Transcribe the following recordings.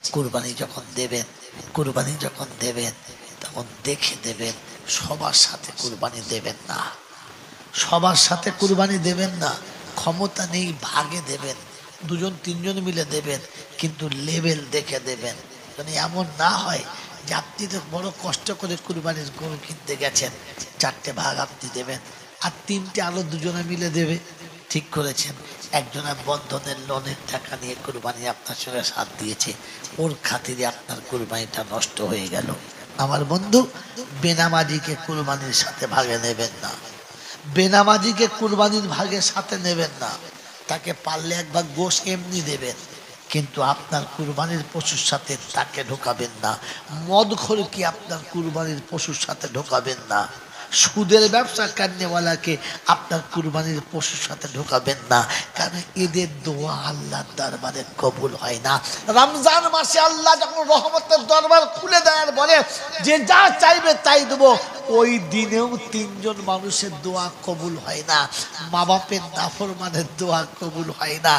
কুরবানি যখন দেবেন তখন দেখে দেবেন, সবার সাথে কুরবানি দেবেন না, সবার সাথে কুরবানি দেবেন না। ক্ষমতা নেই ভাগে দেবেন, দুজন তিনজন মিলে দেবেন, কিন্তু লেভেল দেখে দেবেন। মানে এমন না হয় যে আপনি তো বড় কষ্ট করে কুরবানির গরু কিনতে গেছেন, 4টে ভাগ আপনি দেবেন আর 3টে আরো দুজনে মিলে দেবে। ঠিক করেছেন, একজনের বন্ধনের লোনের টাকা নিয়ে কুরবানি আপনার সঙ্গে সাথ দিয়েছে, ওর খাতিরে আপনার কুরবানিটা নষ্ট হয়ে গেল। আমার বন্ধু, বেনামাজিকে কুরবানির সাথে ভাগে নেবেন না, বেনামাজিকে কুরবানির ভাগের সাথে নেবেন না। তাকে পারলে এক ভাগ গোশ এমনি দেবেন, কিন্তু আপনার কুরবানির পশুর সাথে তাকে ঢোকাবেন না। মদখোরকে আপনার কুরবানির পশুর সাথে ঢোকাবেন না। সুদের ব্যবসা কান্নেওয়ালাকে আপনার কুরবানির পশুর সাথে ঢোকাবেন না, কারণ এদের দোয়া আল্লাহর দরবারে কবুল হয় না। রমজান মাসে আল্লাহ যখন রহমতের দরবার খুলে দেয় বলে যে যা চাইবে তাই দেবো, ওই দিনেও 3জন মানুষের দোয়া কবুল হয় না। মা বাপের নাফরমানের দোয়া কবুল হয় না,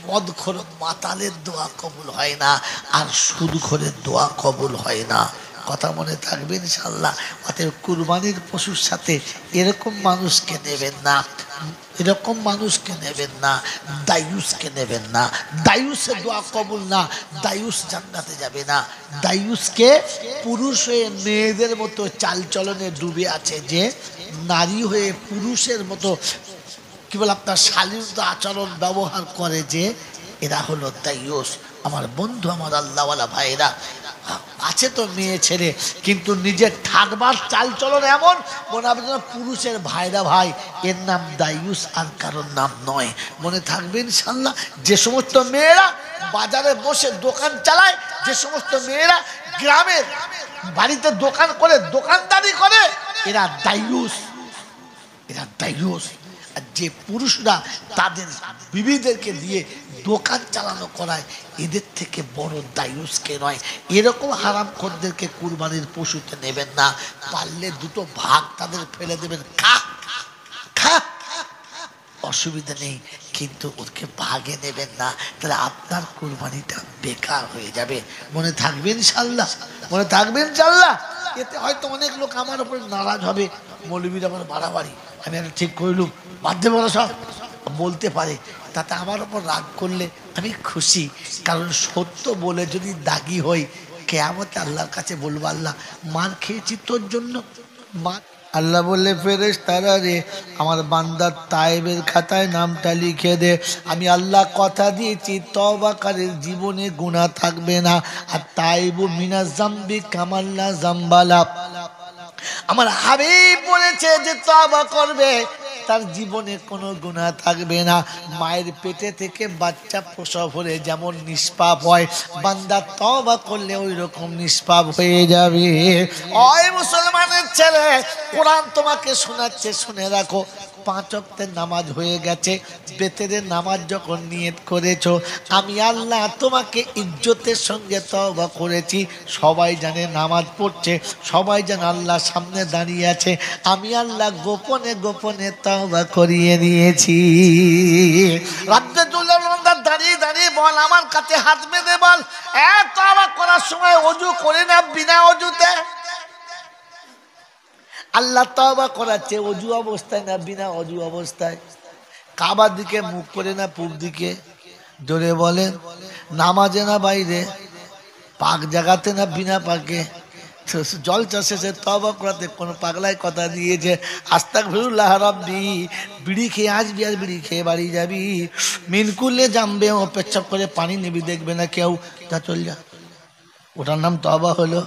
মদখোর মাতালের দোয়া কবুল হয় না, আর সুদখোরের দোয়া কবুল হয় না। কথা মনে থাকবে ইনশাআল্লাহ। অতএব কুরবানির পশুর সাথে এরকম মানুষকে নেবেন না, এরকম মানুষকে নেবেন না, দায়ুসকে নেবেন না। দায়ুসের দোয়া কবুল না, দায়ুস জান্নাতে যাবে না। দায়ুসকে পুরুষ হয়ে মেয়েদের মতো চালচলনে ডুবে আছে, যে নারী হয়ে পুরুষের মতো কি বলে আপনার শালীন আচরণ ব্যবহার করে, যে এরা হলো দায়ুস। আমার বন্ধু, আমার আল্লাহওয়ালা ভাইরা, আছে তো মেয়ে ছেলে, কিন্তু নিজের থাকবার চালচলন এমন মনে হবে যেন পুরুষের ভাইরা ভাই, এর নাম দায়ুস, আর কারোর নাম নয়। মনে থাকবে ইনশাআল্লাহ। যে সমস্ত মেয়েরা বাজারে বসে দোকান চালায়, যে সমস্ত মেয়েরা গ্রামের বাড়িতে দোকান করে দোকানদারি করে, এরা দায়ুস, এরা দায়ুস। আর যে পুরুষরা তাদের বিবিদেরকে দিয়ে দোকান চালানো করায়, এদের থেকে বড় দায়ুসকে নয়। এরকম হারামখোরদেরকে কুরবানির পশুতে নেবেন না। পারলে 2টো ভাগ তাদের ফেলে দেবেন, খা খা, অসুবিধা নেই, কিন্তু ওকে ভাগে নেবেন না, তাহলে আপনার কুরবানিটা বেকার হয়ে যাবে। মনে থাকবে ইনশাআল্লাহ, মনে থাকবে ইনশাআল্লাহ। এতে হয়তো অনেক লোক আমার উপরে নারাজ হবে, মৌলবীর আমার বাড়াবাড়ি, আমি একটা ঠিক করলুম, বাধ্য বলা সব বলতে পারে, তাতে আমার উপর রাগ করলে আমি খুশি। কারণ সত্য বলে যদি দাগি হই, কিয়ামতে আল্লাহর কাছে বলবো, আল্লাহ মার খেয়েছি তোর জন্য। মার আল্লাহ বললে, ফেরেশতারা রে, আমার বান্দার তায়েবের খাতায় নামটা লিখে দে। আমি আল্লাহ কথা দিয়েছি, তওবাকারীর জীবনে গুনাহ থাকবে না। আর তাইবু মিনাজ জামবি কামাল্লা জামবালা, আমার হাবিব বলেছে যে তওবা করবে, তার জীবনে কোনো গুনাহ থাকবে না। মায়ের পেটে থেকে বাচ্চা প্রসব হলে যেমন নিষ্পাপ হয়, বান্দা তওবা করলে ওই রকম নিষ্পাপ হয়ে যাবে। ওই মুসলমানের ছেলে, কোরআন তোমাকে শোনাচ্ছে, শুনে রাখো। 5 ওয়াক্তের নামাজ হয়ে গেছে, বেতেরের নামাজ যখন নিয়ত করেছো, আমি আল্লাহ তোমাকে ইজ্জতের সঙ্গে তওবা করেছি। সবাই জানে নামাজ পড়ছে, সবাই জানে আল্লাহ সামনে দাঁড়িয়ে আছে, আমি আল্লাহ গোপনে গোপনে তওবা করিয়ে নিয়েছি। রাতে দাঁড়িয়ে দাঁড়িয়ে বল, আমার কাছে হাত বেঁধে বল, তওবা করার সময় ওযু করে না বিনা ওযুতে? আল্লাহ তওবা করাচ্ছে ওযু অবস্থায় না বিনা ওযু অবস্থায়? কাবার দিকে মুখ করে না পূব দিকে? জোরে বলেন। নামাজে না বাইরে? পাক জায়গাতে না বিনা পাকে? জল চাষে তওবা করাতে কোন পাগলায় কথা দিয়েছে, আস্তাগফিরুল্লাহ রাব্বি, বিড়ি খেয়ে আসবি আর বিড়ি খেয়ে বাড়ি যাবি, মিনকুলে জামবে ও পেচ্ছাপ করে পানি নিবি, দেখবে না কেউ, তা চল যা। ওটার নাম তওবা হলো?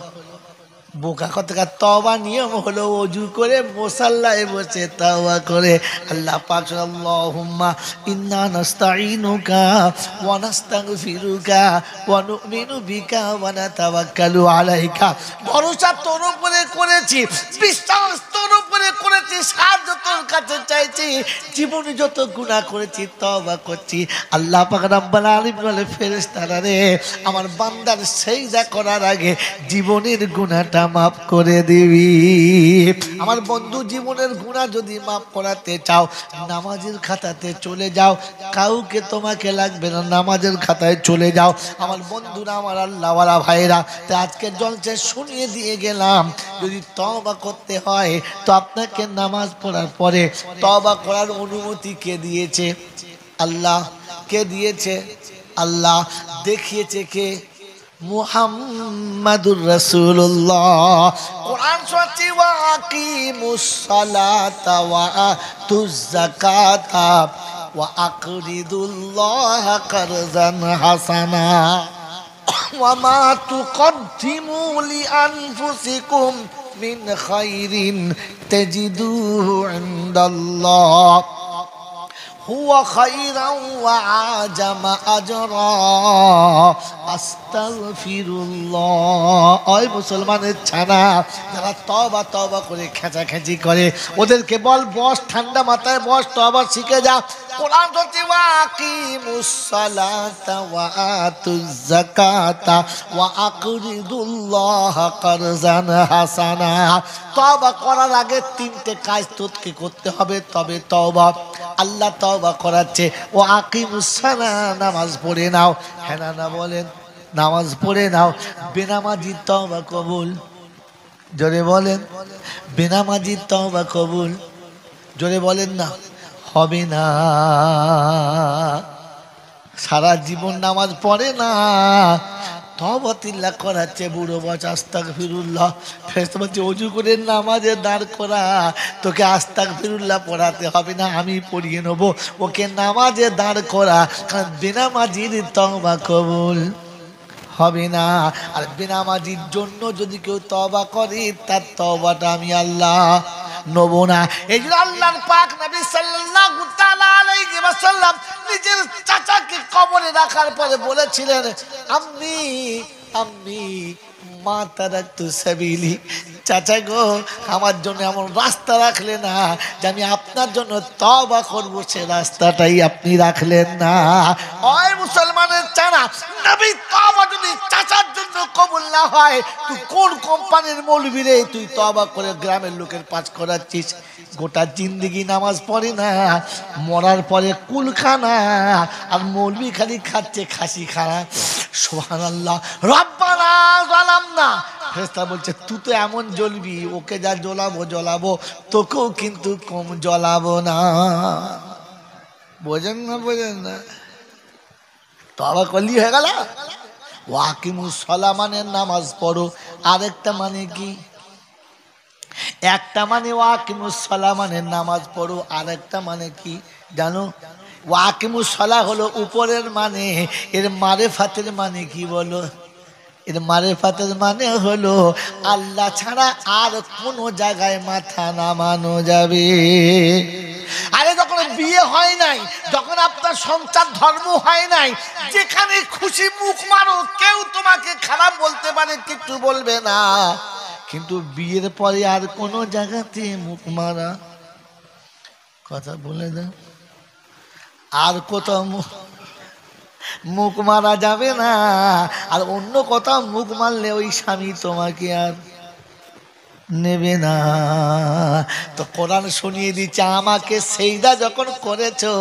বোকা কথা। তওবা নিয়ম হলো ওযু করে মুসাল্লায় বসে তওবা করে। আল্লাহ পাক আল্লাহুম্মা ইন্না নাস্তাঈনুকা ওয়া নাস্তাগফিরুকা ওয়া নু'মিনু বিকা ওয়া নাতাওয়াক্কালু আলাইকা। ভরসা তোর উপরে করেছি, বিশ্বাস তোর উপরে করেছি, করেছি, সাহায্য তোর কাছে চাইছি, জীবনে যত গুনাহ করেছি তওবা করছি। আল্লাহ পাক রব্বুল আলামিন বলে, ফেরেশতারা রে, আমার বান্দার সিজদা করার আগে জীবনের গুনাহটা মাফ করে দিবি। আমার বন্ধু, জীবনের গুনাহ যদি মাফ করাতে চাও, নামাজের খাতাতে চলে যাও, কাউকে তোমাকে লাগবে না, নামাজের খাতায় চলে যাও। আমার বন্ধুরা, আমার আল্লাহওয়ালা ভাইরা, তো আজকে জলসা শুনিয়ে দিয়ে গেলাম, যদি তওবা করতে হয় তো আপনাকে নামাজ পড়ার পরে তওবা করার অনুমতি কে দিয়েছে? আল্লাহ। কে দিয়েছে? আল্লাহ। দেখিয়েছে কে? মুহাম্মাদুর রাসূলুল্লাহ। কোরআন শোনাচ্ছি, ওয়া আকিমুস সালাতা ওয়া আতুজ যাকাতা ওয়া আকরিদুল্লাহ কারজান হাসানা ওয়া মা তুকদ্দিমু লিআনফুসিকুম মিন খাইরিন তাজিদুহু ইনদাল্লাহ হুয়া খাইরান ওয়া আজামা আজরা আস্তাগফিরুল্লাহ। ওই মুসলমানের ছানা যারা তওবা তওবা করে খেঁচাখেঁচি করে, ওদেরকে বল, বস, ঠান্ডা মাথায় বস, তওবা শিখে যা। কোরআন বলছে, ওয়া আকিমুস সালাতা ওয়া আতুজ যাকাতা ওয়া আকরিদুল্লাহ কারজান হাসানা। তওবা করার আগে তিনটে কাজ তোকে করতে হবে, তবে তওবা। আল্লাহ তওবা করাচ্ছে, ও আকিমুস সালাহ, নামাজ পড়ে নাও। হ্যাঁ না বলেন? নামাজ পড়ে নাও। বেনামাজির তওবা কবুল? জোরে বলেন। বেনামাজির তওবা কবুল? জোরে বলেন না। হবে না। সারা জীবন নামাজ পড়ে না, তওবাতিল্লা করাচ্ছে, বুড়ো বয়স আস্তাগফিরুল্লাহ। ফেরেশতা বলছে, ওযু করে নামাজে দাঁড় করা, তোকে আস্তাগফিরুল্লাহ পড়াতে হবে না, আমি পড়িয়ে নেবো। ওকে নামাজে দাঁড় করা, কারণ বেনামাজির তওবা কবুল হবে না। আর বেনামাজির জন্য যদি কেউ তওবা করে, তার তওবাটা আমি আল্লাহ নেব না। এই জন্য আল্লাহর পাক নবী সাল্লাল্লাহু তাআলা আলাইহি ওয়াসাল্লাম নিজের চাচাকে কবরে রাখার পরে বলেছিলেন, আম্মি আম্মি মা তারাকতু সাবিলি, চাচা গো, আমার জন্য এমন রাস্তা রাখলে না যে আমি আপনার জন্য তওবা করব, সে রাস্তাটাই আপনি রাখলেন না। ওই মুসলমানের চানা, নবী তওবা যদি চাচার জন্য কবুল না হয়, তুই কোন কোম্পানির মৌলবি রে? তুই তওবা করে গ্রামের লোকের পাস করাচ্ছিস, গোটা জিন্দেগি নামাজ পড়ে না, মরার পরে কুলখানা, আর মৌলবি খালি খাচ্ছে খাসি খানা। সুবহানাল্লাহ। রব্বানা যালামনা। ফেরেশতা বলছে, তুই তো এমন জ্বলবি, ওকে যা জ্বলাবো তোকেও কিন্তু কম জ্বলাবো না। বোঝেন না? তওবা করলি হয়ে গেল। ওয়াকিমুস সালাহ মানে নামাজ পড়ো, আরেকটা মানে কি? একটা মানে ওয়াকিমুস সালাহ মানে নামাজ পড়ো, আরেকটা মানে কি জানো? ওয়াকিমুস সালাহ হলো উপরের মানে, এর মারেফাতের মানে কি বলো? এর মারেফাতের মানে হলো আল্লাহ ছাড়া আর কোন জায়গায় মাথা নামানো যাবে। আরে যখন বিয়ে হয় নাই, যখন আপনার সন্তান ধর্ম হয় নাই, যেখানে খুশি মুখ মারো, কেউ তোমাকে খারাপ বলতে পারে, কিছু বলবে না। কিন্তু বিয়ের পরে আর কোন জায়গাতে মুখ মারা, কথা বলে দাও, আর কোথাও মুখ মারা যাবে না। আর অন্য কোথাও মুখ মারলে ওই স্বামী তোমাকে আর নেবে না। তো কোরআন শুনিয়ে দিচ্ছে, আমাকে সেইদা যখন করেছো,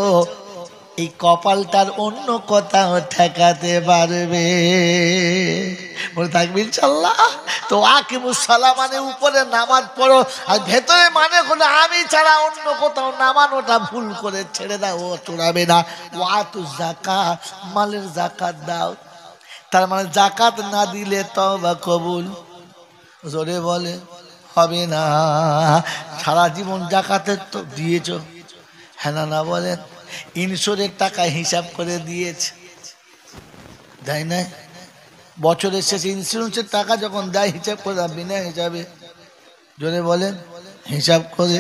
এই কপালটার অন্য কোথাও ঠেকাতে পারবে? বলে থাকবে ইনশাল্লাহ। তো আকিমুস সালাহ মানে উপরে নামাজ পড়ো, আর ভেতরে মানে হলো আমি ছাড়া অন্য কোথাও নামানোটা ভুল করে ছেড়ে দাও, ও চড়াবে না। ওয়াতুজ যাকাত, মালের যাকাত দাও। তার মানে যাকাত না দিলে তওবা কবুল? জোরে বলে হবে না। সারা জীবন যাকাতের তো দিয়েছো, হ্যাঁ না বলেন? ইনশোরের টাকা হিসাব করে দিয়েছে, তাই না? বছরের শেষে ইন্স্যুরেন্সের টাকা যখন দেয়, হিসাব করে বিনা হিসাবে, জোরে বলেন, হিসাব করে,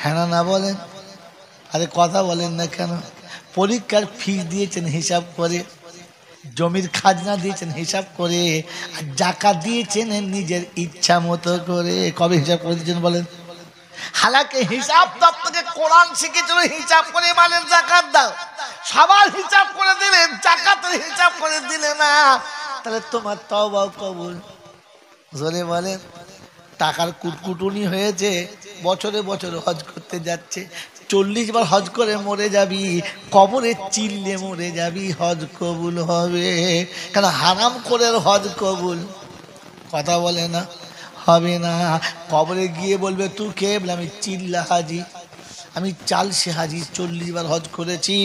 হ্যাঁ না বলেন? আরে কথা বলেন না কেন? পরীক্ষার ফিস দিয়েছেন হিসাব করে, জমির খাজনা দিয়েছেন হিসাব করে, আর যাকাত দিয়েছেন নিজের ইচ্ছা মতো করে। কবে হিসাব করে দিয়েছেন বলেন? হালাকে হিসাব তো আপনাকে কোরআন শিখেছিল হিসাব করে মালের জাকাত দাও, সবার হিসাব করে দিলে, জাকাতের হিসাব করে দিলে না, তাহলে তোমার তওবা কবুল। জোরে বলেন। টাকার কুটকুটুনি হয়েছে, বছরে বছরে হজ করতে যাচ্ছে, 40 বার হজ করে মরে যাবি, কবরে চিল্লে মরে যাবি, হজ কবুল হবে? কেন? হারাম করে হজ কবুল কথা বলে না, হবে না। কবরে গিয়ে বলবে তুই কে? বলে আমি চিল্লা হাজি, আমি চালসে হাজি, 40 বার হজ করেছি।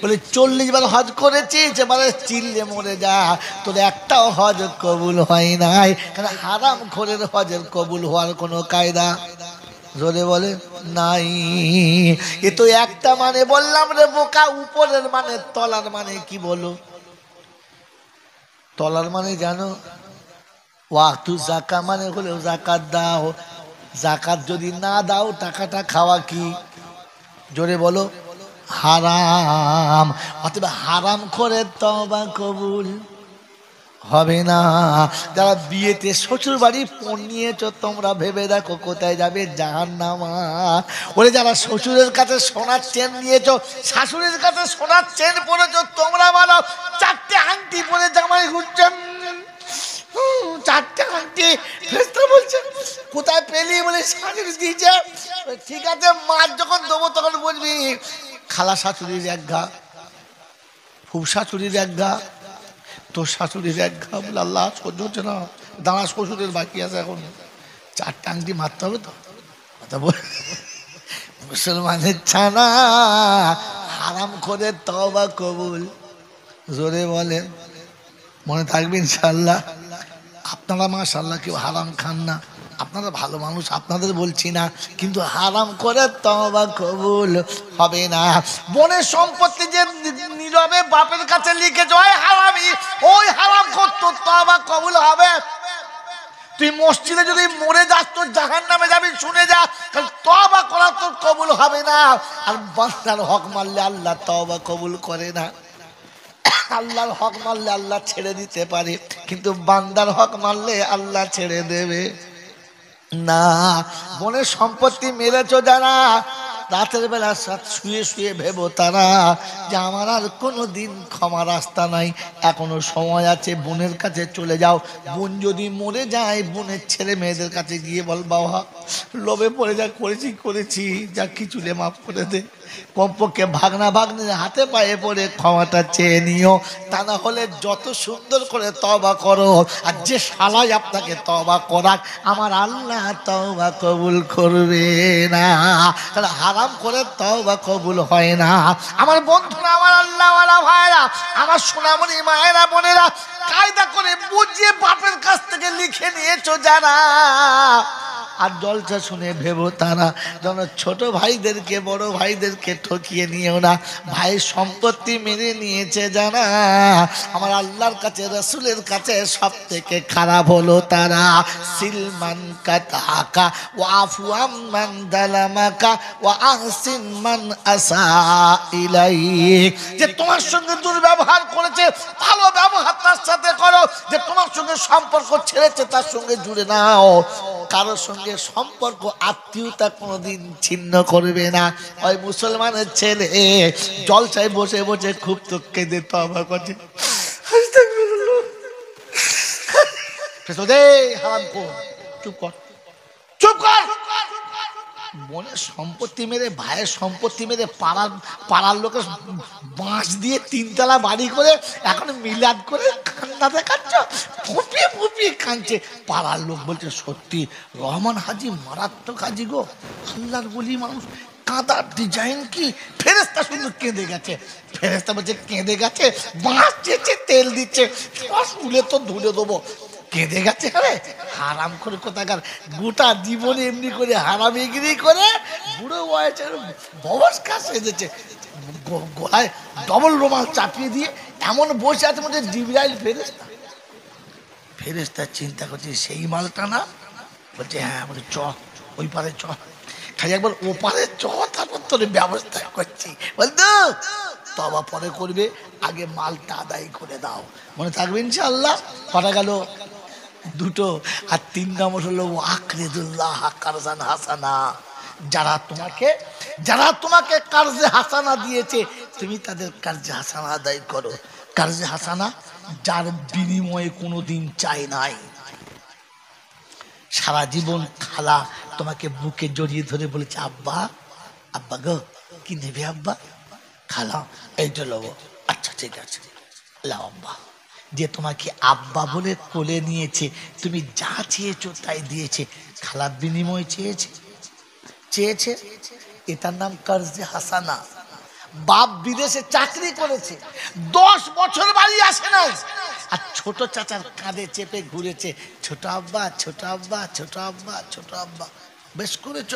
বলে 40 বার হজ করেছি, এবারে চিল্লে মরে যা, তোর একটাও হজ কবুল হয় নাই। কেন? হারাম খোরের হজের কবুল হওয়ার কোনো কায়দা জোরে বলে নাই। এ তো একটা মানে বললাম রে বোকা, উপরের মানে তলার মানে কি বলো? তলার মানে জানো? ওয়াক্তু জাকা মানে হলেও জাকাত দাও, জাকাত যদি না দাও টাকাটা খাওয়া কি? জোরে বলো, হারাম। অতএব হারাম করে তওবা কবুল হবে না। যারা বিয়েতে শ্বশুর বাড়ি পণ নিয়েছো, তোমরা ভেবে দেখো কোথায় যাবে? জাহান্নামা। ওরে যারা শ্বশুরের কাছে সোনার চেন নিয়েছো, শাশুড়ির কাছে সোনার চেন পরেছো, তোমরা বলো 4টে আংটি পরে জামাই ঘুরছেন, 4টে আংটি। ফেরেশতা বলছে কোথায় পেলি? বলে শাশুড়ি দিয়েছে। ঠিক আছে, মাছ যখন দেবো তখন বলবি খালা শাশুড়ির এক ঘা, ফুফ শাশুড়ির এক ঘা, তোর শাশুড়ির এক ঘা। বলে আল্লাহ সহ্য হচ্ছে না, দাঁড়া, শ্বশুরের বাকি আছে এখন, 4টে আংটি মারতে হবে তো। কথা বল, মুসলমানের ছানা, হারাম করে তওবা কবুল। জোরে বলেন, মনে থাকবে ইনশাআল্লাহ। আপনারা মাশাআল্লাহ কেউ হারাম খান না, আপনারা ভালো মানুষ, আপনাদের বলছি না, কিন্তু হারাম করে তওবা কবুল হবে না। বোনের সম্পত্তি যে নীরবে বাপের কাছে লিখেছ, ওই হারামি, ওই হারাম করতো, তওবা কবুল হবে? তুই মসজিদে যদি মরে যাস তোর জাহান্নামে যাবি, শুনে যা, কারণ তওবা করা তোর কবুল হবে না। আর বান্দার হক মারলে আল্লাহ তওবা কবুল করে না। আল্লাহর হক মারলে আল্লাহ ছেড়ে দিতে পারে, কিন্তু বান্দার হক মারলে আল্লাহ ছেড়ে দেবে না। বোনের সম্পত্তি মেরেছো যারা, রাতের বেলা শুয়ে শুয়ে ভেবো তারা যে আমার আর কোনো দিন ক্ষমা রাস্তা নাই, এখনো সময় আছে, বোনের কাছে চলে যাও। বোন যদি মরে যায়, বোনের ছেলে মেয়েদের কাছে গিয়ে বল বাবা লোভে পড়ে যা করেছি, যা কিছুলে মাফ করে দে। কমপক্ষে ভাগনা ভাগ্নির হাতে পায়ে পড়ে ক্ষমাটা চেয়ে নিও, তা না হলে যত সুন্দর করে তওবা করো, আর যে শালাই আপনাকে তওবা করাক, আমার আল্লাহ তওবা কবুল করবে না। তাহলে হারাম করে তওবা কবুল হয় না। আমার বন্ধুরা, আমার আল্লাহওয়ালা ভাইরা, আমার সোনামণি মায়েরা বোনেরা, কায়দা করে বুঝিয়ে বাপের কাছ থেকে লিখে নিয়েছো যারা, আর জলসা শুনে ভেবো তারা, যেন ছোট ভাইদেরকে বড় ভাইদেরকে ঠকিয়ে নিও না। ভাই সম্পত্তি মেরে নিয়েছে যারা, আমার আল্লাহর কাছে, রাসূলের কাছে সব থেকে খারাপ হলো তারা। সিলমান কাতাকা ওয়াফু আম্মান দালামাকা ওয়া আহসিন মান আসা ইলাইক। যে তোমার সঙ্গে দুর্ব্যবহার করেছে, ভালো ব্যবহার তার সাথে করো। যে তোমার সঙ্গে সম্পর্ক ছেড়েছে, তার সঙ্গে জুড়ে নাও। কারোর সঙ্গে সম্পর্ক, আত্মীয়তা কোনোদিন ছিন্ন করবে না। ওই মুসলমানের ছেলে জলসায় বসে বসে খুব তো কেঁদে তওবা করছে, চুপ কর, চুপ কর। বোনের সম্পত্তি মেরে, ভাইয়ের সম্পত্তি মেরে, পাড়ার লোকের বাঁশ দিয়ে 3তলা বাড়ি করে এখন মিলাদ করে কান্না দেখাচ্ছ, ফুপিয়ে ফুপিয়ে কাঁদছে। পাড়ার লোক বলছে সত্যি রহমান হাজি মারাত্মক হাজি গো, আল্লাহর বলি মানুষ, কাঁদার ডিজাইন কি। ফেরেশতা শুধু কেঁদে গেছে। ফেরেশতা বলছে কেঁদে গেছে, বাঁশ চেয়েছে, তেল দিচ্ছে, উলে তো ধুলে দেবো, কেঁদে গেছে। আরে হারাম করে কোথাকার, গোটা জীবনে এমনি করে হারামিগিরি করে বুড়ো বয়সে ববস্কার সেজেছে, গলায় ডবল রুমাল চাপিয়ে দিয়ে এমন বসে আছে মধ্যে জিবরাইল ফেরেশতা। ফেরেশতা চিন্তা করছে সেই মালটা না? বলছে হ্যাঁ। বলছে চ ওই পারে চ, খালি একবার ও পারে চ, তারপর তোর ব্যবস্থা করছি। বলতো তওবা পরে করবে, আগে মালটা আদায় করে দাও। মনে থাকবে ইনশাআল্লাহ। কটা গেল? 2টো। আর 3 নম্বর হলো ওয়াকরিদুল্লাহ কারজান হাসানা, যারা তোমাকে কার্জে হাসানা দিয়েছে, তুমি তাদের কার্জে হাসানা আদায় করো। কার্জে হাসানা যার বিনিময়ে কোনোদিন চাই নাই। সারা জীবন খালা তোমাকে বুকে জড়িয়ে ধরে বলেছে, আব্বা আব্বা গো কি নেবে আব্বা? খালা এইটা লবো। আচ্ছা ঠিক আছে লাও আব্বা। যে তোমাকে আব্বা বলে কোলে নিয়েছে, তুমি যা চেয়েছো তাই দিয়েছে। খালা বিনিময় চেয়েছে। এটার নাম কার্জে হাসানা। বাপ বিদেশে চাকরি করেছে, 10 বছর বাড়ি আসে না, আর ছোট চাচার কাঁধে চেপে ঘুরেছে, ছোট আব্বা ছোট আব্বা ছোট আব্বা ছোট আব্বা। বেশ করেছ,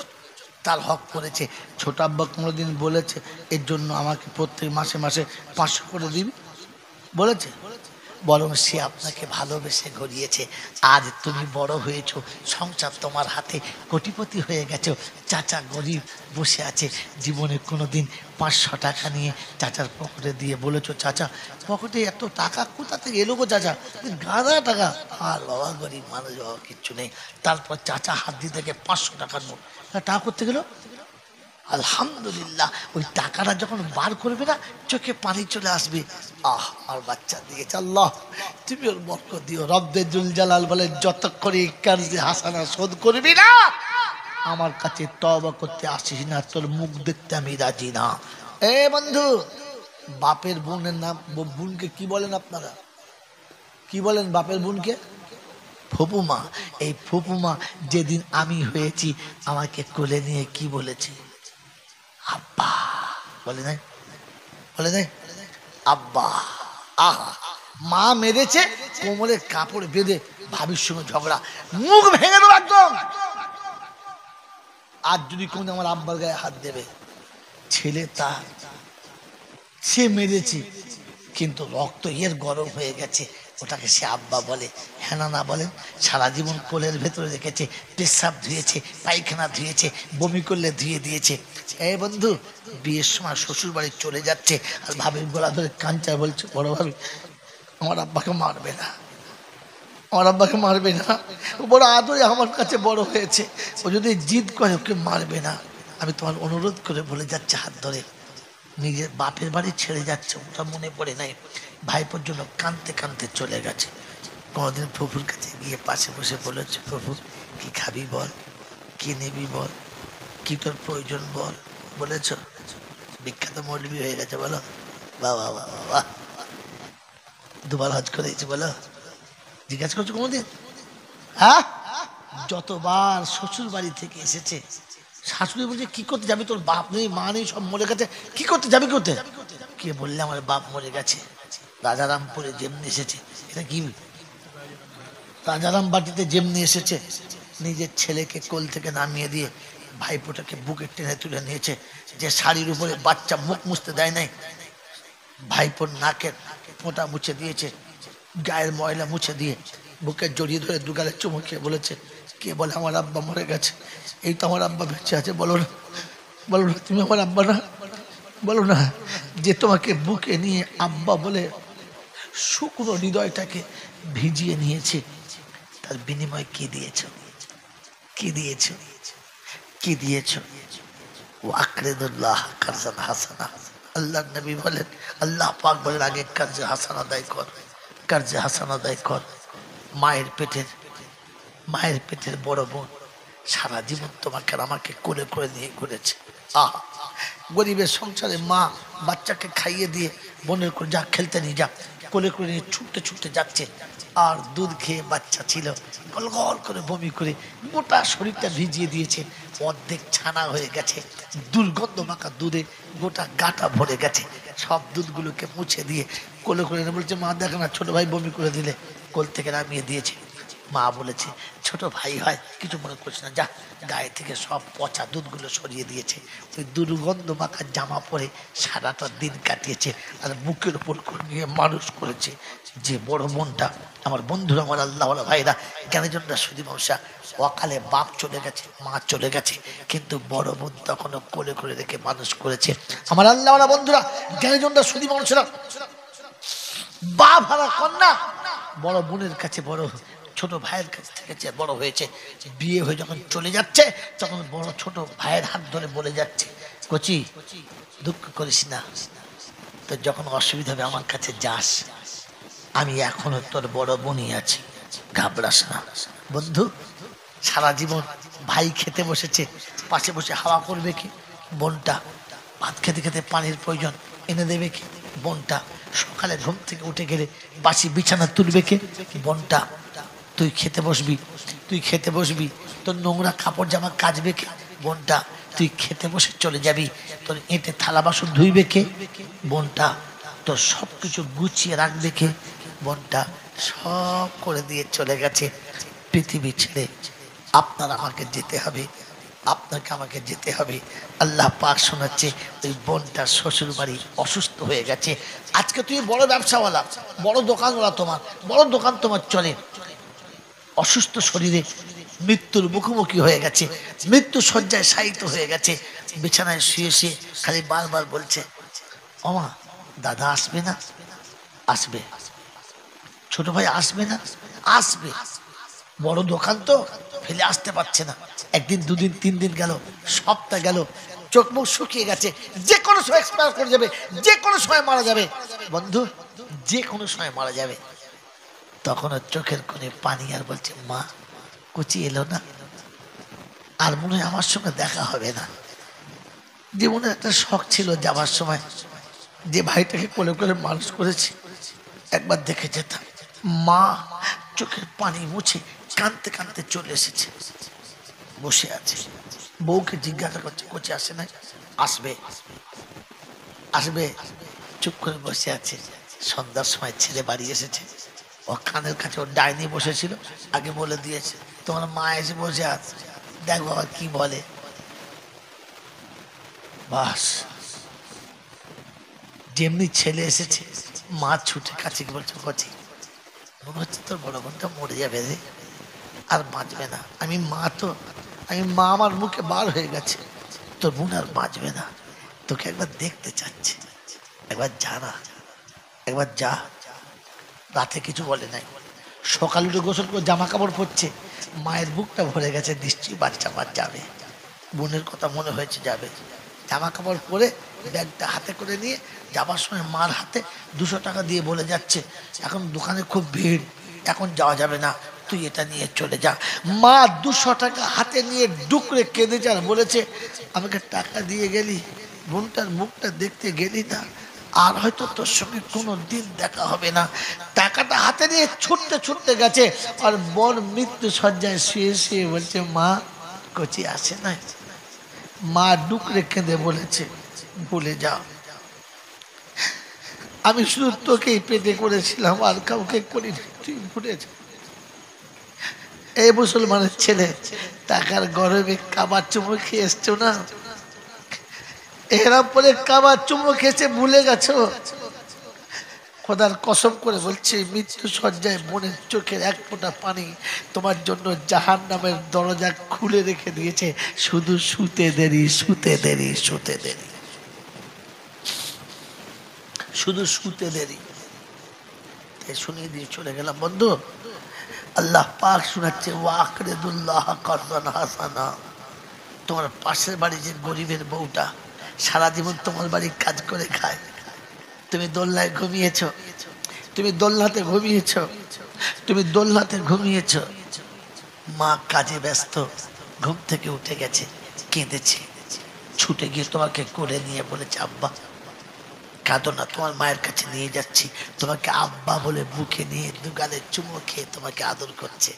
তার হক করেছে। ছোট আব্বা কোনোদিন বলেছে এর জন্য আমাকে প্রত্যেক মাসে মাসে 500 করে দিবি? বলেছে? বরং সে আপনাকে ভালোবেসে গড়িয়েছে। আজ তুমি বড় হয়েছো, সংসার তোমার হাতে, কোটিপতি হয়ে গেছো। চাচা গরিব বসে আছে, জীবনে কোনোদিন 500 টাকা নিয়ে চাচার পকেটে দিয়ে বলেছো, চাচা পকেটে এত টাকা কোথা থেকে এলো গো চাচা? গাদা টাকা। আর বাবা গরিব মানুষ, বাবা কিচ্ছু নেই। তারপর চাচা হাত দিয়ে থেকে 500 টাকার নোট। টাকা করতে গেল, আলহামদুলিল্লাহ ওই টাকাটা যখন বার করবে না, চোখে পানি চলে আসবে। আর বাচ্চা দিয়েছে, আল্লাহ তুমি ওর বরকত দিও। রব্বে জুল জালাল বলে, যতক্ষণ এই কার্জে হাসানা শোধ করবি না, আমার কাছে তওবা করতে আসিস না, তোর মুখ দেখতে আমি রাজি না। এ বন্ধু, বাপের বোনের নাম, বোনকে কি বলেন আপনারা? কি বলেন বাপের বোনকে? ফুপুমা। এই ফুপুমা যেদিন আমি হয়েছি, আমাকে কোলে নিয়ে কি বলেছে? আব্বা বলে নাই? বলে নাই আব্বা? আহা, মা মেরেছে, কোমরে কাপড় বেঁধে ভাবির সঙ্গে ঝগড়া, মুখ ভেঙে দেবো একদম। আর যদি কোন আমার আব্বার গায়ে হাত দেবে, ছেলে তার, সে মেরেছে কিন্তু রক্ত এর গরম হয়ে গেছে, ওটাকে সে আব্বা বলে। হ্যাঁ না বলেন? সারা জীবন কোলের ভেতরে রেখেছে, পেশাব ধুয়েছে, পায়খানা ধুয়েছে, বমি করলে ধুয়ে দিয়েছে। এই বন্ধু, বিয়ের সময় শ্বশুর বাড়ি চলে যাচ্ছে, আর ভাবির গলা ধরে কাঞ্চায় বলছে, বড় ভাবি আমার আব্বাকে মারবে না, আমার আব্বাকে মারবে না, ও বড় আদরে আমার কাছে বড় হয়েছে, ও যদি জিদ করে ওকে মারবে না। আমি তোমার অনুরোধ করে বলে যাচ্ছে হাত ধরে, নিজের বাপের বাড়ি ছেড়ে যাচ্ছে, ওটা মনে পড়ে নাই। ভাইপোর জন্য কাঁদতে কাঁদতে চলে গেছে। কোনোদিন ফুফুর কাছে গিয়ে পাশে বসে বলেছে, ফুফু কি খাবি বল, কি নিবি বল, কি তোর প্রয়োজন বল? বলেছ? বিখ্যাত মৌলবি হয়ে গেছে বলো? বাবা বাবা বাহ, 2 বার হজ করেছি বলো? জিজ্ঞাসা করছো কোনোদিন? হ্যাঁ, যতবার শ্বশুর বাড়ি থেকে এসেছে, শাশুড়ি বলছে কি করতে যাবি, তোর বাপ নেই মা নেই, সব মরে গেছে, কি করতে যাবি? করতে কে বললে আমার বাপ মরে গেছে? রাজারামপুরে যেমনি এসেছে, এটা কি রাজারাম বাটিতে যেমনি এসেছে, নিজের ছেলেকে কোল থেকে নামিয়ে দিয়ে ভাইপোটাকে বুকে টেনে তুলে নিয়েছে। যে শাড়ির উপরে বাচ্চা মুখ মুছতে দেয় নাই, ভাইপোর নাকের ফোঁটা মুছে দিয়েছে, গায়ের ময়লা মুছে দিয়ে বুকে জড়িয়ে ধরে 2 গালে চুমু খেয়ে বলেছে, কে বলে আমার আব্বা মরে গেছে? এই তো আমার আব্বা বেঁচে আছে, বলো না, বলো না তুমি আমার আব্বা না, বলো না। যে তোমাকে বুকে নিয়ে আব্বা বলে শুকনো হৃদয়টাকে ভিজিয়ে নিয়েছে, তার বিনিময়ে কি দিয়েছ? কি দিয়েছ? কি দিয়েছ? ওয়াকরিদুল্লাহ কারজান হাসানা। আল্লাহ নবী বলেন, আল্লাহ পাক বলেন, আগে কার্জে হাসানা আদায় কর, কার্জে হাসানা আদায় কর। মায়ের পেটের বড় বোন সারা জীবন তোমাকে আর আমাকে কোলে করে নিয়ে ঘুরেছে। আহা, গরিবের সংসারে মা বাচ্চাকে খাইয়ে দিয়ে বোনের করে যা খেলতে নিয়ে যা, কোলে করে নিয়ে ছুটতে ছুটতে যাচ্ছে, আর দুধ খেয়ে বাচ্চা ছিল, গল গল করে বমি করে গোটা শরীরটা ভিজিয়ে দিয়েছে, অর্ধেক ছানা হয়ে গেছে, দুর্গন্ধ মাখা দুধে গোটা গাটা ভরে গেছে। সব দুধগুলোকে মুছে দিয়ে কোলে করে এনে বলছে, মা দেখে না ছোট ভাই বমি করে দিলে, কোল থেকে নামিয়ে দিয়েছে। মা বলেছে, ছোট ভাই হয় কিছু মনে করছে না, যা, গায়ে থেকে সব পচা দুধগুলো সরিয়ে দিয়েছে। ওই দুর্গন্ধ মাখা জামা পরে সারাটা দিন কাটিয়েছে, আর বুকের উপর করে নিয়ে মানুষ করেছে। যে বড় মনটা, আমার বন্ধুরা, আমার আল্লাহওয়ালা ভাইরা, জ্ঞানীজনরা, সুদী মানুষরা, অকালে বাপ চলে গেছে, মা চলে গেছে, কিন্তু বড় বোন তখনও কোলে করে রেখে মানুষ করেছে। আমার আল্লাহওয়ালা বন্ধুরা, জ্ঞানীজনরা, সুদী মানুষরা, বাপ হারা কন্যা বড় বোনের কাছে বড় ছোট ভাইয়ের কাছ থেকে বড় হয়েছে, বিয়ে হয়ে যখন চলে যাচ্ছে তখন বড় ছোট ভাইয়ের হাত ধরে বলে যাচ্ছে, কচি দুঃখ করিস না, তো যখন অসুবিধা হবে আমার কাছে যাস, আমি এখনো তোর বড় বোনই আছি, ঘাবড়াস না। বন্ধু, সারা জীবন ভাই খেতে বসেছে, পাশে বসে হাওয়া করবে কি? বোনটা। ভাত খেতে খেতে পানির প্রয়োজন, এনে দেবে কি? বোনটা। সকালে ঘুম থেকে উঠে গেলে বাসি বিছানা তুলবে কে? বোনটা। তুই খেতে বসবি, তোর নোংরা কাপড় জামা কাচবে কে? বোনটা। তুই খেতে বসে চলে যাবি, তোর এঁটে থালা বাসন ধুইবে কে? বোনটা। তোর সব কিছু গুছিয়ে রাখবে কে? বোনটা। সব করে দিয়ে চলে গেছে পৃথিবী ছেড়ে। আপনার আমাকে যেতে হবে, আপনাকে আমাকে যেতে হবে। আল্লাহ পাক শোনাচ্ছে, ওই বোনটার শ্বশুর বাড়ি অসুস্থ হয়ে গেছে। আজকে তুমি বড় ব্যবসাওয়ালা, বড় দোকানওয়ালা, তোমার বড় দোকান তোমার চলে, অসুস্থ শরীরে মৃত্যুর মুখোমুখি হয়ে গেছে, মৃত্যু শয্যায় শায়িত হয়ে গেছে, বিছানায় শুয়ে শুয়ে খালি বারবার বলছে, ওমা দাদা আসবে না? আসবে। ছোট ভাই আসবে না? আসবে। বড় দোকান তো ফেলে আসতে পারছে না। একদিন, দুদিন, 3 দিন গেল, সপ্তাহ গেল, চোখ মুখ শুকিয়ে গেছে, যে কোনো সময় এক্সপায়ার করে যাবে, যে কোনো সময় মারা যাবে। বন্ধু, যে কোনো সময় মারা যাবে। তখন ওর চোখের কোণে পানি, আর বলছে, মা কুচি এলো না, আর মনে হয় আমার সঙ্গে দেখা হবে না। জীবনের একটা শখ ছিল যাবার সময়, যে ভাইটাকে কোলে করে মানুষ করেছি, একবার দেখে যেতাম। মা চোখের পানি মুছে কাঁদতে কাঁদতে চলে এসেছে, বসে আছে। বউকে জিজ্ঞাসা করছে, কোচি আসে না? আসবে, আসবে। চুপ করে বসে আছে। সন্ধ্যার সময় ছেলে বাড়ি এসেছে, ও কানের কাছে ওর ডাইনি বসেছিল, আগে বলে দিয়েছে, তোমার মা এসে বসে আছে, দেখ বাবা কি বলে। বাস, যেমনি ছেলে এসেছে, মা ছুটে কাছে বলছে, কচি মনে হচ্ছে তোর বড় বোনটা মরে যাবে রে, আর বাঁচবে না। আমি মা আমার মুখে বার হয়ে গেছে, তোর বোন আর বাঁচবে না, তোকে একবার দেখতে চাচ্ছে, একবার জানা, একবার যা। রাতে কিছু বলে নাই, সকাল উঠে গোসল করে জামা কাপড় পরছে, মায়ের বুকটা ভরে গেছে, নিশ্চয়ই বাচ্চা মার যাবে, বোনের কথা মনে হয়েছে যাবে। জামা কাপড় পরে ব্যাগটা হাতে করে নিয়ে যাবার সময় মার হাতে 200 টাকা দিয়ে বলে যাচ্ছে, এখন দোকানে খুব ভিড়, এখন যাওয়া যাবে না, তুই এটা নিয়ে চলে যা। মা 200 টাকা হাতে নিয়ে ডুকরে কেঁদেছে আর বলেছে, আমাকে টাকা দিয়ে গেলি, বোনটার মুখটা দেখতে গেলি না, আর হয়তো তোর সঙ্গে কোনো দিন দেখা হবে না। টাকাটা হাতে নিয়ে ছুটতে ছুটতে গেছে, আর বোন মৃত্যু শয্যায় শুয়ে শুয়ে বলছে, মা কচি আসে না? মা ডুকরে কেঁদে বলেছে, ভুলে যাও, আমি শুধু তোকেই পেটে করেছিলাম, আর কাউকে করিনি, তুই ভুলে যা। এই মুসলমানের ছেলে টাকার গরমে কাবার চুমো খেয়ে এসছো না, এরা পরে কাবার চুমো খেয়েছে, ভুলে গেছো। খোদার কসম করে বলছে, মৃত্যু শয্যায় বোনের চোখের এক ফোঁটা পানি তোমার জন্য জাহান্নামের দরজা খুলে রেখে দিয়েছে, শুধু শুতে দেরি, শুতে দেরি, শুতে দেরি, শুধু শুতে দেরি। শুনিয়ে দিয়ে চলে গেলাম। বন্ধু, আল্লাহ পাক শোনাচ্ছে, ওয়াকরিদুল্লাহ করদান হাসানা, তোমার পাশের বাড়ি যে গরিবের বউটা সারা জীবন তোমার বাড়ি কাজ করে খায়, তুমি দোলনায় ঘুমিয়েছ, তুমি দোলনাতে ঘুমিয়েছ, তুমি দোলনাতে ঘুমিয়েছ, মা কাজে ব্যস্ত, ঘুম থেকে উঠে গেছে, কেঁদেছে, ছুটে গিয়ে তোমাকে করে নিয়ে বলেছে, আব্বা কাঁদো না, তোমার মায়ের কাছে নিয়ে যাচ্ছি, তোমাকে আব্বা বলে বুকে নিয়ে দুগালে চুমো খেয়ে তোমাকে আদর করছে,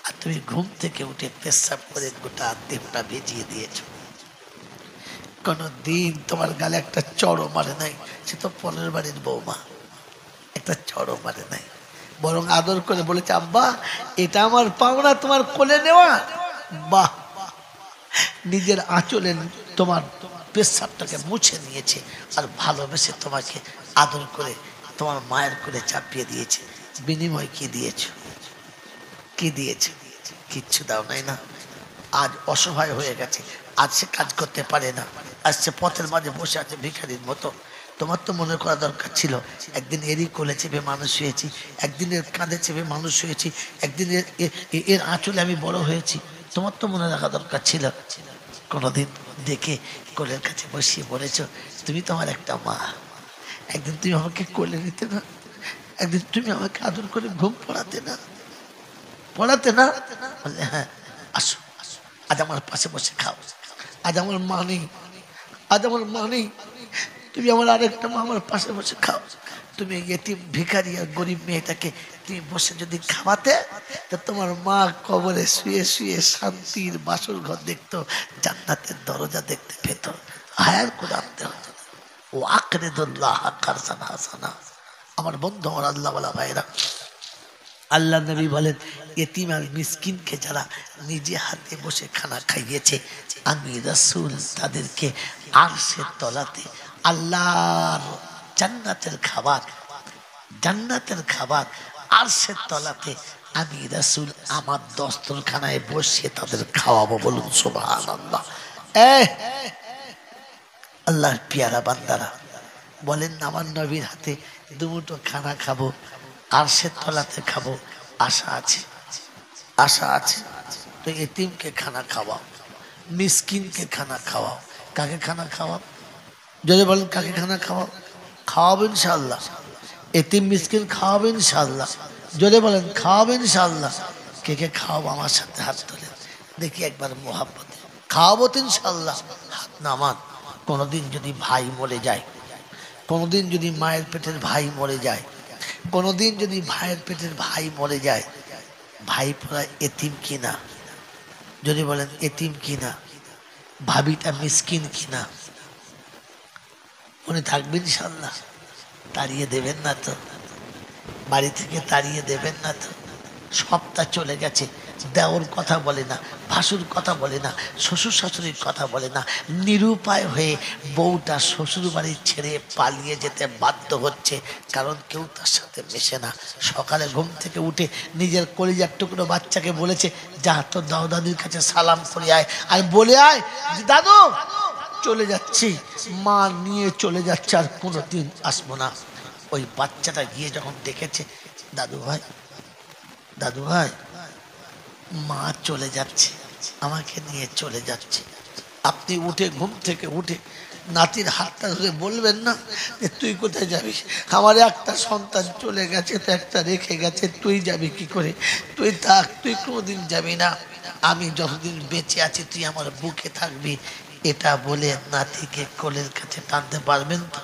আর তুমি ঘুম থেকে উঠে পেশাব করে গোটা দেহটা ভিজিয়ে দিয়েছো। কোনদিন তোমার গালে একটা চড়ও মারে নাই, সে তো পরের বাড়ির বৌমা, একটা চড়ও মারে নাই, বরং আদর করে বলেছে, আব্বা এটা আমার পাওনা, তোমার কোলে নেওয়া। বাহ, নিজের আঁচলে তোমার পেশাবটাকে মুছে নিয়েছে, আর ভালোবেসে তোমাকে আদর করে তোমার মায়ের কোলে চাপিয়ে দিয়েছে। বিনিময় কি দিয়েছ? কি দিয়েছ? কিচ্ছু দাও নাই না। আজ অসহায় হয়ে গেছে, আজ সে কাজ করতে পারে না, আজ সে পথের মাঝে বসে আছে ভিখারির মতো, তোমার তো মনে করা দরকার ছিল একদিন এরই কোলে চেপে মানুষ হয়েছি, একদিন এর কাঁধে চেপে মানুষ হয়েছি, একদিন এর আঁচলে আমি বড় হয়েছি। তোমার তো মনে রাখা দরকার ছিল। কোনোদিন দেখে কোলের কাছে বসিয়ে বলেছ তুমি তো আমার একটা মা, একদিন তুমি আমাকে কোলে নিতে না, একদিন তুমি আমাকে আদর করে ঘুম পড়াতে না, পড়াতে না? বললে হ্যাঁ, আসো আজ আমার পাশে বসে খাও। আজ আমার মা নেই, আজ আমার মা নেই, তুমি আমার আরেকটা মা আমার পাশে বসে খাও। তুমি এতিম ভিখারি আর গরিব মেয়েটাকে তুমি বসে যদি খাওয়াতে, তো তোমার মা কবরে শুয়ে শুয়ে শান্তির বাসর ঘর দেখতো, জান্নাতের দরজা দেখতে পেত, হায়ার করে আনতে হতো। ও আকরিদুল্লাহ কারসান হাসানা। আমার বন্ধু, আমার আল্লাহওয়ালা ভাইরা, আল্লাহ নবী বলেন এতিম আর মিসকিনকে যারা নিজে হাতে বসে খানা খাইয়েছে, আমি রাসূল তাদেরকে আরশের তলাতে আল্লাহর জান্নাতের খাবার, জান্নাতের খাবার আরশের তলাতে আমি রাসূল আমার দস্তরখানায় বসে তাদের খাওয়াবো। বলুন সুবহানাল্লাহ। আল্লাহর পিয়ারা বান্দারা বলেন আমার নবীর হাতে দুমুঠো খানা খাবো, আরশের তলাতে খাবো, আশা আছে, আশা আছে। তো এতিমকে খানা খাওয়াও, মিসকিনকে খানা খাওয়াও। কাকে খানা খাওয়াও? যদি বলেন কাকে খানা খাওয়াও? খাওয়াবো ইনশাআল্লাহ। এতিম মিসকিন খাওয়াবো ইনশাআল্লাহ। যদি বলেন খাওয়াবো ইনশাআল্লাহ। কে কে খাওয়াবো আমার সাথে হাত তোলেন দেখি একবার মোহাব্বতে। খাওয়াবো তো ইনশাআল্লাহ, হাত নামান। কোনোদিন যদি ভাই মরে যায়, কোনোদিন যদি মায়ের পেটের ভাই মরে যায়, কোনোদিন যদি ভাইয়ের পেটের ভাই মরে যায়, ভাই পড়া এতিম কিনা? যদি বলেন এতিম কিনা, ভাবিটা মিসকিন কিনা? উনি থাকবেন ইনশাআল্লাহ? তাড়িয়ে দেবেন না তো? বাড়ি থেকে তাড়িয়ে দেবেন না তো? সবটা চলে গেছে, দেওর কথা বলে না, ভাসুর কথা বলে না, শ্বশুর শাশুড়ির কথা বলে না, নিরুপায় হয়ে বউটা শ্বশুর বাড়ি ছেড়ে পালিয়ে যেতে বাধ্য হচ্ছে, কারণ কেউ তার সাথে মেশে না। সকালে ঘুম থেকে উঠে নিজের কলিজার টুকরো বাচ্চাকে বলেছে যা তোর দাও দাদির কাছে সালাম করে আয়, আর বলে আয় দাদু চলে যাচ্ছি, মা নিয়ে চলে যাচ্ছে, আর কোনোদিন আসবো না। ওই বাচ্চাটা গিয়ে যখন দেখেছে দাদু ভাই, দাদু ভাই মা চলে যাচ্ছে, আমাকে নিয়ে চলে যাচ্ছে, আপনি উঠে ঘুম থেকে উঠে নাতির হাতটা ধরে বলবেন না যে তুই কোথায় যাবি? আমার একটা সন্তান চলে গেছে, তো একটা রেখে গেছে, তুই যাবি কি করে? তুই থাক, তুই কোনোদিন যাবি না, আমি যতদিন বেঁচে আছি তুই আমার বুকে থাকবি। এটা বলে নাতিকে কোলের কাছে টানতে পারবেন তো?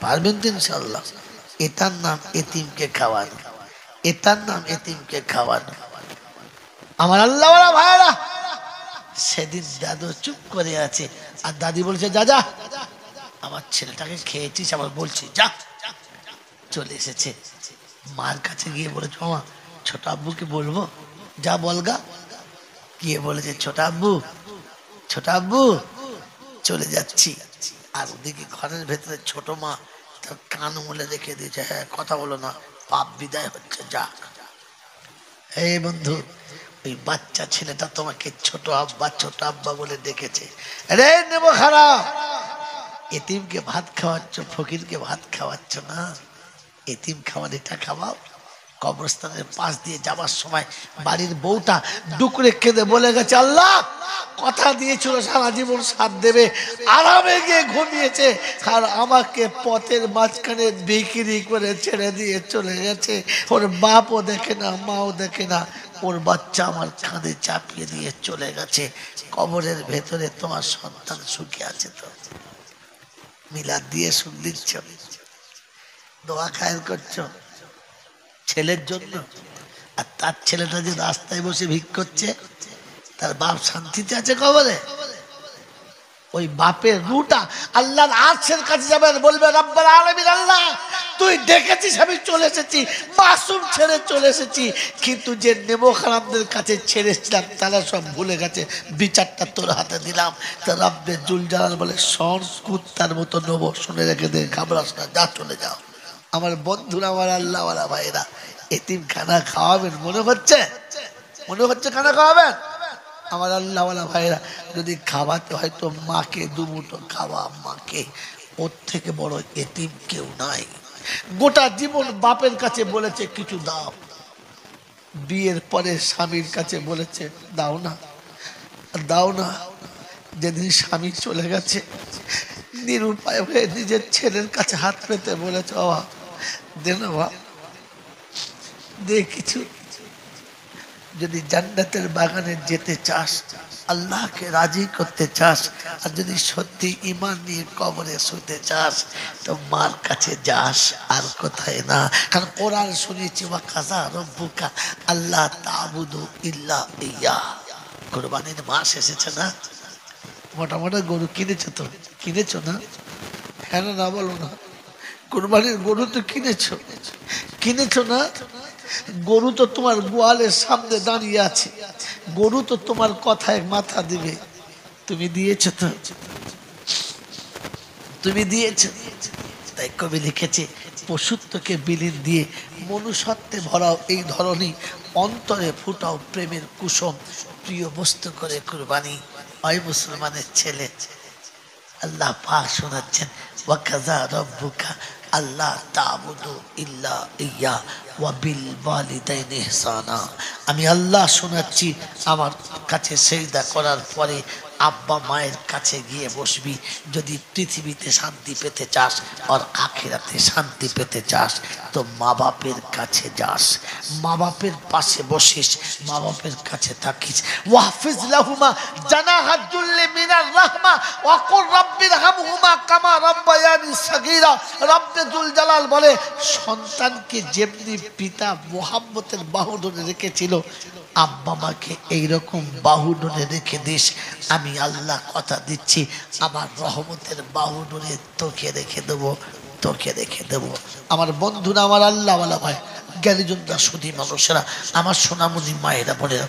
পারবেন তো ইনশাআল্লাহ? এটার নাম এতিমকে খাওয়ানো, এটার নাম এতিমকে খাওয়ানো। আমার আল্লাহওয়ালা ভাইরা, সেদিন দাদু চুপ করে আছে, আর দাদি বলছে যা যা, আমার ছেলেটাকে খেয়েছিস, আবার বলছি যা। চলে এসেছে, মার কাছে গিয়ে বলেছে মামা ছোট আব্বুকে বলবো? যা বলগা। গিয়ে বলেছে ছোট আব্বু, ছোট আব্বু চলে যাচ্ছি। আর ওদিকে ঘরের ভেতরে ছোট মা তার কান মুলে রেখে দিয়েছে, হ্যাঁ কথা বলো না, পাপ বিদায় হচ্ছে, যা। এই বন্ধু, ওই বাচ্চা ছেলেটা তোমাকে ছোট আব্বা, ছোট আব্বা বলে ডেকেছে। রে নেব খারাপ, এতিমকে ভাত খাওয়াচ্ছ, ফকিরকে ভাত খাওয়াচ্ছ না, এতিম খাওয়ার এটা খাওয়াও। কবরস্থানের পাশ দিয়ে যাবার সময় বাড়ির বউটা ডুকরে কেঁদে বলে গেছে আল্লাহ কথা দিয়েছিল সারা জীবন সাথ দেবে, আরামে গিয়ে ঘুমিয়েছে, আর আমাকে পথের মাঝখানে বিক্রি করে ছেড়ে দিয়ে চলে গেছে। ওর বাপও দেখে না, মাও দেখে না, ওর বাচ্চা আমার কাঁধে চাপিয়ে দিয়ে চলে গেছে। কবরের ভেতরে তোমার সন্তান সুখে আছে তো? মিলাদ দিয়ে সুখ দিচ্ছ, দোয়া খায়ের করছো ছেলের জন্য, আর তার ছেলেটা যে রাস্তায় বসে ভিক করছে, তার বাপ শান্তিতে আছে কবরে? ওই বাপের রুটা আল্লাহর আরশের কাছে যাবেন, বলবে রব্বুল আলামিন আল্লাহ তুই ডেকেছিস, আমি চলে এসেছি, মাসুম ছেড়ে চলে এসেছি, কিন্তু যে নেবো খারাপদের কাছে ছেড়েছিলাম তারা সব ভুলে গেছে, বিচারটা তোর হাতে দিলাম। তা রব্বে জুল জালাল বলে শন কুত্তার মতো নেবো, শুনে রেখে দে, ঘাবড়াস না, যা চলে যাও। আমার বন্ধুরা, আমার আল্লাহওয়ালা ভাইরা, এতিম খানা খাওয়াবেন? মনে হচ্ছে, মনে হচ্ছে খানা খাওয়াবেন? আমার আল্লাহওয়ালা ভাইরা, যদি খাওয়াতে হয় তো মাকে দুমুঠো খাওয়া, মাকে ওর থেকে বড় এতিম কেউ নাই। গোটা জীবন বাপের কাছে বলেছে কিছু দাও, বিয়ের পরে স্বামীর কাছে বলেছে দাও না দাও না। যেদিন স্বামী চলে গেছে নিরুপায় হয়ে নিজের ছেলের কাছে হাত পেতে বলেছে বাবা দে না বাবা দে কিছু। যদি জান্নাতের বাগানে যেতে চাস, আল্লাহকে রাজি করতে চাস, আর যদি সত্যি ঈমান নিয়ে কবরে শুতে চাস তো মার কাছে যাস, আর কোথায় না। কারণ কোরআন শুনেছি ওয়া কাযা রাব্বুকা আল্লাহ তা'বুদু ইল্লা ইয়্যা। কুরবানির মাস এসেছে না, মোটা মোটা গরু কিনেছো তো, কিনেছো না? হ্যাঁ না বলো না? কুরবানির গরু তো কিনেছো, কিনেছো না? গরু তো তোমার গোয়ালের সামনে দাঁড়িয়ে আছে, গরু তো তোমার কথায় মাথা দিবে। তুমি দিয়েছো তো, তুমি দিয়েছো। তাই কবি লিখেছে পশুত্বকে বিলীন দিয়ে মনুষ্যত্বে ভরাও এই ধরনী, অন্তরে ফুটাও প্রেমের কুসুম, প্রিয় বস্তু করে কুরবানি। ওই মুসলমানের ছেলে আল্লাহ পাক শোনাচ্ছেন ওয়া কাযা রাব্বুকা আল্লাহ তা'বুদু ইল্লা ইয়্যা ওয়া বিল ওয়ালিদাইনি ইহসানা। আমি আল্লাহ শোনাচ্ছি, আমার কাছে সিজদা করার পরে আব্বা মায়ের কাছে গিয়ে বসবি। যদি পৃথিবীতে শান্তি পেতে চাস আর আখিরাতে শান্তি পেতে চাস তো মা বাপের কাছে যাস, মা বাপের পাশে বসিস, মা বাপের কাছে থাকিস। ওয়াহফিজ লাহুমা জানাহাদ যুল্লি মিনার রাহমা ওয়া কুর রাব্বিরহামহুমা কামা রাব্বায়ানি সাগীরা। রব্বে যুল জালাল বলে সন্তানকে যেমনি পিতা মুহাব্বতের বাহু ধরে রেখেছিল, আব্বা মাকে এইরকম বাহু ধরে রেখে দিস। আমি আল্লাহ কথা দিচ্ছি আমার রহমতের বাহু ধরে তোকে রেখে দেবো, তোকে রেখে দেবো। আমার বন্ধুরা, আমার আল্লাহওয়ালা ভাই, জ্ঞানীজনরা, সুধী মানুষেরা, আমার সোনামণি মায়েরা বোনেরা,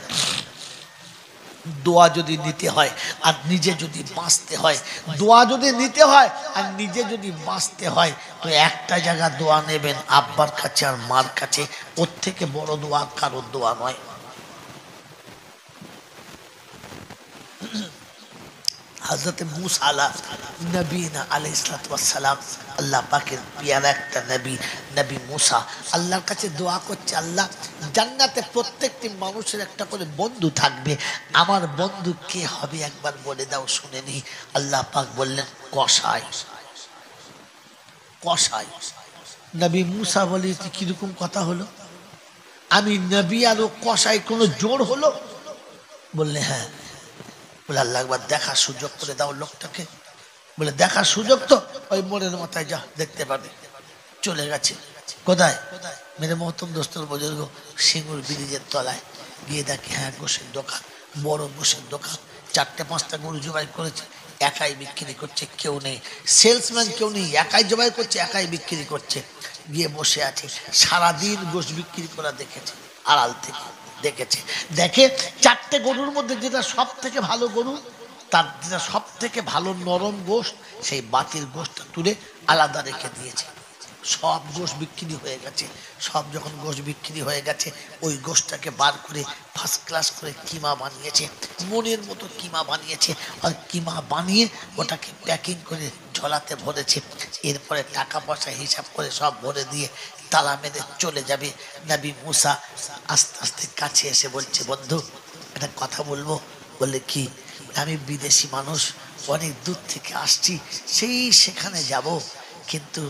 দোয়া যদি নিতে হয় আর নিজে যদি বাঁচতে হয়, দোয়া যদি নিতে হয় আর নিজে যদি বাঁচতে হয় তো একটা জায়গা দোয়া নেবেন, আব্বার কাছে আর মার কাছে। ওর থেকে বড় দোয়া কারোর দোয়া নয়। হযরত মূসা নবীনা আলাইহিস সালাম, আল্লাহ পাকের পিয়ারা একটা নবী, নবী মূসা আল্লাহর কাছে দোয়া করছে, আল্লাহ জান্নাতে প্রত্যেকটি মানুষের একটা করে বন্ধু থাকবে, আমার বন্ধু কে হবে একবার বলে দাও শুনে নি। আল্লাহ পাক বললেন কসাই। কসাই। নবী মূসা বলে কিরকম কথা হলো, আমি নবী আর ও কসাই কোনো জোর হলো? বললে হ্যাঁ। বলে আল্লাহ একবার দেখার সুযোগ করে দাও লোকটাকে। বলে দেখার সুযোগ তো ওই মোড়ের মাথায় যা দেখতে পাবে। চলে গেছে কোথায়? মেরে মহতম দোস্তর বুজুর্গ সিঙ্গুর ব্রিজের তলায় গিয়ে দেখে হ্যাঁ গোশের দোকান, বড় গোশের দোকান, 4-5টা গরু জবাই করেছে, একাই বিক্রি করছে, কেউ নেই, সেলসম্যান কেউ নেই, একাই জবাই করছে, একাই বিক্রি করছে। গিয়ে বসে আছে, সারাদিন গোশ বিক্রি করা দেখেছে, আড়াল থেকে দেখেছে। দেখে 4টে গরুর মধ্যে যেটা সব থেকে ভালো গরু, তার যেটা সব থেকে ভালো নরম গোশত, সেই বাতির গোশতটা তুলে আলাদা রেখে দিয়েছে। সব গোশ বিক্রি হয়ে গেছে। সব যখন গোশ বিক্রি হয়ে গেছে ওই গোশটাকে বার করে ফার্স্ট ক্লাস করে কিমা বানিয়েছে, মনের মতো কিমা বানিয়েছে। আর কিমা বানিয়ে ওটাকে প্যাকিং করে ঝোলাতে ভরেছে। এরপরে টাকা পয়সা হিসাব করে সব ভরে দিয়ে তালা মেরে চলে যাবে। নবী মূসা আস্তে আস্তে কাছে এসে বলছে, বন্ধু একটা কথা বলবো। বললে কি? আমি বিদেশি মানুষ, অনেক দূর থেকে আসছি, সেই সেখানে যাব, কিন্তু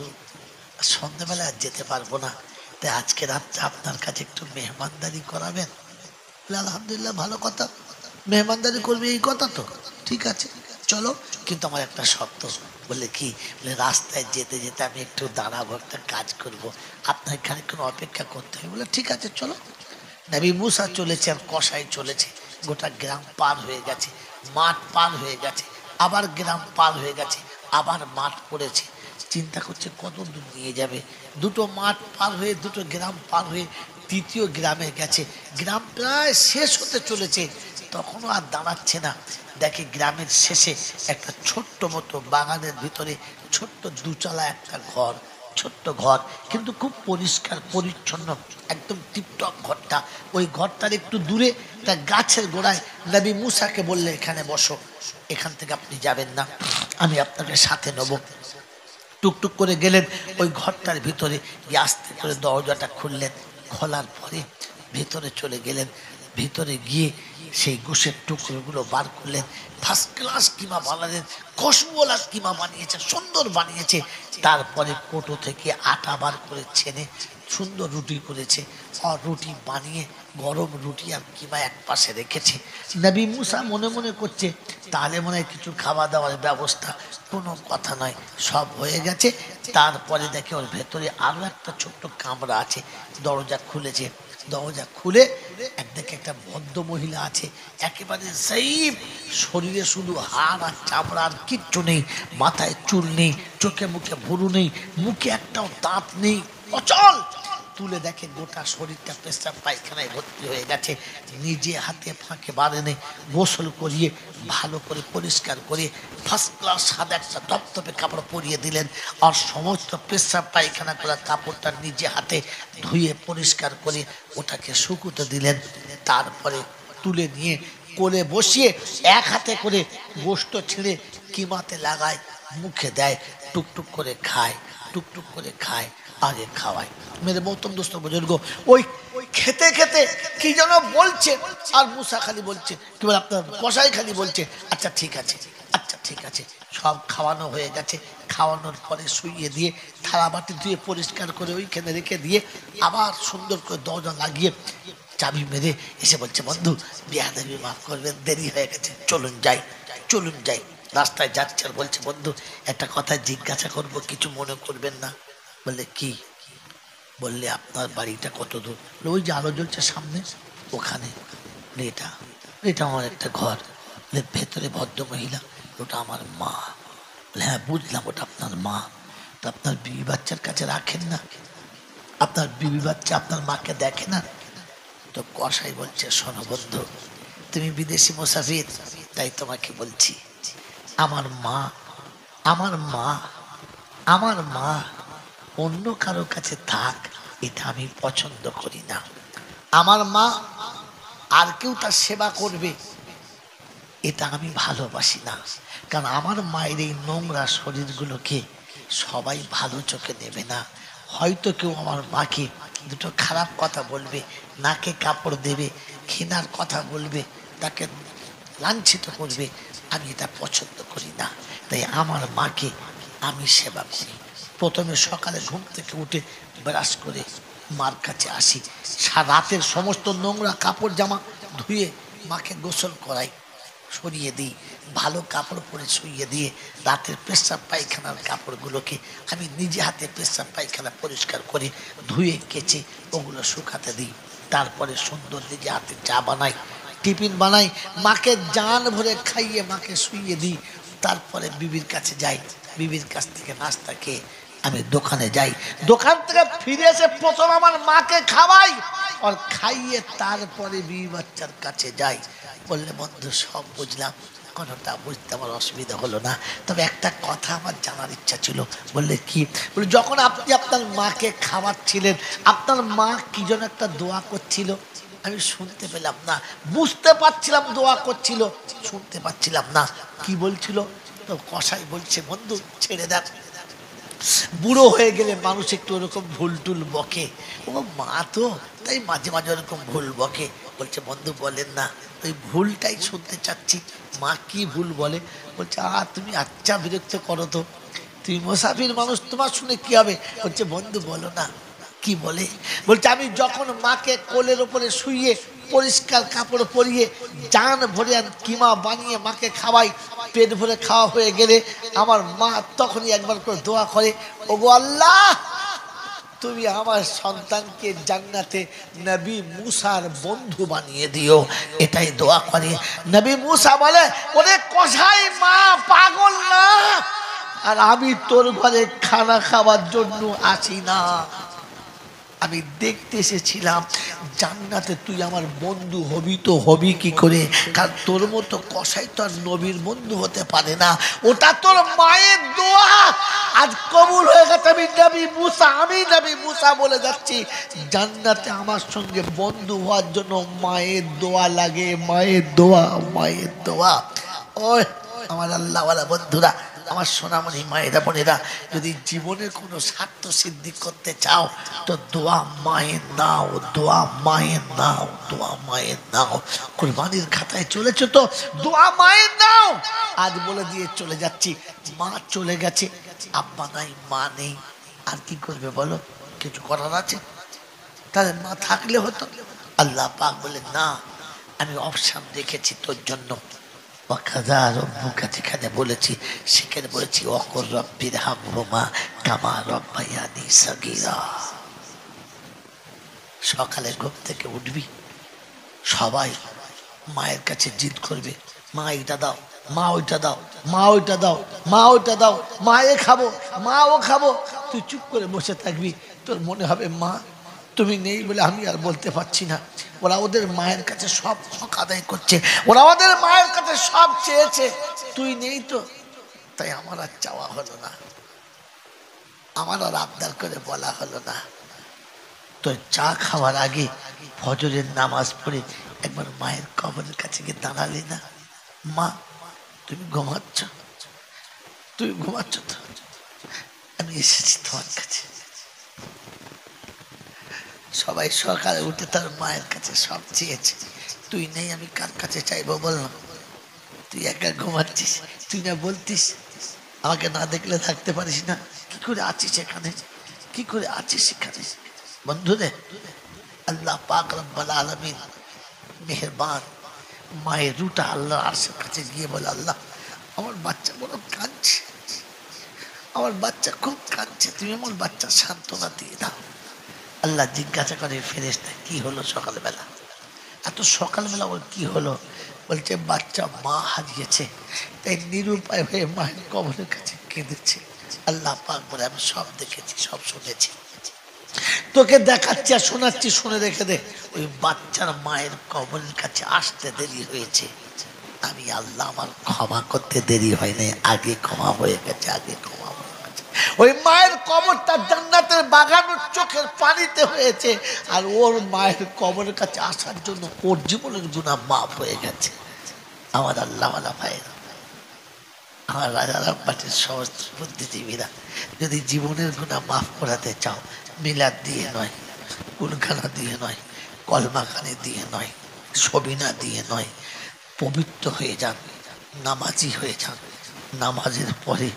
সন্ধ্যাবেলা যেতে পারবো না, তাই আজকে রাতটা আপনার কাছে একটু মেহমানদারি করাবেন। বলে আলহামদুলিল্লাহ, ভালো কথা, মেহমানদারি করবে এই কথা তো ঠিক আছে, চলো, কিন্তু আমার একটা শর্ত। বলে কি? বলে রাস্তায় যেতে যেতে আমি একটু দাঁড়াবো, একটা কাজ করব, আপনার এখানে কোনো অপেক্ষা করতে হবে। বলে ঠিক আছে চলো। নবী মূসা চলেছে আর কসাই চলেছে, গোটা গ্রাম পার হয়ে গেছে, মাঠ পার হয়ে গেছে, আবার গ্রাম পার হয়ে গেছে, আবার মাঠ পড়েছে। চিন্তা করছে কত দূর নিয়ে যাবে। দুটো মাঠ পার হয়ে, দুটো গ্রাম পার হয়ে তৃতীয় গ্রামে গেছে। গ্রাম প্রায় শেষ হতে চলেছে, তখনও আর দাঁড়াচ্ছে না। দেখে গ্রামের শেষে একটা ছোট্ট মতো বাগানের ভিতরে ছোট্ট দুচালা একটা ঘর, ছোট্ট ঘর, কিন্তু খুব পরিষ্কার পরিচ্ছন্ন, একদম টিপটপ ঘরটা। ওই ঘরটার একটু দূরে একটা গাছের গোড়ায় নবী মূসাকে বললে এখানে বসো, এখান থেকে আপনি যাবেন না, আমি আপনাকে সাথে নেব। টুকটুক করে গেলেন ওই ঘরটার ভিতরে, গিয়ে আস্তে করে দরজাটা খুললেন। খোলার পরে ভেতরে চলে গেলেন। ভিতরে গিয়ে সেই গোশের টুকরোগুলো বার করলেন। ফার্স্ট ক্লাস কিমা বানালেন, খুশবুওয়ালা কিমা বানিয়েছে, সুন্দর বানিয়েছে। তারপরে কোটো থেকে আটা বার করে ছেনে সুন্দর রুটি করেছে। আর রুটি বানিয়ে গরম রুটি আর কিমা এক পাশে রেখেছে। নবী মুসা মনে মনে করছে তাহলে মনে হয় কিছু খাওয়া দাওয়ার ব্যবস্থা। কোনো কথা নয়, সব হয়ে গেছে। তারপরে দেখে ওর ভেতরে আরো একটা ছোট্ট কামরা আছে। দরজা খুলেছে, দরজা খুলে একদিকে একটা ভদ্র মহিলা আছে, একেবারে সাইব, শরীরে শুধু হাড় আর চামড়া আর কিচ্ছু নেই, মাথায় চুল নেই, চোখে মুখে ভুরু নেই, মুখে একটাও দাঁত নেই, অচল। তুলে দেখে গোটা শরীরটা পেশাব পায়খানায় ভর্তি হয়ে গেছে। নিজে হাতে ফাঁকে বাঁধেনে গোসল করিয়ে ভালো করে পরিষ্কার করে ফার্স্ট ক্লাস সাদা একটা দপদপে কাপড় পরিয়ে দিলেন। আর সমস্ত পেশাব পায়খানা করা কাপড়টা নিজে হাতে ধুয়ে পরিষ্কার করে ওটাকে শুকুতে দিলেন। তারপরে তুলে নিয়ে কোলে বসিয়ে এক হাতে করে গোশত ছিঁড়ে কিমাতে লাগায়, মুখে দেয়, টুকটুক করে খায়, টুকটুক করে খায়, আগে খাওয়ায়। মেরে মৌতম দোস্ত বুজুর্গ, ওই খেতে খেতে কি যেন বলছে, আর মুসা খালি বলছে, কি বলে আপনার কসাই খালি বলছে আচ্ছা ঠিক আছে, আচ্ছা ঠিক আছে। সব খাওয়ানো হয়ে গেছে। খাওয়ানোর পরে শুইয়ে দিয়ে থালা বাটি ধুয়ে পরিষ্কার করে ওইখানে রেখে দিয়ে আবার সুন্দর করে দরজা লাগিয়ে চাবি মেরে এসে বলছে, বন্ধু বেয়াদবি মাফ করবেন, দেরি হয়ে গেছে, চলুন যাই, চলুন যাই। রাস্তায় যাচ্ছে আর বলছে, বন্ধু একটা কথা জিজ্ঞাসা করবো, কিছু মনে করবেন না। বললে কি? বললে আপনার বাড়িটা কত দূর? ওই যে আলো জ্বলছে সামনে ওখানে। এটা এটা আমার একটা ঘর। ভেতরে ভদ্র মহিলা, ওটা আমার মা। হ্যাঁ বুঝলাম, ওটা আপনার মা। তো আপনার বিবি বাচ্চার কাছে রাখেন না? আপনার বিবি বাচ্চা আপনার মাকে দেখে না? তো কসাই বলছে, শোনো বন্ধু, তুমি বিদেশি মুসাফির, তাই তোমাকে বলছি, আমার মা, আমার মা, আমার মা অন্য কারো কাছে থাক, এটা আমি পছন্দ করি না। আমার মা আর কেউ তার সেবা করবে, এটা আমি ভালোবাসি না। কারণ আমার মায়ের এই নোংরা শরীরগুলোকে সবাই ভালো চোখে নেবে না। হয়তো কেউ আমার মাকে দুটো খারাপ কথা বলবে, নাকে কাপড় দেবে, ঘৃণার কথা বলবে, তাকে লাঞ্ছিত করবে। আমি এটা পছন্দ করি না। তাই আমার মাকে আমি সেবা করি। প্রথমে সকালে ঘুম থেকে উঠে ব্রাশ করে মার কাছে আসি, রাতের সমস্ত নোংরা কাপড় জামা ধুয়ে মাকে গোসল করাই, সরিয়ে দিই, ভালো কাপড় পরে শুইয়ে দিয়ে রাতের পেশাব পায়খানার কাপড়গুলোকে আমি নিজে হাতে পেশাব পায়খানা পরিষ্কার করে ধুয়ে কেচে ওগুলো শুকাতে দিই। তারপরে সুন্দর নিজে হাতে চা বানাই, টিফিন বানাই, মাকে জান ভরে খাইয়ে মাকে শুইয়ে দিই। তারপরে বিবির কাছে যাই, বিবির কাছ থেকে নাস্তা খেয়ে আমি দোকানে যাই, দোকান থেকে ফিরে এসে প্রথম আমার মাকে খাওয়াই, আর খাইয়ে তারপরে বিবি বাচ্চার কাছে যাই। বললে, বন্ধু সব বুঝলাম, কোনোটা বুঝতে আমার অসুবিধা হলো না, তবে একটা কথা আমার জানার ইচ্ছা ছিল। বললে কি? বলে, যখন আপনি আপনার মাকে খাওয়াচ্ছিলেন, আপনার মা কি যেন একটা দোয়া করছিল, আমি শুনতে পেলাম না, বুঝতে পারছিলাম দোয়া করছিল, শুনতে পাচ্ছিলাম না কি বলছিল। তো কসাই বলছে, বন্ধু ছেড়ে দেন, বুড়ো হয়ে গেলে মানুষ একটু ওরকম ভুল টুল বকে, ও মা তো তাই মাঝে মাঝে ওরকম ভুল বকে। বলছে, বন্ধু বলেন না, ওই ভুলটাই শুনতে চাচ্ছি, মা কি ভুল বলে? বলছে, তুমি আচ্ছা বিরক্ত করো তো, তুমি মুসাফির মানুষ, তোমার শুনে কি হবে? বলছে, বন্ধু বলো না কি বলে। বলছে, আমি যখন মাকে কোলের ওপরে শুইয়ে পরিষ্কার কাপড় পরিয়ে জান ভরে আর কিমা বানিয়ে মাকে খাওয়াই, পেট ভরে খাওয়া হয়ে গেলে আমার মা তখনই একবার করে দোয়া করে, ওগো আল্লাহ, তুমি আমার সন্তানকে জান্নাতে নবী মুসার বন্ধু বানিয়ে দিও, এটাই দোয়া করে। নবী মুসা বলে, ওরে কসাই, মা পাগল না, আর আমি তোর ঘরে খানা খাওয়ার জন্য আসি না, আমি দেখতে এসেছিলাম জান্নাতে তুই আমার বন্ধু হবি। তো হবি কি করে? কারণ তোর মতো কসাই তো আর নবীর বন্ধু হতে পারে না, ওটা তোর মায়ের দোয়া আজ কবুল হয়ে গেছে। আমি নবী মুসা বলে যাচ্ছি, জান্নাতে আমার সঙ্গে বন্ধু হওয়ার জন্য মায়ের দোয়া লাগে, মায়ের দোয়া, মায়ের দোয়া। ওই আমার আল্লাহওয়ালা বন্ধুরা, আমার সোনামণি মায়েরা বোনেরা, যদি জীবনের কোনো স্বার্থ সিদ্ধি করতে চাও তো দোয়া মায়ের নাও, দোয়া মায়ের নাও, দোয়া মায়ের নাও। কুরবানির খাতায় চলেছো তো দোয়া মায়ের নাও। আজ বলে দিয়ে চলে যাচ্ছি, মা চলে গেছে, আব্বা নাই, মা নেই, আর কি করবে বলো? কিছু করার আছে? তাহলে মা থাকলে হতো। আল্লাহ পাক বলে না, আমি অপশন রেখেছি তোর জন্য। যেখানে বলেছি সেখানে বলেছি অকর রব্বির হামহুমা কামা রব্বায়ানি সাগীরা। সকালে ঘুম থেকে উঠবি, সবাই মায়ের কাছে জিদ করবে, মা এটা দাও, মা ওইটা দাও, মা ওইটা দাও, মা ওইটা দাও, মা এ খাবো, মা ও খাবো। তুই চুপ করে বসে থাকবি, তোর মনে হবে মা তুমি নেই বলে আমি আর বলতে পারছি না। ওরা ওদের মায়ের কাছে সব হক আদায় করছে, ওরা ওদের মায়ের কাছে সব চেয়েছে, তুই নেই তো, তাই আমার আর চাওয়া হলো না, আমার আর আবদার করে বলা হলো না। তো চা খাওয়ার আগে ফজরের নামাজ পড়ে একবার মায়ের কবরের কাছে গিয়ে দাঁড়ালি না, মা তুমি ঘুমাচ্ছ, তুমি ঘুমাচ্ছ তো, আমি এসেছি তোমার কাছে। সবাই সকালে উঠে তার মায়ের কাছে সব চেয়েছে, তুই নেই, আমি কার কাছে চাইবো বললাম? তুই একা ঘুমাচ্ছিস, তুই না বলতিস আমাকে না দেখলে থাকতে পারিস না, কি করে আছিস এখানে, কি করে আছিস এখানে? বন্ধুরে, আল্লাহ পাক রব্বুল আলামিন মেহেরবান। মায়ের রুটা আল্লাহর আরশের কাছে গিয়ে বলে, আল্লাহ আমার বাচ্চা বড় কাঁদছে, আমার বাচ্চা খুব কাঁদছে, তুমি আমার বাচ্চা সান্ত্বনা দিয়ে দাও। আল্লাহ জিজ্ঞাসা করে ফেরেশতা, কি হলো সকালবেলা? এত সকালবেলা ওর কি হলো? বলছে বাচ্চা মা হারিয়েছে, তাই নিরুপায় হয়ে মায়ের কবরের কাছে কেঁদেছে। আল্লাহ পাক বলে, আমি সব দেখেছি, সব শুনেছি, তোকে দেখাচ্ছি আর শোনাচ্ছি, শুনে রেখে দে। ওই বাচ্চার মায়ের কবরের কাছে আসতে দেরি হয়েছে, আমি আল্লাহ আমার ক্ষমা করতে দেরি হয়নি, আগে ক্ষমা হয়ে গেছে, আগে ক্ষমা হয়ে গেছে। ওই মায়ের কবরটা জান্নাতের বাগানের চোখের পানিতে হয়েছে, আর ওর মায়ের কবরের কাছে আসার জন্য ওর জীবনের গুনাহ মাফ হয়ে গেছে। আমার আল্লাহওয়ালা ভাইয়েরা, আমার রাজারাম পাটের সমস্ত বুদ্ধিজীবীরা, যদি জীবনের গুনাহ মাফ করাতে চাও, মিলাদ দিয়ে নয়, কুলখানা দিয়ে নয়, কলমাখানি দিয়ে নয়, সবিনা দিয়ে নয়, পবিত্র হয়ে যান, নামাজি হয়ে যান। নামাজের পরে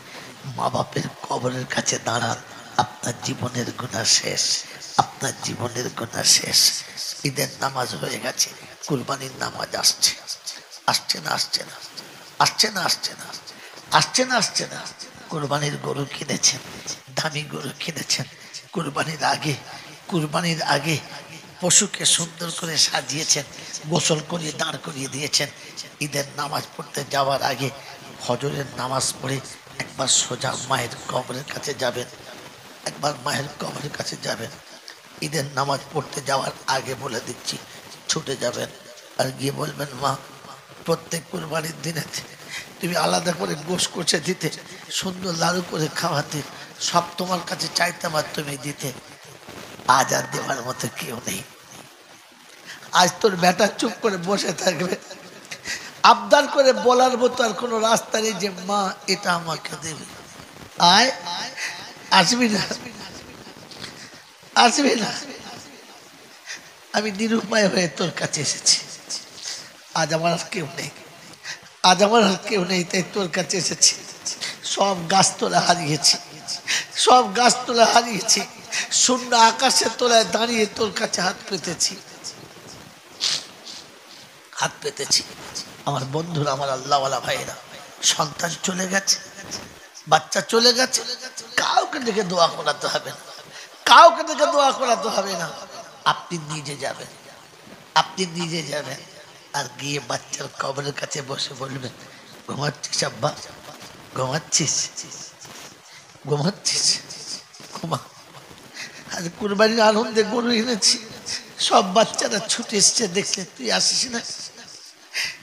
মা বাপের কবরের কাছে দাঁড়ান, আপনার জীবনের গুনাহ শেষ, আপনার জীবনের গুনাহ শেষ। ঈদের নামাজ হয়ে গেছে, কুরবানির নামাজ আসছে, আসছে না আসছে না, আসছে না আসছে না, আসছে না আসছে না। কুরবানির গরু কিনেছেন, দামি গরু কিনেছেন, কুরবানির আগে পশুকে সুন্দর করে সাজিয়েছেন, গোসল করিয়ে দাঁড় করিয়ে দিয়েছেন। ঈদের নামাজ পড়তে যাওয়ার আগে ফজরের নামাজ পড়ে একবার সোজা মায়ের কবরের কাছে যাবেন, একবার মায়ের কবরের কাছে যাবেন। ঈদের নামাজ পড়তে যাওয়ার আগে বলে দিচ্ছি, ছুটে যাবেন আর গিয়ে বলবেন, মা প্রত্যেক কুরবানির দিনে তুমি আলাদা করে গোশ কষে দিতে, সুন্দর লাড়ু করে খাওয়াতে, সব তোমার কাছে চাইতাম আর তুমি দিতে, আজ আর দেওয়ার মতো কেউ নেই। আজ তোর বেটা চুপ করে বসে থাকবে, আবদার করে বলার মতো আর কোনো রাস্তা নেই যে মা এটা আমাকে দেবে। আয়, আসবি না, আসবি না, আমি নিরুপায় হয়ে তোর কাছে এসেছি, আজ আমার আর কেউ নেই, আজ আমার আর কেউ নেই, তাই তোর কাছে এসেছি। সব গাছতলা হারিয়েছি, সব গাছতলা হারিয়েছি, শূন্য আকাশের তলায় দাঁড়িয়ে তোর কাছে হাত পেতেছি, হাত পেতেছি। আমার বন্ধুরা, আমার আল্লাহওয়ালা ভাইয়েরা, সন্তান চলে গেছে, বাচ্চা চলে গেছে, কাউকে দেখে দোয়া করাতে হবে না, কাউকে দেখে দোয়া করাতে হবে না, আপনি নিজে যাবেন, আপনি নিজে যাবেন আর গিয়ে বাচ্চার কবরের কাছে বসে বলবেন, ঘুমাচ্ছিস আব্বা, ঘুমাচ্ছিস, ঘুমাচ্ছিস, ঘুমা। আর কুরবানির আনন্দে গরু এনেছি, সব বাচ্চারা ছুটে এসছে দেখতে, তুই আসিস না,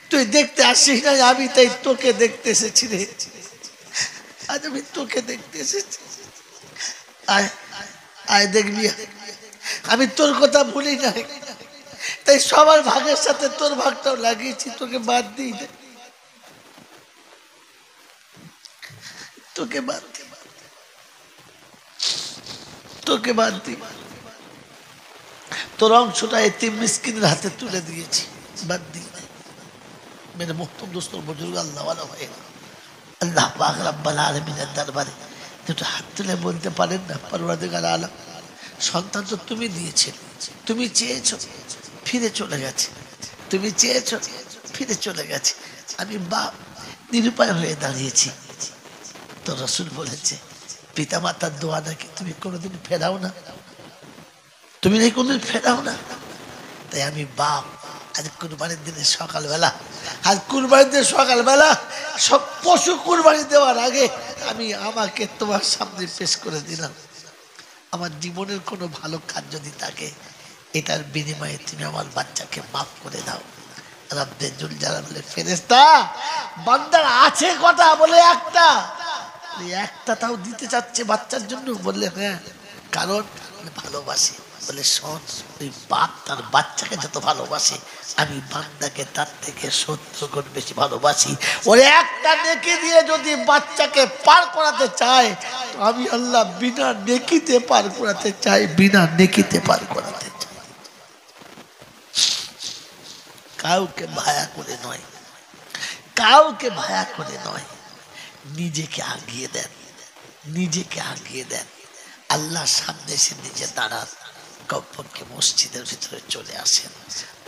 তুই দেখতে আসিস না, আমি তাই তোকে দেখতে এসেছি রে, আজ আমি তোকে দেখতে এসেছি, আয় আয় দেখবি, আমি তোর কথা ভুলি না, তাই সবার ভাগের সাথে তোর ভাগটাও লাগিয়েছি, তোকে বাদ দিই না। তোকে বাদ দি, তোকে বাদ দি, তোর অংশটা এতিম মিসকিনের হাতে তুলে দিয়েছি, বাদ দি। মেরে মোহতরম দোস্ত বুজুর্গ আল্লাহ ওয়ালা ভাই, আল্লাহ পাক রব্বুল আলামিনের দরবারে দুটো হাত তুলে বলতে পারেন না, পরওয়ারদিগার আলম, সন্তান তো তুমি দিয়েছিলে, তুমি চেয়েছো ফিরে চলে গেছে, তুমি চেয়েছো ফিরে চলে গেছে, আমি বাপ নিরুপায় হয়ে দাঁড়িয়েছি। তো রসুল বলেছে পিতা মাতার দোয়া নাকি তুমি কোনোদিন ফেরাও না, তুমি নাকি কোনোদিন ফেরাও না। তাই আমি বাপ, আজ কুরবানির দিনে সকালবেলা, আজ কুরবানির দিনে সকালবেলা সব পশু কুরবানি দেওয়ার আগে আমি আমাকে তোমার সামনে পেশ করে দিলাম। আমার জীবনের কোনো ভালো কাজ যদি থাকে, এটার বিনিময়ে তুমি আমার বাচ্চাকে মাফ করে দাও। রব্বে জুল জালাল বলে, ফেরেশতা বান্দার আছে কটা? বলে একটা। একটা তাও দিতে চাচ্ছে বাচ্চার জন্য? বললে হ্যাঁ, কারণ ভালোবাসে। বলে শোন, ওই বাপ তার বাচ্চাকে যত ভালোবাসে, আমি বান্দাকে তার থেকে 70 গুণ বেশি ভালোবাসি। ওরে একটা নেকি দিয়ে যদি বাচ্চাকে পার করাতে চায়, তো আমি আল্লাহ বিনা নেকিতে পার করাতে চাই, বিনা নেকিতে পার করাতে চাই। কাউকে ভায়া করে নয়, কাউকে ভায়া করে নয়, নিজেকে আগিয়ে দেন, নিজেকে আগিয়ে দেন। আল্লাহর সামনে এসে নিজে দাঁড়ান, কমপক্ষে মসজিদের ভিতরে চলে আসেন।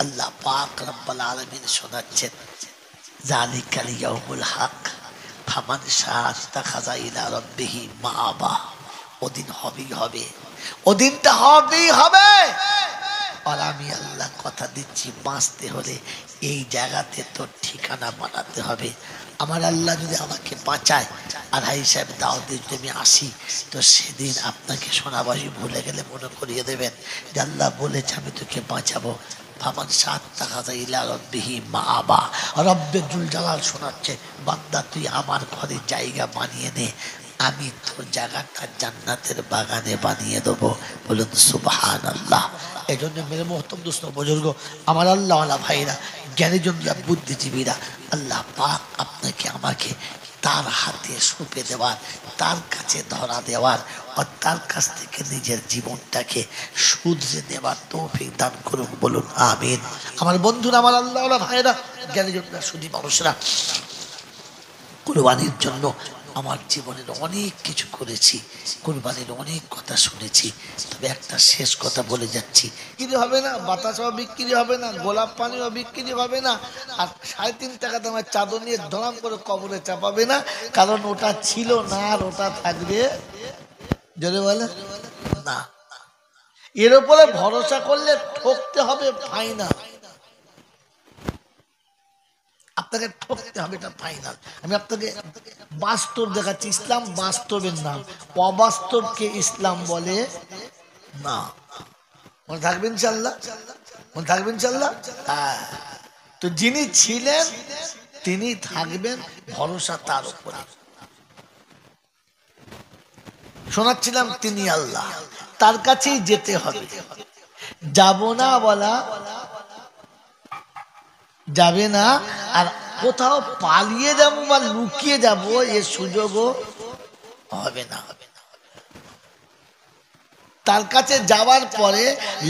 আল্লাহ পাক রব্বুল আলামিন শোনাচ্ছেন, যালিকাল ইয়াউমুল হক ফামান শাআ ইত্তাখাযা ইলা রাব্বিহি মাআবা। ওদিন হবেই হবে, ওদিনটা হবেই হবে। আর আমি আল্লাহ কথা দিচ্ছি, বাঁচতে হলে এই জায়গাতে তোর ঠিকানা বানাতে হবে। আমার আল্লাহ যদি আমাকে বাঁচায় আর হাই সাহেব দাওয়াতে যদি আমি আসি, তো সেদিন আপনাকে সোনাবাসী ভুলে গেলে মনে করিয়ে দেবেন যে আল্লাহ বলেছে আমি তোকে বাঁচাবো। ফামান শাআ ইত্তাখাযা ইলা রাব্বিহি মাআবা। রব্বে জুল জালাল শোনাচ্ছে, বান্দা তুই আমার ঘরে জায়গা বানিয়ে নে, আমি তোর জায়গাটা জান্নাতের বাগানে বানিয়ে দেবো। বলুন সুবহানাল্লাহ। এই জন্য মেরে মোহতরম দোস্ত বুজুর্গ, আমার আল্লাহওয়ালা ভাইরা, জ্ঞানীজনরা, বুদ্ধিজীবীরা, আল্লাহ পাক আপনাকে আমাকে তার হাতে সঁপে দেওয়ার, তার কাছে ধরা দেওয়ার, আর তার কাছ থেকে নিজের জীবনটাকে শুধরে দেওয়ার তৌফিক দান করুন। বলুন আমিন। আমার বন্ধুরা, আমার আল্লাহওয়ালা ভাইরা, জ্ঞানীজনরা, সুধী মানুষরা, কুরবানির জন্য আমার জীবনের অনেক কিছু করেছি, কুরবানির অনেক কথা শুনেছি, তবে একটা শেষ কথা বলে যাচ্ছি, বিক্রি হবে না, বাতাসাও বিক্রি হবে না, গোলাপ পানিও বিক্রি হবে না, আর 3.5 টাকা দামের চাদর নিয়ে ধরাম করে কবরে চাপাবে না, কারণ ওটা ছিল না আর ওটা থাকবে। জোরে বলে না। এর উপরে ভরসা করলে ঠকতে হবে ফাইনাল, আপনাকে ঠকতে হবে, এটা ফাইনাল। আমি আপনাকে বাস্তব দেখাচ্ছি, ইসলাম বাস্তবের নাম, অবাস্তবকে ইসলাম বলে না। মনে থাকবেন ইনশাআল্লাহ, মনে থাকবেন ইনশাআল্লাহ। হ্যাঁ, তো যিনি ছিলেন তিনি থাকবেন, ভরসা তার উপরে। শোনাচ্ছিলাম তিনি আল্লাহ, তার কাছেই যেতে হবে, যাব না বলা যাবে না। আর কোথাও পালিয়ে যাবো বা লুকিয়ে যাবো, এর সুযোগও হবে না। তার কাছে যাওয়ার পরে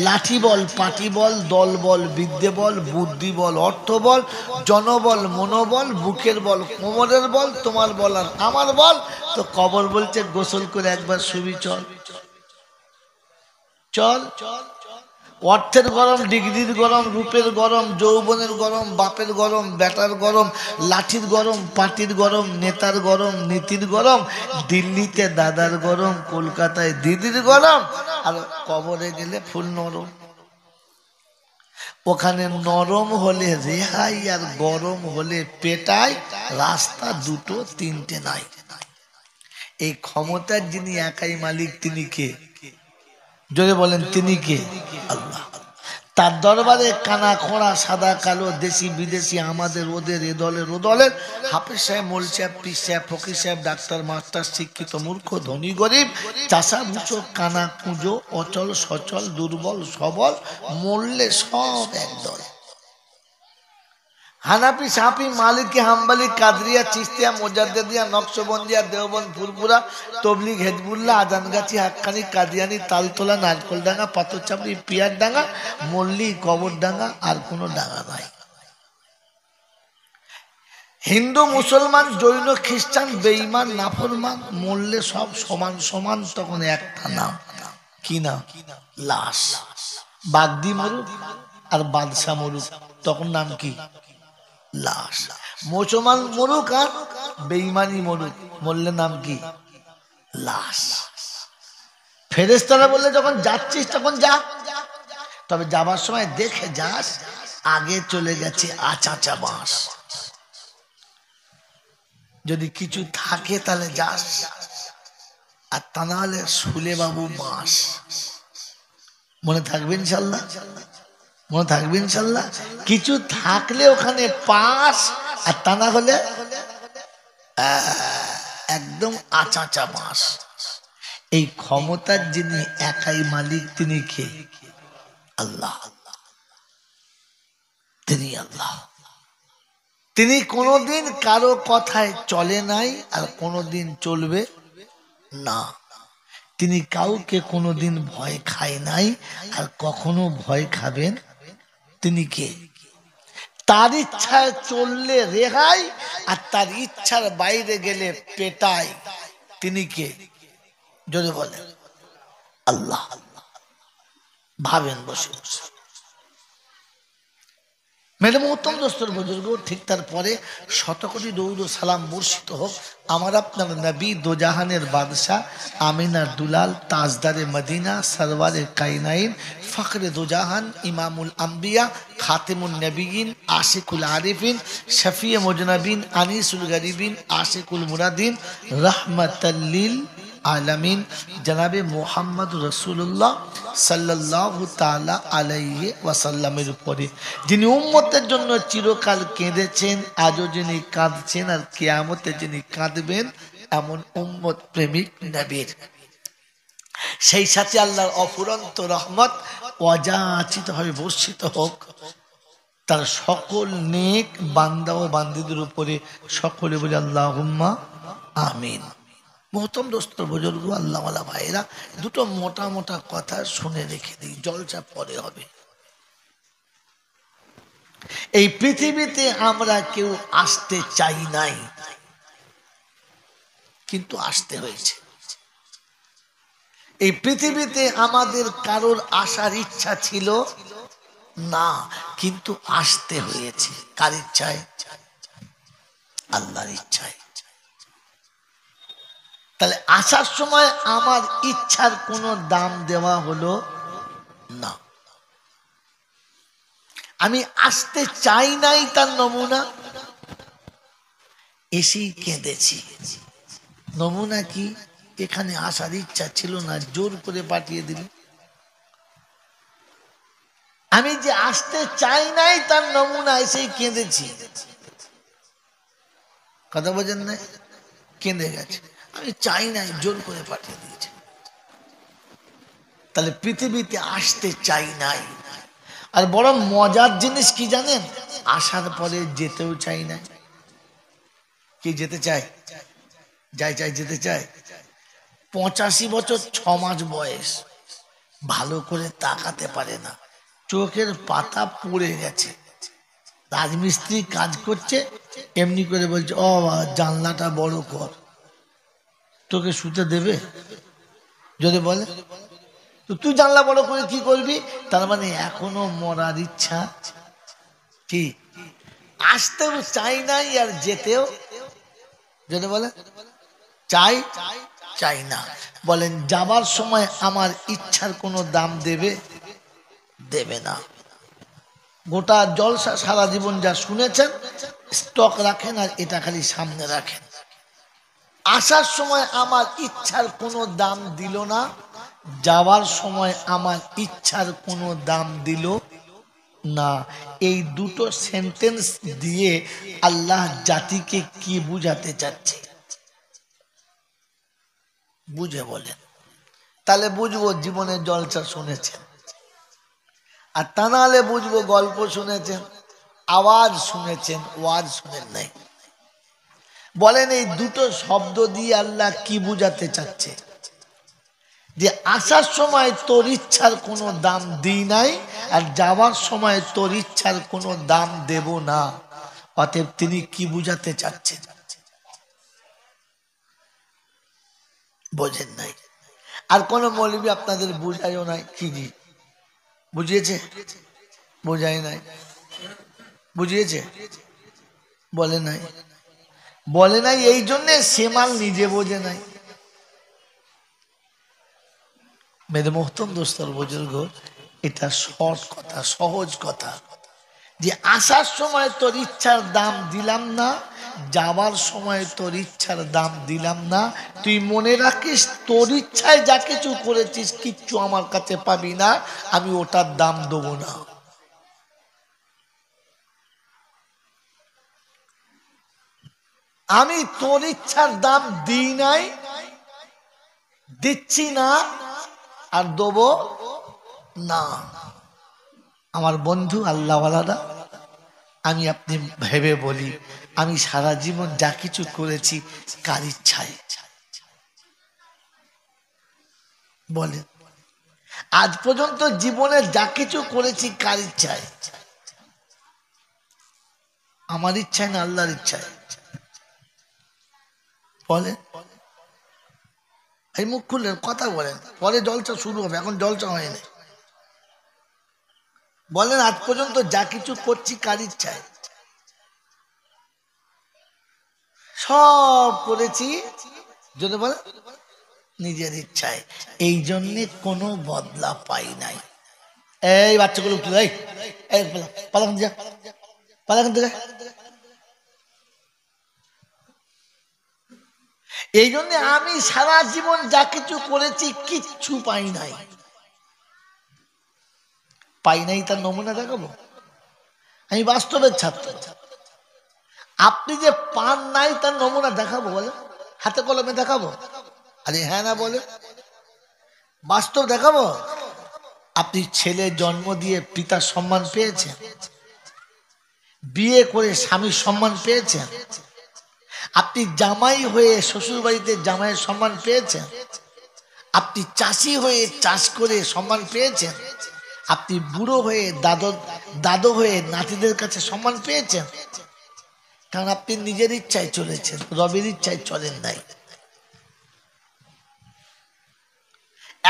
লাঠি বল, পাটি বল, দল বল, বিদ্যে বল, বুদ্ধি বল, অর্থ বল, জনবল, মনোবল, বুকের বল, কোমরের বল, তোমার বল আর আমার বল, তো কবর বলছে গোসল করে একবার শুবি, চল চল। অর্থের গরম, ডিগ্রির গরম, রূপের গরম, যৌবনের গরম, বাপের গরম, বেটার গরম, লাঠির গরম, পাটির গরম, নেতার গরম, নীতির গরম, দিল্লিতে দাদার গরম, কলকাতায় দিদির গরম, আর কবরে গেলে ফুল নরম। ওখানে নরম হলে রেহাই আর গরম হলে পেটাই, রাস্তা দুটো তিনটে নাই। এই ক্ষমতার যিনি একাই মালিক, তিনি কে? জোরে বলেন, তিনি কে? আল্লাহ। তার দরবারে কানা খোঁড়া, সাদা কালো, দেশি বিদেশি, আমাদের ওদের, এ দলের ও দলের, হাফেজ সাহেব, মোল সাহেব, পীর সাহেব, ফকির সাহেব, ডাক্তার, মাস্টার, শিক্ষিত, মূর্খ, ধনী, গরিব, চাষা, বুচো, কানা, কুঁজো, অচল, সচল, দুর্বল, সবল, মরলে সব একদল। হানাফি, শাফি, মালিকি, হাম্বলি, কাদরিয়া, চিশতিয়া, মুজাদ্দিদিয়া, নকশবন্দিয়া, দেওবন্দ, ফুরফুরা, তবলিগ, হেজবুল্লাহ, আজানগাছি, হাক্কানি, কাদিয়ানি, তালতলা, নারকলডাঙ্গা, পাথরচাপড়ি, পিয়ারডাঙ্গা, মল্লি, কবরডাঙ্গা, আর কোনো ডাঙ্গা নাই। হিন্দু, মুসলমান, জৈন, খ্রিস্টান, বেঈমান, নাফরমান, মরলে সব সমান সমান, তখন একটা নাম। কি নাম? লাশ। বাগদি মরুক আর বাদশাহ মরুক, তখন নাম কি? লাশ। মুসলমান মরুক আর বেঈমানি মরুক, মরলে নাম কি? লাশ। ফেরেশতারা বললে যখন যাচ্ছিস তখন যা, তবে যাবার সময় দেখে যাস আগে চলে গেছে আচাচা বাঁশ। যদি কিছু থাকে তাহলে যাস, আর তা না হলে শুলে বাবু বাঁশ। মনে থাকবে ইনশাল্লাহ? মনে থাকবে ইনশাল্লাহ? কিছু থাকলে ওখানে পাস, আর তা না হলে একদম আচাচা বাঁশ। এই ক্ষমতার যিনি একাই মালিক, তিনি কে? আল্লাহ। তিনি আল্লাহ। তিনি কোনোদিন কারো কথায় চলে নাই, আর কোনোদিন চলবে না। তিনি কাউকে কোনোদিন ভয় খায় নাই, আর কখনো ভয় খাবেন। তিনি কে? তার ইচ্ছায় চললে রেহাই, আর তার ইচ্ছার বাইরে গেলে পেটাই। তিনি কে? যদি বলেন আল্লাহ। ভাবেন বসে বসে। মেরে মোহতরম দোস্তর বুজুর্গ, ঠিক তারপরে শতকোটি দরুদ ও সালাম বর্ষিত হোক আমার আপনার নবী, দোজাহানের বাদশাহ, আমিনার দুলাল, তাজদারে মদিনা, সরওয়ারে কায়নাইন, ফখরে দোজাহান, ইমামুল আম্বিয়া, খাতেমুন নবীন, আশিকুল আরিফিন, শফিয়ে মুজনবিন, আনিসুল গরিবিন, আশিকুল মুরাদিন, রহমাতাল লিল আলামিন, জনাবে মোহাম্মদ রসুল্লাহ সাল্লাল্লাহু তাআলা আলাইহি ওয়াসাল্লামের উপরে, যিনি উম্মতের জন্য চিরকাল কেঁদেছেন, আজও যিনি কাঁদছেন, আর কিয়ামতে যিনি কাঁদবেন, এমন উম্মত প্রেমিক নবীর। সেই সাথে আল্লাহর অফুরন্ত রহমত অযাচিতভাবে বর্ষিত হোক তার সকল নেক বান্দা ও বান্দীদের উপরে। সকলে বলে আল্লাহুম্মা আমিন। মোহতরম দোস্ত বুজুর্গ, আল্লাহওয়ালা ভাইরা, দুটো মোটা মোটা কথা শুনে রেখে দিই, জলসা পরে হবে। এই পৃথিবীতে আমরা কেউ আসতে চাই নাই, কিন্তু আসতে হয়েছে। এই পৃথিবীতে আমাদের কারোর আসার ইচ্ছা ছিল না, কিন্তু আসতে হয়েছে। কার ইচ্ছায়? আল্লাহর ইচ্ছায়। তাহলে আসার সময় আমার ইচ্ছার কোনো দাম দেওয়া হলো না। আমি আসতে চাই নাই, তার নমুনা এসেই কেঁদেছি। নমুনা কি? এখানে আসার ইচ্ছা ছিল না, জোর করে পাঠিয়ে দিল। আমি যে আসতে চাই নাই, তার নমুনা এসেই কেঁদেছি। কথা বোঝেন না? কেঁদে গেছে। আমি চাই নাই, জোর করে পাঠিয়ে দিয়েছে। তাহলে পৃথিবীতে আসতে চাই নাই। আর বড় মজার জিনিস কি জানেন? আসার পরে যেতেও চাই না। কি যেতে চায়? যেতে চায়। 85 বছর 6 মাস বয়স, ভালো করে তাকাতে পারে না, চোখের পাতা পড়ে গেছে। রাজমিস্ত্রি কাজ করছে, এমনি করে বলছে, ও জানলাটা বড় কর। তোকে শুতে দেবে? যদি বলে তো তুই জানলা বড় করে কি করবি, তার মানে এখনো মরার ইচ্ছা। কি? আসতেও চাই নাই, আর যেতেও যদি বলে চাই না। বলেন যাবার সময় আমার ইচ্ছার কোনো দাম দেবে? দেবে না। গোটা জলসা সারা জীবন যা শুনেছেন স্টক রাখেন, আর এটা খালি সামনে রাখেন। আসার সময় আমার ইচ্ছার কোনো দাম দিল না, যাওয়ার সময় আমার ইচ্ছার কোনো দাম দিল না। এই দুটো সেন্টেন্স দিয়ে আল্লাহ জাতিকে কি বুঝাতে চাচ্ছে? বুঝে বলেন, তাহলে বুঝবো জীবনের জলসা শুনেছেন। আর তা নাহলে বুঝবো গল্প শুনেছেন, আওয়াজ শুনেছেন, ওয়াজ শুনেন নাই। বলেন এই দুটো শব্দ দিয়ে আল্লাহ কি বুঝাতে চাচ্ছে? যে আসার সময় তোর ইচ্ছার কোনো দাম দিই নাই, আর যাওয়ার সময় তোর ইচ্ছার কোনো দাম দেব না। অতএব তিনি কি বুঝাতে চাচ্ছেন? বোঝেন নাই। আর কোন মৌলবী আপনাদের বুঝাইও নাই। কি জি বুঝিয়েছে? বুঝাই নাই। বুঝিয়েছে? বলে নাই। বলে নাই এই জন্যে সে মাল নিজে বোঝে নাই। মেরে মোহতম দোস্তর বুজুর্গ, এটা শর্ট কথা, সহজ কথা। যে আসার সময় তোর ইচ্ছার দাম দিলাম না, যাবার সময় তোর ইচ্ছার দাম দিলাম না। তুই মনে রাখিস তোর ইচ্ছায় যা কিছু করেছিস কিচ্ছু আমার কাছে পাবি না, আমি ওটার দাম দেবো না। আমি তোর ইচ্ছার দাম দিই নাই, দিচ্ছি না, আর দেবো না। আমার বন্ধু আল্লাহওয়ালারা, আমি আপনি ভেবে বলি, আমি সারা জীবন যা কিছু করেছি কার ইচ্ছায়? বলেন, আজ পর্যন্ত জীবনে যা কিছু করেছি কার ইচ্ছায়? আমার ইচ্ছায় না আল্লাহর ইচ্ছায়? বলেন, এই মুখ খুললেন কথা বলেন, পরে জলসা শুরু হবে, এখন জলসা হয়নি। বলেন, আজ পর্যন্ত যা কিছু করছি কার ইচ্ছায়? সব করেছি যদি বলে নিজের ইচ্ছায়। এই জন্যে কোনো বদলা পাই নাই। এই বাচ্চাগুলো এই জন্য আমি সারা জীবন যা কিছু করেছি কিচ্ছু পাই নাই। পাই নাই তার নমুনা দেখাবো? আমি বাস্তবের ছাত্র। আপনি যে পান নাই তার নমুনা দেখাবো? বলে হাতে কলমে দেখাবো? আরে হ্যাঁ না বলে বাস্তব দেখাবো? আপনি ছেলে জন্ম দিয়ে পিতার সম্মান পেয়েছেন, বিয়ে করে স্বামীর সম্মান পেয়েছেন, আপনি জামাই হয়ে শ্বশুর বাড়িতে জামাইয়ের সম্মান পেয়েছেন, আপনি চাষি হয়ে চাষ করে সম্মান পেয়েছেন, আপনি বুড়ো হয়ে দাদু হয়ে নাতিদের কাছে সম্মান পেয়েছেন। কারণ আপনি নিজের ইচ্ছায় চলেছেন, রবের ইচ্ছায় চলেন নাই।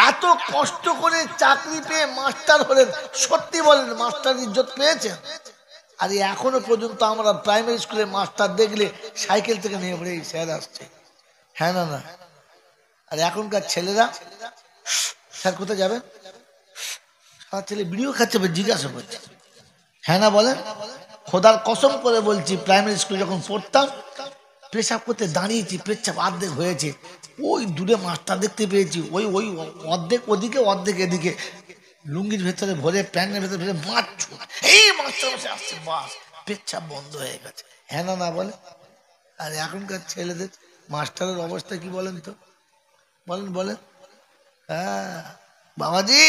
এত কষ্ট করে চাকরি পেয়ে মাস্টার হলেন, সত্যি বলেন মাস্টার ইজ্জত পেয়েছেন? আর এখনো পর্যন্ত আমরা প্রাইমারি স্কুলে মাস্টার দেখলে সাইকেল থেকে নিয়ে পড়ে স্যার আসছে, হ্যাঁ না না? আর এখনকার ছেলেরা, স্যার কোথায় যাবেন? সারা ছেলে বিড়িও খাচ্ছে, জিজ্ঞাসা করছে, হ্যাঁ না বলেন? খোদার কসম করে বলছি, প্রাইমারি স্কুলে যখন পড়তাম পেশাব করতে দাঁড়িয়েছি, পেচ্ছাপ অর্ধেক হয়েছে, ওই দূরে মাস্টার দেখতে পেয়েছি, ওই ওই অর্ধেক ওদিকে অর্ধেক এদিকে, লুঙ্গির ভেতরে ভরে প্যান্টের ভেতরে ভরে মারছো, এই মাস্টার বসে আসছে, বাস পেচ্ছাপ বন্ধ হয়ে গেছে, হ্যাঁ না না বলে? আর এখনকার ছেলেদের মাস্টারের অবস্থা কি বলেন তো? বলেন বলেন। হ্যাঁ বাবাজি,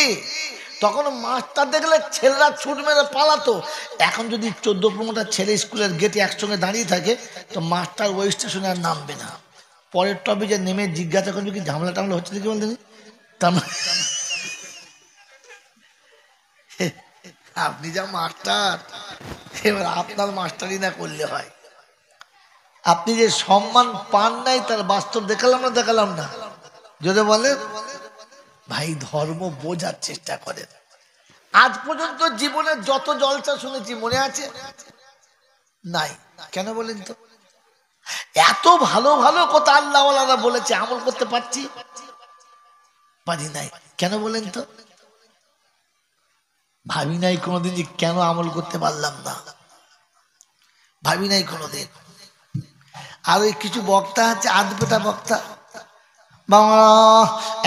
তখন মাস্টার দেখলে ছেলেরা ছুট মেরে পালাতো। এখন যদি 14-15টা ছেলে স্কুলের গেটে একসঙ্গে দাঁড়িয়ে থাকে তো মাস্টার ওই স্টেশনে আর নামবে না। পরের টপে যে নেমে জিজ্ঞাসা করবে কি ঝামেলা টামলা হচ্ছে কি বলতেন? আপনি যা মাস্টার, এবার আপনার মাস্টারই না করলে হয়। আপনি যে সম্মান পান নাই তার বাস্তব দেখালাম না দেখালাম না? যদি বলেন ভাই, ধর্ম বোঝার চেষ্টা করেন। আজ পর্যন্ত জীবনে যত জলসা শুনেছি মনে আছে? নাই। কেন বলেন তো? এত ভালো ভালো কথা আল্লাহওয়ালারা বলেছে, আমল করতে পারছি? পারি নাই। কেন বলেন তো? ভাবি নাই কোনোদিন যে কেন আমল করতে পারলাম না, ভাবি নাই কোনোদিন। আর ওই কিছু বক্তা আছে আধপেটা বক্তা, বাবা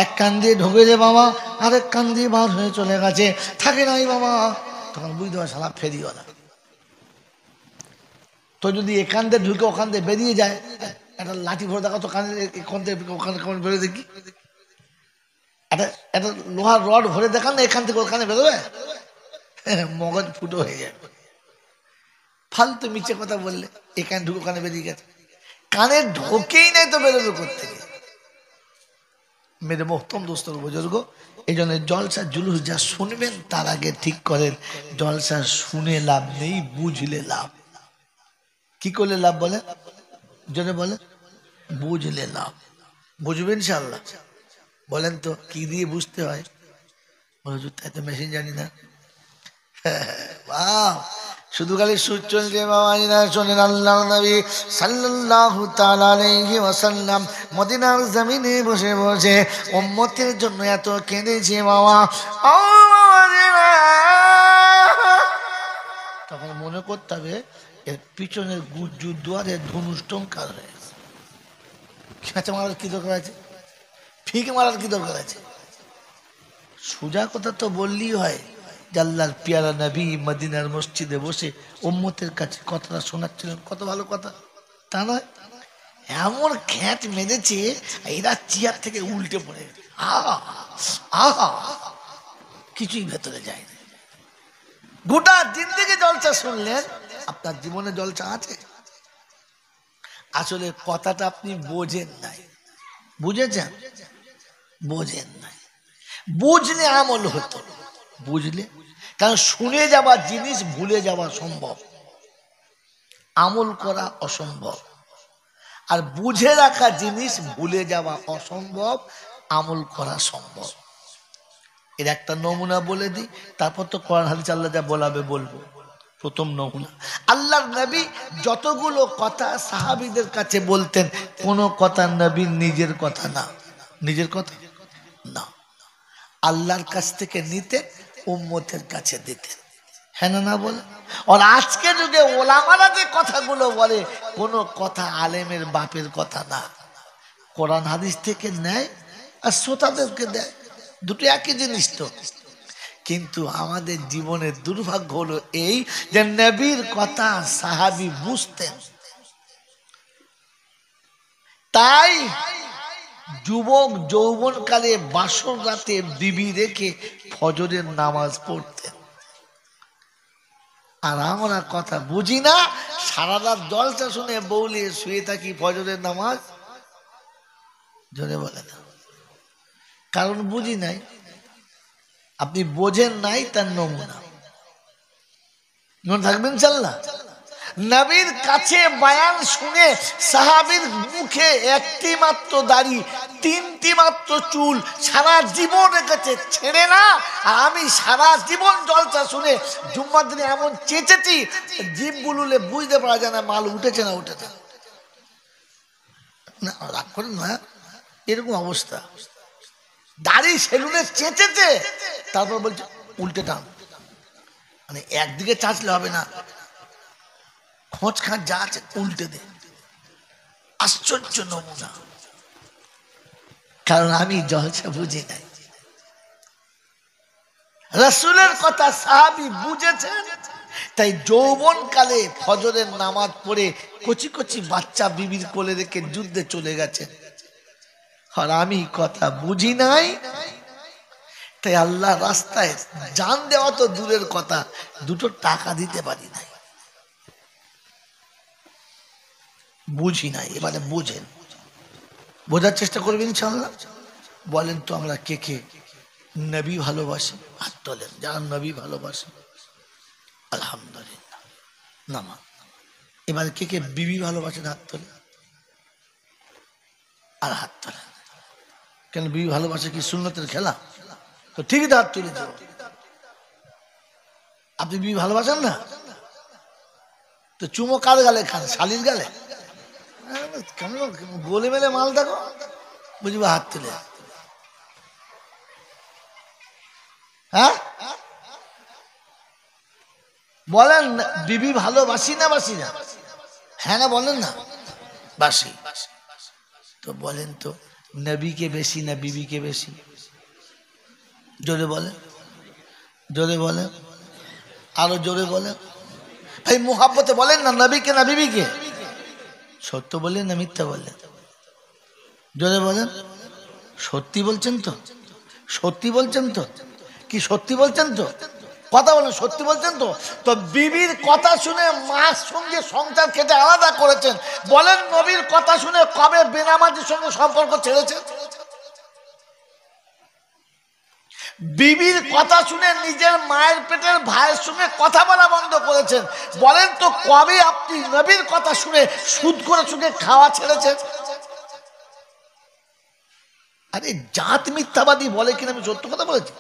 এক কান দিয়ে ঢোকে রে বাবা, আরেক কান দিয়ে বার হয়ে চলে গেছে, থাকে নাই বাবা। তখন বুঝতে পার সালা ফেরিওয়ালা। তো যদি এখান দিয়ে ঢুকে ওখান দিয়ে বেরিয়ে যায়, একটা লাঠি ভরে দেখা তো কানে, এখান থেকে ওখানে বেরোয় দেখি, একটা একটা লোহার রড ভরে দেখান না এখান থেকে ওখানে বেরোবে, মগজ ফুটো হয়ে যাবে। ফালতু মিছে কথা বললে, এ কানে ঢুকো কানে বেরিয়ে গেছে, কানে ঢোকেই নাই তো বেরোবে কোত্থেকে? মেরে মোহতম দোস্তর বুজুর্গ, এই জন্য জলসা জুলুস যা শুনবেন তার আগে ঠিক করেন জলসা শুনে লাভ নেই, বুঝলে লাভ। কি করলে লাভ বলে? জনে বলে বুঝলে লাভ। বুঝবেন ইনশাআল্লাহ? বলেন তো কি দিয়ে বুঝতে হয়? তাই তো মেশিন জানি না। বাহ, শুধু খালি সুর চলছে বাবা। শোনেন, আল্লাহর নবী সাল্লাল্লাহু তাআলা আলাইহি ওয়াসাল্লাম মদিনার জমিনে বসে বসে উম্মতের জন্য এত কেঁদেছে বাবা। তখন মনে করতে হবে এর পিছনের গুজ্জু দুয়ারে ধনুষ টঙ্কার হয়েছে, খেঁচা মারার কি দরকার আছে? ফিক মারার কি দরকার আছে? সোজা কথা তো বললেই হয়। আল্লাহর পিয়ারা নবী মদিনার মসজিদে বসে উম্মতের কাছে কথাটা শোনাচ্ছিলেন, কত ভালো কথা। তা নয়, এমন খ্যাট মেরেছে এরা চেয়ার থেকে উল্টে পড়ে আহা আহা, কিছুই ভেতরে যায় না। গোটা জিন্দেগি জলসা শুনলেন, আপনার জীবনে জলসা আছে? আসলে কথাটা আপনি বোঝেন নাই। বুঝেছেন? বোঝেন নাই। বুঝলে আমল হতো, বুঝলে, কারণ শুনে যাওয়া জিনিস ভুলে যাওয়া সম্ভব, আমল করা অসম্ভব। আর বুঝে রাখা জিনিস ভুলে যাওয়া অসম্ভব, আমল করা সম্ভব। এর একটা নমুনা বলে দিই, তারপর তো কোরআন হাদিস আল্লাহ যা বলাবে বলবো। প্রথম নমুনা, আল্লাহর নবী যতগুলো কথা সাহাবীদের কাছে বলতেন, কোনো কথা নবীর নিজের কথা না। নিজের কথা না, আল্লাহর কাছ থেকে নিতে, উম্মতের কাছে দিতেন। হ্যাঁ না, না বলে? আর আজকে যুগে ওলামারা যে কথাগুলো বলে, কোনো কথা আলেমের বাপের কথা না, কোরআন হাদিস থেকে নেয় আর শ্রোতাদেরকে দেয়, দুটো একই জিনিস তো। কিন্তু আমাদের জীবনের দুর্ভাগ্য হলো এই যে নবীর কথা সাহাবী বুঝতেন, তাই যুবক যৌবনকালে বাসর রাতে বিবি রেখে ফজরের নামাজ পড়তেন। আর আমরা কথা বুঝি না, সারা রাত জলসা শুনে বউলিয়ে শুয়ে থাকি, ফজরের নামাজ জোরে বলে না, কারণ বুঝি নাই। আপনি বোঝেন নাই, তার নমুনা মনে থাকবেন ইনশাআল্লাহ। নবীর কাছে বয়ান শুনে সাহাবীর মুখে একটি মাত্র দাড়ি, তিনটি মাত্র চুল, সারা জীবন রেখেছে, ছেড়ে না। আর আমি সারা জীবন জলসা শুনে জুম্মার দিনে এমন চেঁচেছি, জিভ বুলুলে বুঝতে পারা যায় না মাল উঠেছে না উঠেছে না। রাগ করেন না, এরকম অবস্থা। দাড়ি সেলুনে চেঁচেছে, তারপর বলছে উল্টে টান, মানে একদিকে চাচলে হবে না, খোঁজ খাঁচ যা আছে উল্টে দে। আশ্চর্য নমুনা, কারণ আমি জলসা বুঝি নাই। রাসূলের কথা সাহাবী বুঝেছেন, তাই যৌবন কালে ফজরের নামাজ পড়ে কচি কচি বাচ্চা বিবির কোলে রেখে যুদ্ধে চলে গেছে। আর আমি কথা বুঝি নাই, তাই আল্লাহ রাস্তায় জান দেওয়া তো দূরের কথা, দুটো টাকা দিতে পারি নাই, বুঝি নাই। এবারে বুঝেন, বোঝার চেষ্টা করবেন ইনশাআল্লাহ। বলেন তো আমরা কে কে নবী ভালোবাসি? হাত তোলেন যারা নবী ভালোবাসে, আলহামদুলিল্লাহ। নামাজ। এবারে কে কে বিবি ভালোবাসেন? হাত তোলেন। আর হাত তোলেন। কেন বিবি ভালোবাসে কি সুন্নতের খেলা? তো ঠিকই তো হাত তুলে দেব। আপনি বিবি ভালোবাসেন না তো চুমো কার গালে খান? শালির গালে? কেমন গোলে মেলে মাল দেখো, বুঝবো হাত তুলে। হ্যাঁ বলেন, বিবি ভালোবাসি না বাসি না? হ্যাঁ না বলেন না, বাসি। তো বলেন তো নবীকে বেশি না বিবিকে বেশি? জোরে বলেন, জোরে বলেন, আরো জোরে বলেন। ভাই মুহাব্বতে বলেন না, নবীকে না বিবিকে? সত্য বলেন না মিথ্যা বলেন? জোরে বলেন। সত্যি বলছেন তো? সত্যি বলছেন তো? কি সত্যি বলছেন তো? কথা বলেন, সত্যি বলছেন তো? তো বিবির কথা শুনে মার সঙ্গে সংসার কেটে আলাদা করেছেন। বলেন নবীর কথা শুনে কবে বেনামাজির সঙ্গে সম্পর্ক ছেড়েছেন? বিবির কথা শুনে নিজের মায়ের পেটের ভাইয়ের সঙ্গে কথা বলা বন্ধ করেছেন। বলেন তো কবে আপনি নবীর কথা শুনে সুদ করে সুখে খাওয়া ছেড়েছেন? আরে জাত মিথ্যাবাদী বলে কিনা আমি সত্য কথা বলেছি?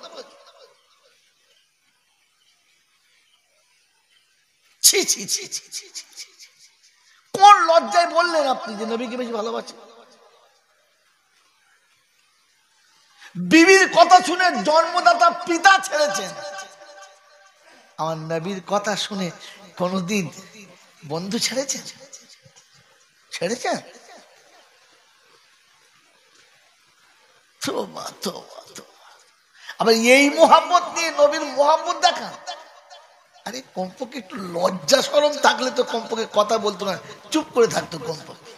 ছি ছি ছি ছি ছি ছি ছি। কোন লজ্জায় বললেন আপনি যে নবীকে বেশি ভালোবাসেন? বিবির কথা শুনে জন্মদাতা পিতা ছেড়েছেন। আমার নবীর কথা শুনে কোনদিন বন্ধু ছেড়েছেন? ছেড়েছেন? তোবা তোবা তোবা। আবার এই মোহাম্মত নিয়ে নবীর মোহাম্মত দেখান। আরে কমপক্ষে একটু লজ্জা শরম থাকলে তো কমপক্ষে কথা বলতো না, চুপ করে থাকতো কমপক্ষে।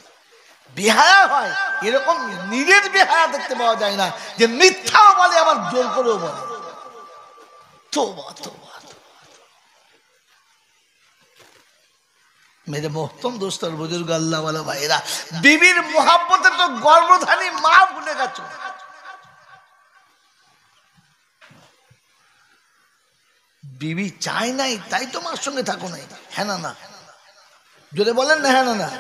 বেহায়া হয় এরকম নিজের বেহায়া দেখতে পাওয়া যায় না, যে মিথ্যাও বলে আবার জোর করেও বলে। তোবা তোবা। মেরে মোহতম দোস্তর বুজুর্গ আল্লাহ ওয়ালা ভাইরা, বিবির মোহাব্বতে তো গর্ভধারী মা ভুলে গেছো। বিবি চায় নাই তাই তো মার সঙ্গে থাকো নাই। হ্যাঁ না না, জোরে বলেন না হ্যাঁ না না।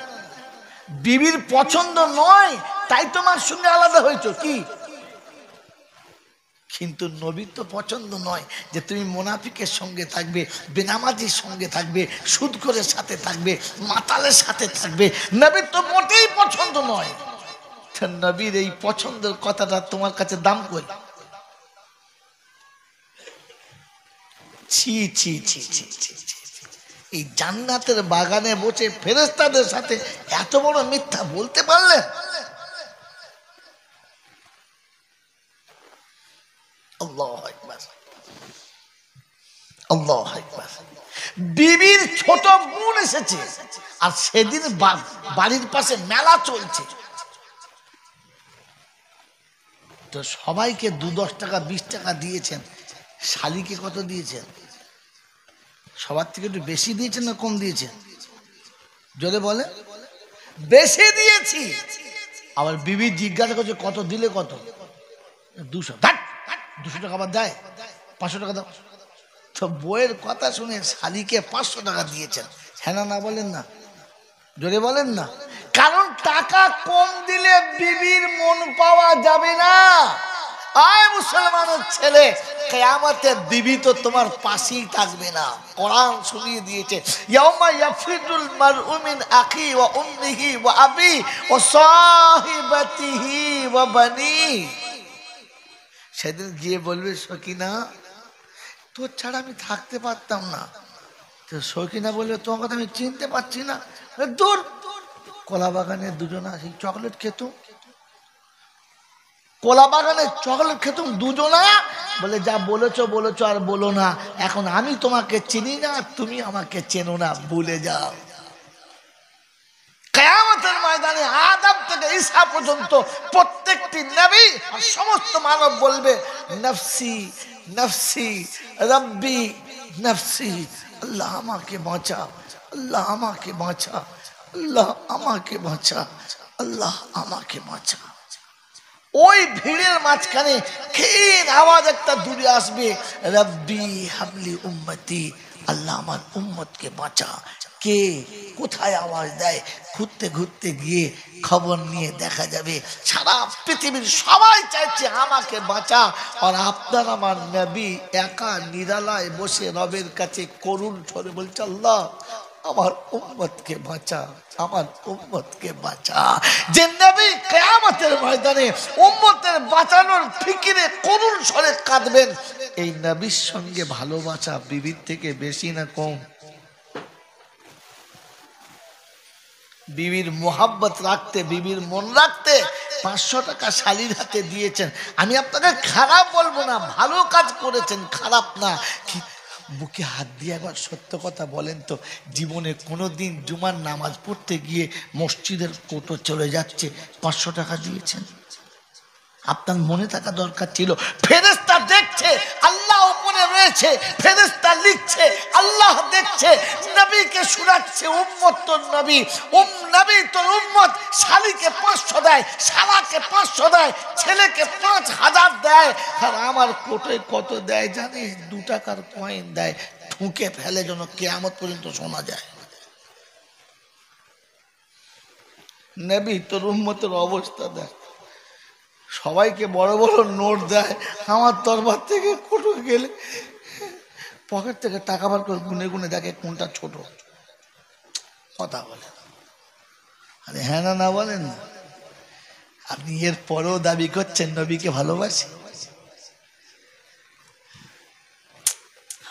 বিবির পছন্দ নয় তাই তো মার সঙ্গে আলাদা হয়েছো কি? কিন্তু নবীর তো পছন্দ নয় যে তুমি মুনাফিকের সঙ্গে থাকবে, বেনামাজির সঙ্গে থাকবে, সুদখোরের সাথে থাকবে, মাতালের সাথে থাকবে। নবীর তো মোটেই পছন্দ নয়। নবীর এই পছন্দের কথাটা তোমার কাছে দাম কই? ছি ছি ছি ছি ছি ছি। এই জান্নাতের বাগানে বসে ফেরেশতাদের সাথে এত বড় মিথ্যা বলতে পারলেন? আল্লাহু আকবার, আল্লাহু আকবার। বিবির ছোট বোন এসেছে আর সেদিন বাড়ির পাশে মেলা চলছে, তো সবাইকে 2-10 টাকা 20 টাকা দিয়েছেন। শালিকে কত দিয়েছেন? সবার থেকে একটু বেশি দিয়েছেন না কম দিয়েছেন? জোরে বলে। বেশি দিয়েছি। আবার বিবি জিজ্ঞাসা করছে কত দিলে? কত? 200। 200 টাকা আবার দেয়? 500 টাকা দাও। তো বইয়ের কথা শুনে শালিকে 500 টাকা দিয়েছেন। হ্যাঁ না না বলেন না, জোরে বলেন না। কারণ টাকা কম দিলে বিবির মন পাওয়া যাবে না। আয় মুসলমানের ছেলে, কিয়ামতে বিবি তো তোমার পাশেই থাকবে না। কোরআন শুনিয়ে দিয়েছে, ইয়াউমা ইয়াফিরুল মারউ মিন আখি ওয়া উম্মিহি ওয়া আবি ওয়া সাহিবাতিহি ওয়া বানি। সেদিন গিয়ে বলবে সকিনা তোর ছাড়া আমি থাকতে পারতাম না। তো সকিনা বলবে তোমার কথা আমি চিনতে পারছি না। দূর, কলা বাগানে দুজনা সেই চকলেট খেত, কলা বাগানে চকলেট খেতুম দুজনা। বলে যা বলেছো বলেছো আর বলো না, এখন আমি তোমাকে চিনি না, তুমি আমাকে চেনো না, ভুলে যাও। কিয়ামতের ময়দানে আদম থেকে ঈসা পর্যন্ত প্রত্যেকটি নবী আর সমস্ত মানব বলবে নফসি নফসি রব্বি নফসি। আল্লাহ আমাকে বাঁচা, আল্লাহ আমাকে বাঁচা, আল্লাহ আমাকে বাঁচা, আল্লাহ আমাকে বাঁচা। ওই ভিড়ের মাঝখানে ক্ষীণ আওয়াজ একটা দূরে আসবে, রব্বি হাবলি উম্মতি, আল্লাহ আমার উম্মতকে বাঁচা। কে কোথায় আওয়াজ দেয়? ঘুরতে ঘুরতে গিয়ে খবর নিয়ে দেখা যাবে সারা পৃথিবীর সবাই চাইছে আমাকে বাঁচা, আর আপনার আমার নবী একা নিরালায় বসে রবের কাছে করুণ স্বরে বলছে আল্লাহ আমার উম্মতকে বাঁচা, আমার উম্মতকে বাঁচা। যে নবী কিয়ামতের ময়দানে উম্মতের বাঁচানোর ফিকিরে করুণ স্বরে কাঁদবেন, এই নবীর সঙ্গে ভালোবাসা বিবির থেকে বেশি না কম? বিবির মোহাব্বত রাখতে, বিবির মন রাখতে 500 টাকা শালির হাতে দিয়েছেন। আমি আপনাকে খারাপ বলবো না, ভালো কাজ করেছেন, খারাপ না। বুকে হাত দিয়ে একবার সত্য কথা বলেন তো, জীবনে কোনোদিন জুমার নামাজ পড়তে গিয়ে মসজিদের কোটো চলে যাচ্ছে 500 টাকা দিয়েছেন? আপনার মনে থাকা দরকার ছিল। ফেরেশতা দেখছে, আল্লাহ উপরে আসমানে রয়েছে, ফেরেশতা লিখছে, আল্লাহ দেখছে, নবীকে শোনাচ্ছে উম্মত তোর নবী, নবী তোর উম্মত, শালিকে 500 দেয়, শালাকে 500 দেয়, ছেলেকে 5000 দেয়, আর আমার কোটায় কত দেয় জানিস? 2 টাকার কয়েন দেয়, ঠুকে ফেলে যেন কিয়ামত পর্যন্ত শোনা যায়। নবী তোর উম্মতের অবস্থা দেখ, সবাইকে বড় বড় নোট দেয়, আমার দরবার থেকে কোটো গেলে পকেট থেকে টাকা বার করে গুনে গুনে দেখে কোনটা ছোট। কথা বলে আরে হ্যাঁ না বলেন না? আপনি এর পরেও দাবি করছেন নবীকে ভালোবাসি?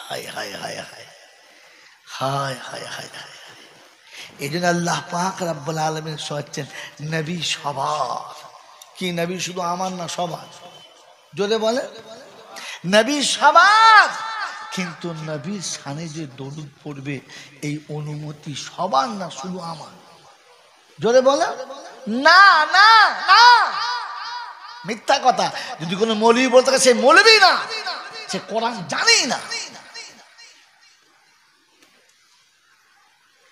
হায় হায় হায় হায় হায় হায় হায় হায়। এই জন্য আল্লাহ পাক রব্বুল আলামিন শোনাচ্ছেন নবী সবার। কি নবী শুধু আমার না, সবার। জোরে বলে নবী সবার, কিন্তু নবীর শানে যে দরুদ পড়বে এই অনুমতি সবার না, শুধু আমার। জোরে বলে না না না, মিথ্যা কথা। যদি কোনো মৌলবি বলতে সে মৌলবি না, সে কোরআন জানেই না,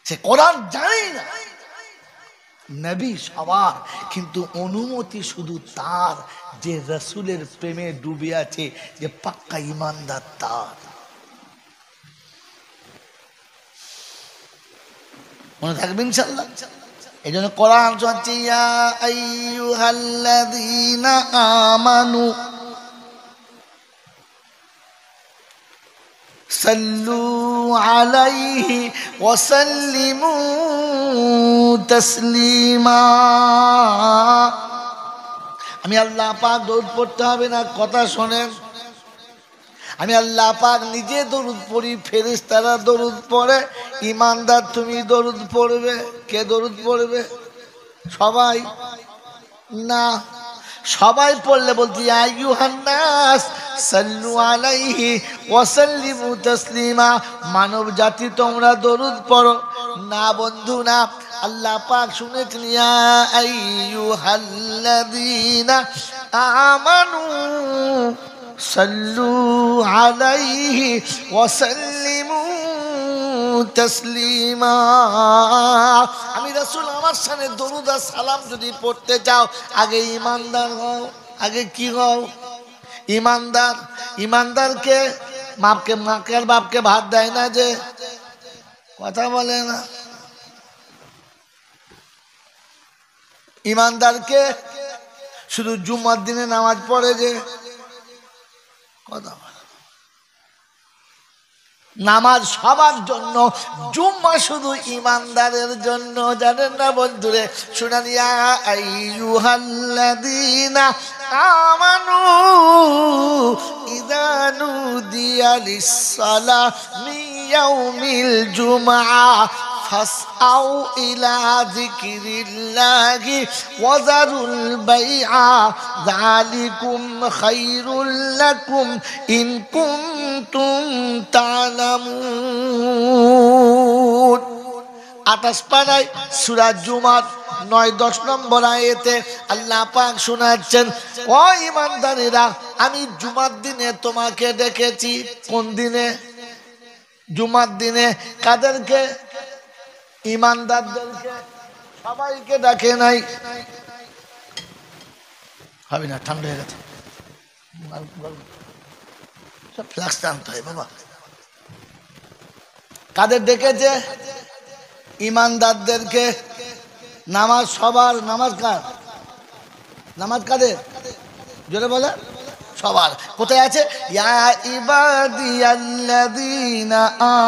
সে কোরআন জানেই না। নবী সবার, কিন্তু অনুমতি শুধু তার যে রসুলের প্রেমে ডুবে আছে, যে পাক্কা ইমানদার তার। মনে থাকবে ইনশাআল্লাহ। এই জন্য কোরআন হচ্ছে ইয়া আইয়ুহাল্লাযীনা আমানু সাল্লু আলাইহি ওয়া সাল্লিমু তাসলিমা। আমি আল্লাহ পাক দরুদ পড়তে হবে না, কথা শোনেন। আমি আল্লাহ পাক নিজে দরুদ পড়ি, ফেরেশতারা দরুদ পড়ে, ইমানদার তুমি দরুদ পড়বে। কে দরুদ পড়বে? সবাই না, সবাই পড়লে বলতে আইয়ুহান নাস সাল্লু আলাইহি ওয়া সাল্লিমু তাসলিমা, মানব জাতি তোমরা দরুদ পড়ো। না বন্ধু না, আল্লাহ পাক শুনেছেন ইয়া আইয়ুহাল্লাযীনা আমানু সাল্লু আলাইহি ওয়া সাল্লিমু তাসলিমা। আমি রাসূল আমার শানে দরুদ আর সালাম যদি পড়তে চাও, আগে ইমানদার হও। আগে কি হও? ইমানদার। ইমানদারকে মাকে মাকে আর বাপকে ভাত দেয় না, যে কথা বলে না। ইমানদারকে শুধু জুমার দিনে নামাজ পড়ে, যে কথা বলে। নামাজ সবার জন্য, জুম্মা শুধু ইমানদারের জন্য। জানেন না বন্ধুরে? শুনান ইয়া আইয়ুহাল্লাযীনা আমানু ইযা নুদিয়া লিস-সালাতি মিন ইয়াউমিল জুমআ ফাসআউ ইলা যিকরিল্লাহি ওয়া যারুল বাইআ যালিকুম খায়রুল লাকুম ইন কুনতুম তা'লামুন। 28 পারায় সূরা জুমার 9-10 নম্বর আয়াতে আল্লাহ পাক শোনাচ্ছেন, ও ঈমানদারেরা, আমি জুমার দিনে তোমাকে ডেকেছি। কোন দিনে? জুমার দিনে। কাদেরকে? ঈমানদারদেরকে। সবাইকে ডাকে নাই। হবে না, ঠান্ডা হয়ে গেছে, সব ফ্লাক্স টানতে হয় বাবা। কাদের ডেকেছে? ঈমানদারদেরকে। নামাজ সবার। নামাজ কার? নামাজ কাদের? জোরে বলে সবার। কোথায় আছে? ইয়া ইবাদিয়াল্লাযীনা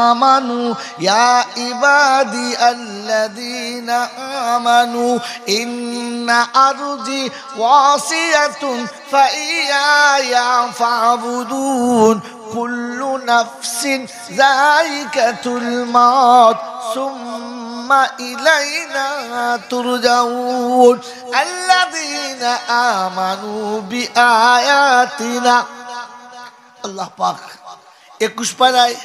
আমানু, ইয়া ইবাদিয়াল্লাযীনা আমানু ইন্না আরজি ওয়াসিয়াতুন ফাইয়া ফাবুদুন কুল্লু নাফসিন যায়িকাতুল মাউত সুম্মা ইলাইনা তুরজাউন আল্লাযীনা আমানু বিআয়াতিনা। আল্লাহ পাক 21 পারায়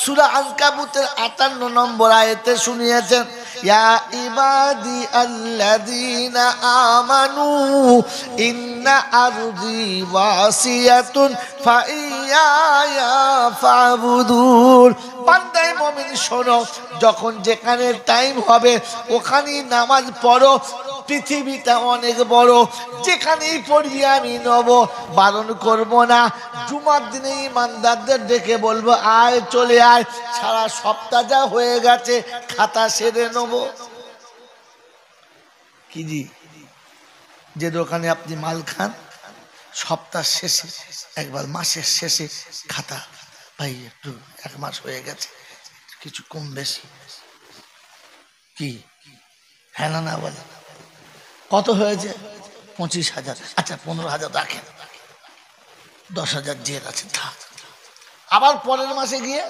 সূরা আনকাবুতের 58 নম্বর আয়াতে শুনিয়েছেন, ইয়া ইবাদি আল্লাযীনা আমানু ইন্না আরদি ওয়াসিয়াতুন ফাইয়া ইয়া ফাবুদুন। বান্দায়ে মুমিন শোনো, যখন যেখানে টাইম হবে ওখানেই নামাজ পড়ো। পৃথিবীটা অনেক বড়, যেখানেই পড়বি আমি নেব, বারণ করব না। জুমার দিনে ইমানদারদের ডেকে বলবো আয় চলে আয়, সারা সপ্তাহ যা হয়ে গেছে খাতা সেরে নেব। কি জি, যে দোকানে আপনি মাল খান সপ্তাহ শেষে একবার, মাসের শেষে খাতা, ভাই একটু 1 মাস হয়ে গেছে কিছু কম বেশি, কি হ্যাঁ না বলে কত হয়েছে 25,000, আচ্ছা 15,000 রাখেন, 10,000 জেল আছে থাক। আবার পরের মাসে গিয়ে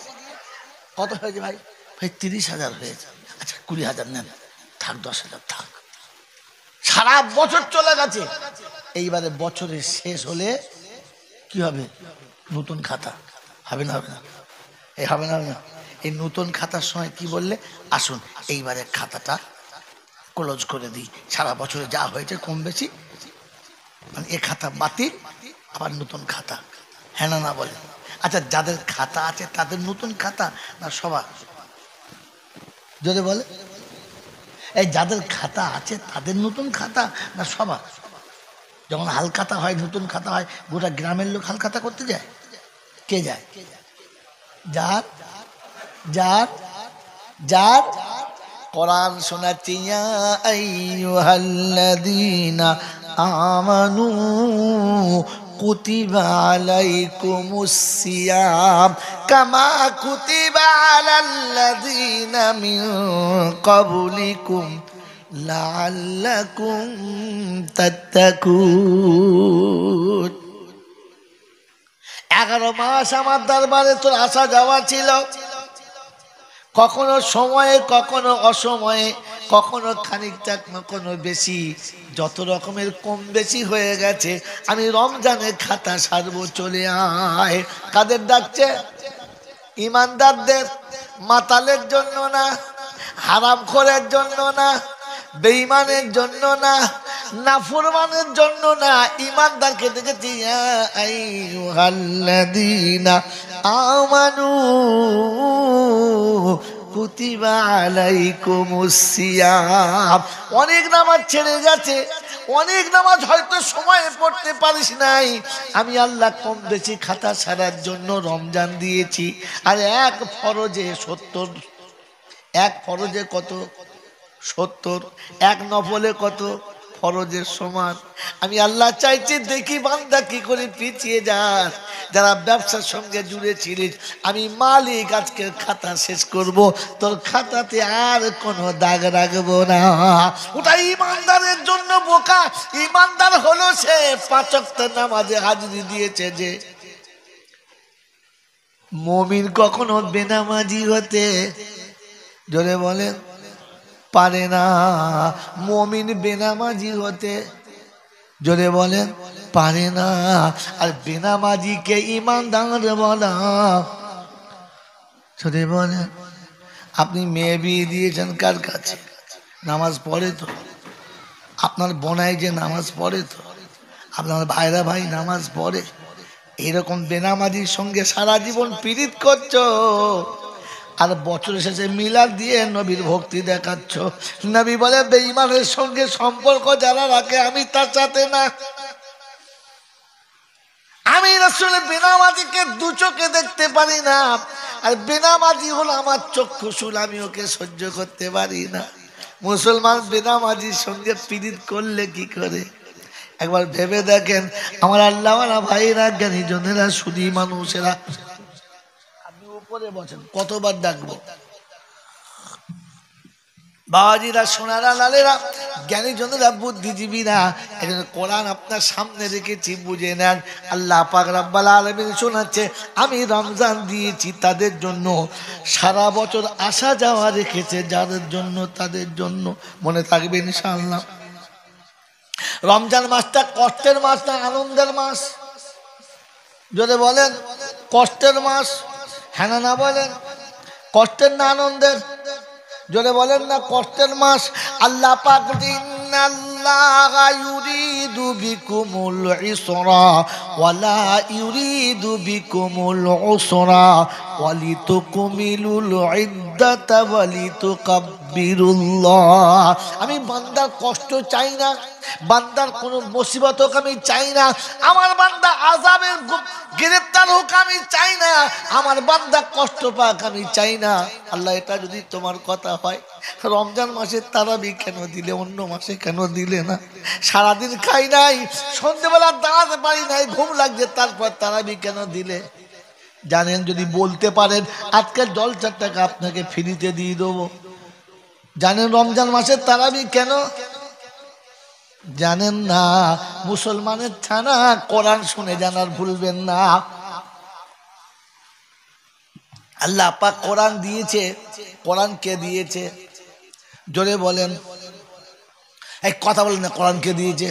কত হয়েছে ভাই, ভাই 30,000 হয়েছে, আচ্ছা 20,000 নেন থাক, 10,000 থাক। সারা বছর চলে গেছে, এইবারে বছরের শেষ হলে কি হবে, নতুন খাতা হবে না? হবে না? এই হবে না? হবে না? এই নতুন খাতার সময় কি বললে, আসুন এইবারে খাতাটা ক্লোজ করে দিই, সারা বছরে যা হয়েছে কম বেশি মানে এ খাতা বাতিল, আবার নতুন খাতা, হ্যাঁ না বলে। আচ্ছা যাদের খাতা আছে তাদের নতুন খাতা না সবার? যদি বলে এই যাদের খাতা আছে তাদের নতুন খাতা না সবার? যখন হালখাতা হয়, নতুন খাতা হয়, গোটা গ্রামের লোক হালখাতা করতে যায়, কে যায়? যার যার যার কোরআন শোনাচ্ছি, ইয়া আইয়ুহাল্লাযীনা আমানু কুতিবা আলাইকুমুস সিয়াম কামা কুতিবা আলাল্লাযীনা মিন ক্বাবলিকুম লাআল্লাকুম তাত্তাকুন। 11 মাস আমার দরবারে তোর আসা যাওয়া ছিল, কখনো সময়ে কখনো অসময়ে, কখনো খানিকটা কখনো বেশি, যত রকমের কম বেশি হয়ে গেছে আমি রমজানের খাতা সারবো, চলে আয়। কাদের ডাকছে? ইমানদারদের, মাতালের জন্য না, হারামখোরের জন্য না, বেঈমানের জন্য না, নাফরমানের জন্য না, ইমানদারকে দেখেছি, ইয়া আইয়ুহাল্লাযীনা আমানু কুতিবা আলাইকুমুস সিয়াম। অনেক নামাজ ছেড়ে গেছে, অনেক নামাজ হয়তো সময়ে পড়তে পারিস নাই, আমি আল্লাহ কম বেশি খাতা সারার জন্য রমজান দিয়েছি। আর এক ফরজে 70, এক ফরজে কত 70, এক নফলে কত ফরজের সমান। আমি আল্লাহ চাইছি দেখি বান্দা কি করে পিছিয়ে যাস। যারা ব্যবসার সঙ্গে জুড়ে ছিলিস, আমি মালিক আজকে খাতা শেষ করব, তোর খাতাতে আর কোনো দাগ রাখবো না। ওটা ইমানদারের জন্য বোকা। ইমানদার হলো সে 5 ওয়াক্ত নামাজে হাজিরি দিয়েছে যে। মুমিন কখনো বেনামাজি হতে, জোরে বলেন, পারে না। মুমিন বেনামাজি হতে, জোরে বলেন, পারে না। আর বেনামাজিকে ইমানদার বলা, জোরে বলেন। আপনি মেয়ে বিয়ে দিয়েছেন কার কাছে? নামাজ পড়ে তো? আপনার বোনাই যে নামাজ পড়ে তো? আপনার ভাইরা ভাই নামাজ পড়ে? এরকম বেনামাজির সঙ্গে সারা জীবন পীড়িত করছো, আর বছরের শেষে মিলাদ দিয়ে নবীর ভক্তি দেখাচ্ছ। নবী বলে বেঈমানের সঙ্গে সম্পর্ক যারা রাখে আমি তার সাথে না। আমি রাসূল বেনামাজিকে 2 চোখে দেখতে পারি না, আর বেনামাজি হলো আমার চক্ষুশূল, আমি ওকে সহ্য করতে পারি না। মুসলমান বেনামাজির সঙ্গে পীড়িত করলে কি করে? একবার ভেবে দেখেন আমার আল্লাহওয়ালা ভাইরা, জ্ঞানী জনেরা, সুধী মানুষেরা, আপনি উপরে বসেন, কতবার ডাকবো? বাবাজিরা, সোনারা, লালেরা, জ্ঞানী জনেরা, বুদ্ধিজীবীরা, এখানে কোরআন আপনার সামনে রেখেছি, বুঝে নেন। আল্লাহ পাক রব্বুল আলামিন শোনাচ্ছে, আমি রমজান দিয়েছি তাদের জন্য, সারা বছর আসা যাওয়া রেখেছে যাদের জন্য, তাদের জন্য। মনে থাকবে ইনশাআল্লাহ। রমজান মাসটা কষ্টের মাস না আনন্দের মাস? যদি বলেন কষ্টের মাস, হ্যাঁ না বলেন? কষ্টের না আনন্দের? জোরে বলেন না কষ্টের মাস। আল্লাহ পাক ইন্নাল্লাহা ইউরিদু ইউরিদু বিকুমুল ইসরা ওয়ালা ইউরিদু বিকুমুল উসরা ওয়ালিতুকমিলুল ইদ্দাতা ওয়ালিতুকাব্বিরুল্লাহ। আমি বান্দার কষ্ট চাই না, বান্দার কোন মুসিবত হোক আমি চাই না, আমার বান্দা আযাবের গ্রেফতার হোক আমি চাই না, আমার বান্দা কষ্ট পাক আমি চাই না। আল্লাহ এটা যদি তোমার কথা হয়, রমজান মাসে তারাবি কেন দিলে, অন্য মাসে কেন দিলে না? সারাদিন খাই নাই, সন্ধ্যেবেলা দাঁড়াতে পারি নাই, ঘুম লাগছে, তারপর তারাবি কেন দিলে? জানেন, যদি বলতে পারেন আজকের জলসার টাকা আপনাকে ফ্রিতে দিয়ে দেবো। জানেন রমজান মাসের তারাবি কেন? জানেন না? মুসলমানের ছানা, কোরআন শুনে জানার ভুলবেন না। আল্লাহ পাক কোরআন দিয়েছে। কোরআন কে দিয়েছে? জোরে বলেন, এক কথা বলেন না, কোরআন কে দিয়েছে?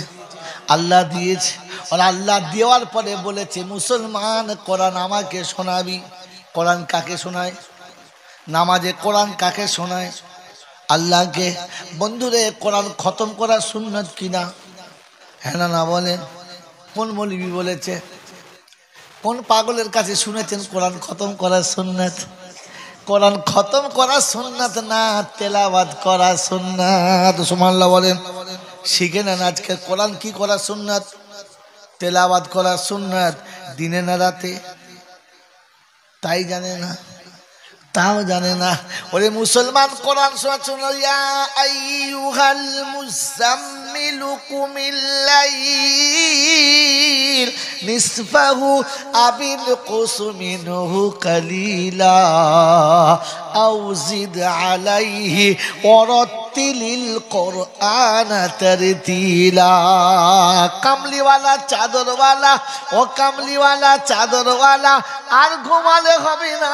আল্লাহ দিয়েছে। আর আল্লাহ দেওয়ার পরে বলেছে, মুসলমান কোরআন আমাকে শোনাবি। কোরআন কাকে শোনায়? নামাজে কোরআন কাকে শোনায়? আল্লাহকে। বন্ধুরে, কোরআন খতম করা সুন্নাত কিনা? হ্যাঁ না না বলেন? কোন মৌলবি বলেছে? কোন পাগলের কাছে শুনেছেন কোরআন খতম করা সুন্নাত? কোরআন খতম করা সুন্নাত না, তেলাওয়াত করা সুন্নাত। সুবহানাল্লাহ বলেন। শিখে নেন আজকে কোরআন কি করা সুন্নাত, তেলাওয়াত করা সুন্নাত। দিনে না রাতে? তাই জানে না, তাও জানে না। ওরে মুসলমান, কোরআন শোনা, ইয়া আইয়ুহাল মুজাম্মিলু কুমিল লাইল নিসফাহু আবিন কুসমিনহু কালিলা আও জিদ আলাইহি ওয়ারাত্তিলিল কুরআনা তারতিলা। কামলিওয়ালা চাদরওয়ালা, ও কামলিওয়ালা চাদরওয়ালা, আর ঘুমালে হবে না।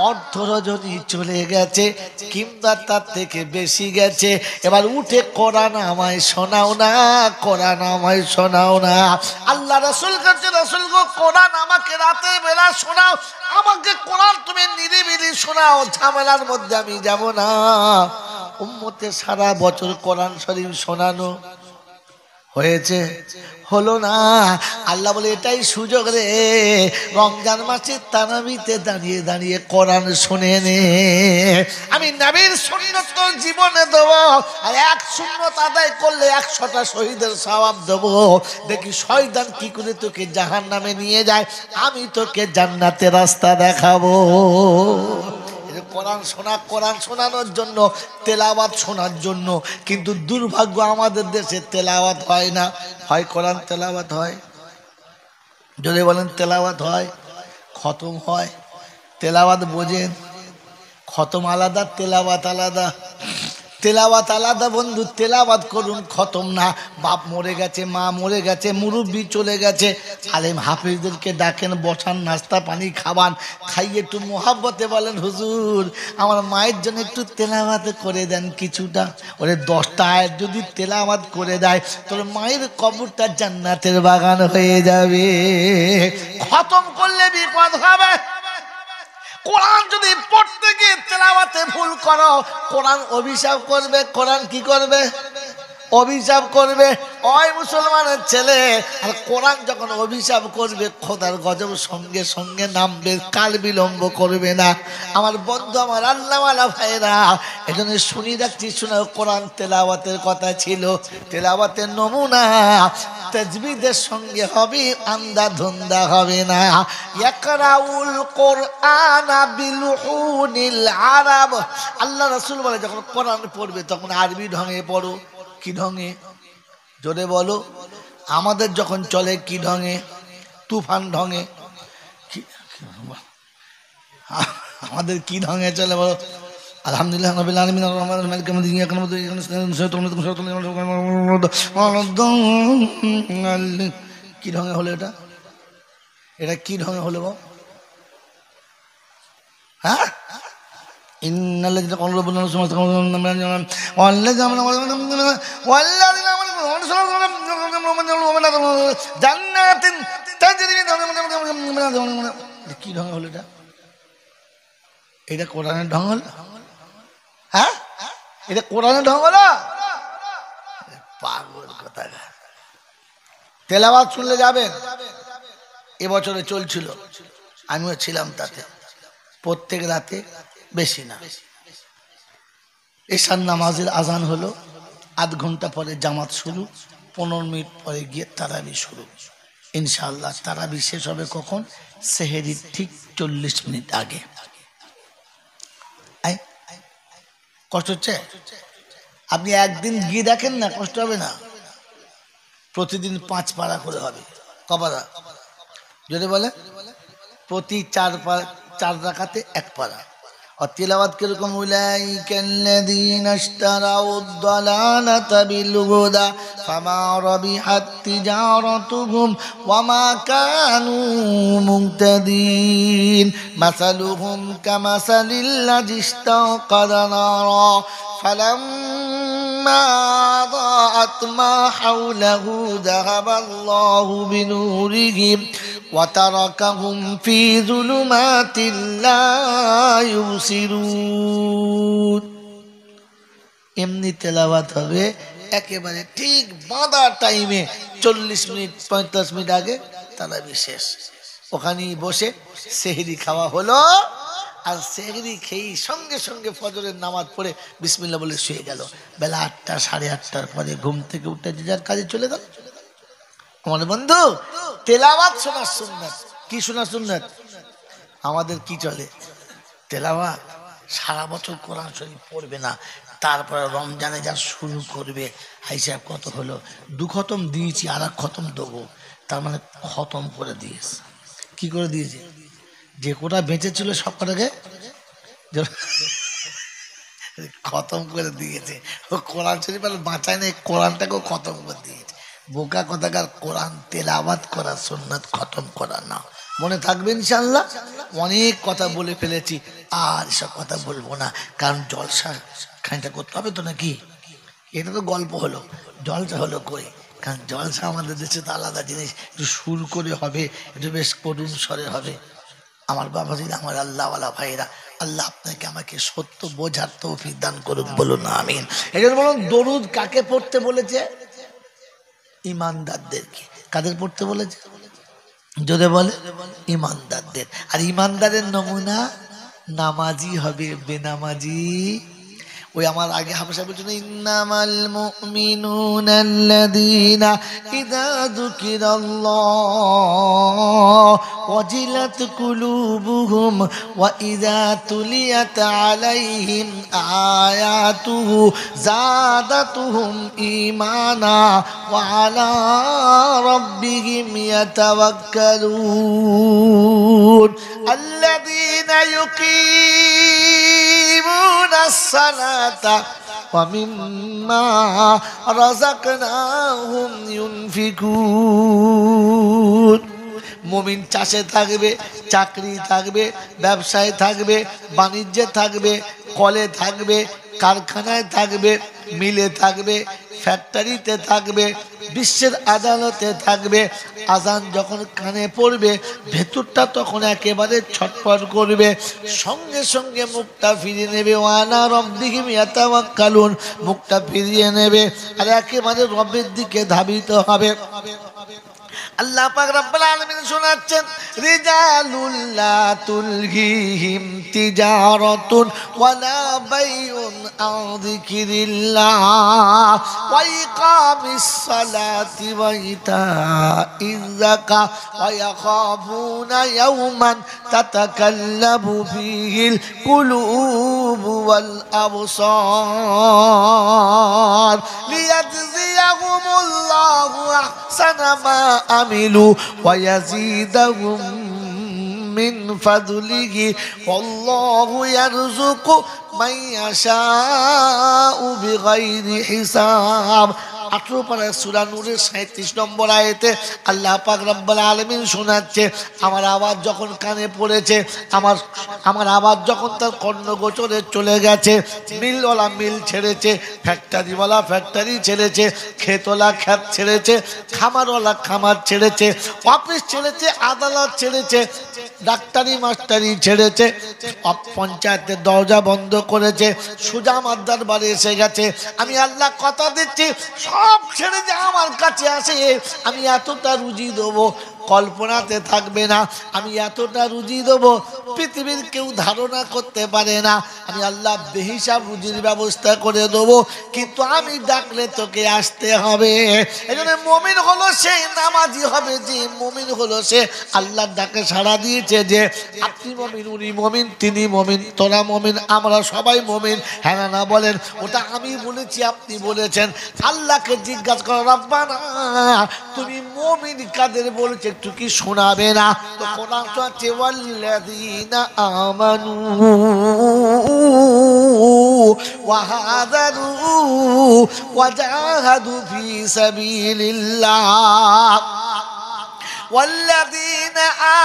অর্ধ রজনী চলে গেছে, কিংবা তার থেকে বেশি গেছে, এবার উঠে কোরআন আমায় শোনাও না, কোরআন আমায় শোনাও না। আল্লাহ রাসূল কাছে, রাসূল গো কোরআন আমাকে রাতে বেলা শোনাও, আমাকে কোরআন তুমি নিরিবিলি শোনাও, ঝামেলার মধ্যে আমি যাব না। উম্মতে সারা বছর কোরআন শরীফ শোনানো হয়েছে, হলো না। আল্লাহ বলে এটাই সুযোগ রে, রমজান মাসে তারাবিতে দাঁড়িয়ে দাঁড়িয়ে কোরআন শুনে নে। আমি নবীর সুন্নাত তোর জীবনে দেব, আর এক সুন্নাত আদায় করলে 100টা শহীদের সওয়াব দেব। দেখি শয়তান কি করে তোকে জাহান্নামে নিয়ে যায়, আমি তোকে জান্নাতের রাস্তা দেখাবো। কোরআন শোনা, কোরআন শোনানোর জন্য, তেলাওয়াত শোনার জন্য। কিন্তু দুর্ভাগ্য, আমাদের দেশে তেলাওয়াত হয় না। হয় কোরআন তেলাওয়াত হয়, যদি বলেন তেলাওয়াত হয়, খতম হয়। তেলাওয়াত বোঝেন? খতম আলাদা, তেলাওয়াত আলাদা। তেলাওয়াত আলাদা বন্ধু, তেলাওয়াত করুন, খতম না। বাপ মরে গেছে, মা মরে গেছে, মুরব্বি চলে গেছে, আলেম হাফেজদেরকে ডাকেন, বসান, নাস্তা পানি খাওয়ান, খাইয়ে একটু মোহাব্বতে বলেন, হুজুর আমার মায়ের জন্য একটু তেলাওয়াত করে দেন কিছুটা। ওরে 10টা আয়াত যদি তেলাওয়াত করে দেয়, তোর মায়ের কবরটা জান্নাতের বাগান হয়ে যাবে। খতম করলে বিপদ হবে। কোরআন যদি পড়তে গিয়ে তেলাওয়াতে ভুল করো, কোরআন অভিশাপ করবে। কোরআন কি করবে? অভিশাপ করবে। ওই মুসলমানের ছেলে, আর কোরআন যখন অভিশাপ করবে, খোদার গজব সঙ্গে সঙ্গে নামবে, কাল বিলম্ব করবে না। আমার বন্ধু, আমার আল্লাহওয়ালা ভাইরা, এজন্য শুনি রাখছি, শোনা, কোরআন তেলাওয়াতের কথা ছিল। তেলাওয়াতের নমুনা তাজবিদের সঙ্গে হবে, আন্দা ধন্দা হবে না। ইয়াকরাউল কোরআন বিলুহুনিল আরব। আল্লাহ রাসূল বলে, যখন কোরআন পড়বে তখন আরবি ঢঙে পড়ো। কি ঢঙে? জোরে বলো। আমাদের যখন চলে কি ঢঙে? তুফান ঢঙে। আমাদের কি ঢঙে চলে বলো? আলহামদুলিল্লাহ রাব্বিল আলামিন আর রহমানির মালিক ইয়াউমিদ্দিন ইয়াকা না'বুদু ওয়া ইয়াকা নাস্তাঈন কি ঢঙে হলো এটা? এটা কি ঢঙে হলো গো? হ্যাঁ, ইন্নাল্লাযীনা ক্বালু রাব্বুনা জান্নাতিন তাজরি কি ঢঙে হলো এটা? এটা কোরআনের ঢং হলো? হ্যাঁ, এটা কোরআনের ঢং হলো? পাগল কথা। তেলাওয়াত শুনলে যাবেন। এবছরে চলছিল, আমিও ছিলাম তাতে। প্রত্যেক রাতে, বেশি না, এশার নামাজের আজান হলো, আধ ঘন্টা পরে জামাত শুরু, 15 মিনিট পরে গিয়ে তারাবি শুরু। ইনশাআল্লাহ তারাবি শেষ হবে কখন? সেহেরির ঠিক 40 মিনিট আগে। কষ্ট হচ্ছে? আপনি একদিন গিয়ে দেখেন না, কষ্ট হবে না। প্রতিদিন 5 পারা করে হবে। কপারা যদি বলে প্রতি 4 রাকাতে 1 পারা। আর তিলাওয়াত কিরকম? উলাইকাল্লাযীনা ইশতারাউদ-দালালাতা বিল-হুদা ফামা রাবিহাত তিজারাতুহুম ওয়ামা কানু মুহতাদিন মাসালুহুম কামাসালিল্লাযী ইশতাওকাদা নারা ফালাম্মা আযাআত মা হাওলাহু যাহাবাল্লাহু বিনূরিহিম وتركهم في ظلمات لا يبصرون। এমনি তেলাওয়াত হবে একেবারে ঠিক বাঁধা টাইমে, 40 মিনিট 45 মিনিট আগে তারাবি শেষ। ওখানেই বসে সেহরি খাওয়া হলো, আর সেহরি খেয়ে সঙ্গে সঙ্গে ফজরের নামাজ পড়ে বিসমিল্লাহ বলে শুয়ে গেল। বেলা 8টা 8:30টার পরে ঘুম থেকে উঠে যে যার কাজে চলে গেল। আমার বন্ধু, তেলাওয়াত শোনার সুন্নাত। কি শোনার সুন্নাত? আমাদের কি চলে? তেলাওয়াত। সারা বছর কোরআন শরীফ পড়বে না, তারপরে রমজানে যা শুরু করবে, হিসাব কত হলো? 2 খতম দিয়েছি, আর 1 খতম দেবো, তার মানে খতম করে দিয়েছে। কি করে দিয়েছে? যে কোটা বেঁচে ছিল সব কটাকে খতম করে দিয়েছে। ও কোরআন শরীফ আর বাঁচায় না, কোরআনটাকেও খতম করে দিয়েছে। বোকা কথাকার, কোরআন তেলাওয়াত করা সুন্নাত, খতম করা না। মনে থাকবে ইনশাআল্লাহ। অনেক কথা বলে ফেলেছি, আর সব কথা বলবো না, কারণ জলসা খানিকটা করতে হবে তো নাকি। এটা তো গল্প হলো, জলসা হলো কই? কারণ জলসা আমাদের দেশে তো আলাদা জিনিস, একটু সুর করে হবে, একটু বেশ করুণ স্বরে হবে। আমার বাবাজি, আমার আল্লাহওয়ালা ভাইরা, আল্লাহ আপনাকে আমাকে সত্য বোঝার তৌফিক দান করুক, বলুন আমিন। এই জন্য বলুন, দরুদ কাকে পড়তে বলেছে? ইমানদারদেরকে। কাদের পড়তে বলেছে? যদি বলে ইমানদারদের। আর ইমানদারের নমুনা নামাজি হবে, বেনামাজি। ওই আমার আগে হাফেজ সাহেব বলছেন, ইন্নামাল মুমিনুনা আল্লাযীনা ইযা যুকিরাল্লাহ ওয়াজিলাত কুলুবুহুম ওয়া ইযা তুলিয়াত আলাইহিম আয়াতুহু যাদাতুহুম ঈমানা ওয়া আলা রাব্বিহিম ইয়াতাওয়াক্কালুন আল্লাযীনা ইউকিমুনাস সালাতা ওয়া মিম্মা রাযাকনাহুম ইউনফিকুন। মুমিন চাষে থাকবে, চাকরি থাকবে, ব্যবসায় থাকবে, বাণিজ্যে থাকবে, কলে থাকবে, কারখানায় থাকবে, মিলে থাকবে, ফ্যাক্টরিতে থাকবে, বিশ্বের আদালতে থাকবে। আজান যখন কানে পড়বে, ভেতরটা তখন একেবারে ছটফট করবে, সঙ্গে সঙ্গে মুখটা ফিরিয়ে নেবে। ওয়ানা রব্বিহিম ইয়াতাওয়াক্কালুন, মুখটা ফিরিয়ে নেবে আর একেবারে রবের দিকে ধাবিত হবে। আল্লাহ পাক রব্বুল আলামিন শোনাচ্ছেন, রিজালুল লা তুলহিহিম তিজারাতুন ওয়ালা বাইউন আন যিকিরিল্লাহ ওয়া ইকামিস সালাতি ওয়া ইতাইয যাকাত ওয়া ইয়াখাফুনা ইয়াওমান তাতাকাল্লাবু ফীহিল কুলুবু ওয়াল আবসার লিয়াজজিয়াহুমুল্লাহু আহসানা মা আমিলু ওয়া ইয়াজিদাহুম মিন ফাদলিহি ওয়াল্লাহু ইয়ারযুকু মান ইয়াশাউ বিগাইরি হিসাব। 18 পারা সূরা নূরের 37 নম্বর আয়াতে আল্লাহ পাক রব্বুল আলামিন শোনাচ্ছে, আমার আওয়াজ যখন কানে পড়েছে, আমার আওয়াজ যখন তার কর্ণগোচরে চলে গেছে, মিলওয়ালা মিল ছেড়েছে, ফ্যাক্টরিওয়ালা ফ্যাক্টরি ছেড়েছে, ক্ষেতওয়ালা ক্ষেত ছেড়েছে, খামারওয়ালা খামার ছেড়েছে, অফিস ছেড়েছে, আদালত ছেড়েছে, ডাক্তারি মাস্টারি ছেড়েছে, পঞ্চায়েতের দরজা বন্ধ করেছে, সোজা আমার দরবারে এসে গেছে। আমি আল্লাহ কথা দিচ্ছি, সব ছেড়ে যে আমার কাছে আসে, আমি এতটা রুজি দেবো কল্পনাতে থাকবে না, আমি এতটা রুজি দেবো পৃথিবীর কেউ ধারণা করতে পারে না। আমি আল্লাহ বেহিসাব রুজির ব্যবস্থা করে দেবো, কিন্তু আমি ডাকলে তোকে আসতে হবে। এই জন্য মুমিন হলো সে, নামাজি হবে যে, মুমিন হলো সে আল্লাহর ডাকে সাড়া দিয়েছে যে আপনি মুমিন, উনি মুমিন, তিনি মুমিন, তোরা মুমিন, আমরা সবাই মুমিন, হ্যাঁ না বলেন? ওটা আমি বলেছি, আপনি বলেছেন। আল্লাহকে জিজ্ঞাসা করো, রব্বানা তুমি মুমিন কাদের বলেছে একটু কি শোনাবে না? তো কোরআন তো আছে ওয়াল্লাযীনা আমানু ওয়া হাদারু ওয়া জাহাদু ফি সাবিলিল্লাহ والذين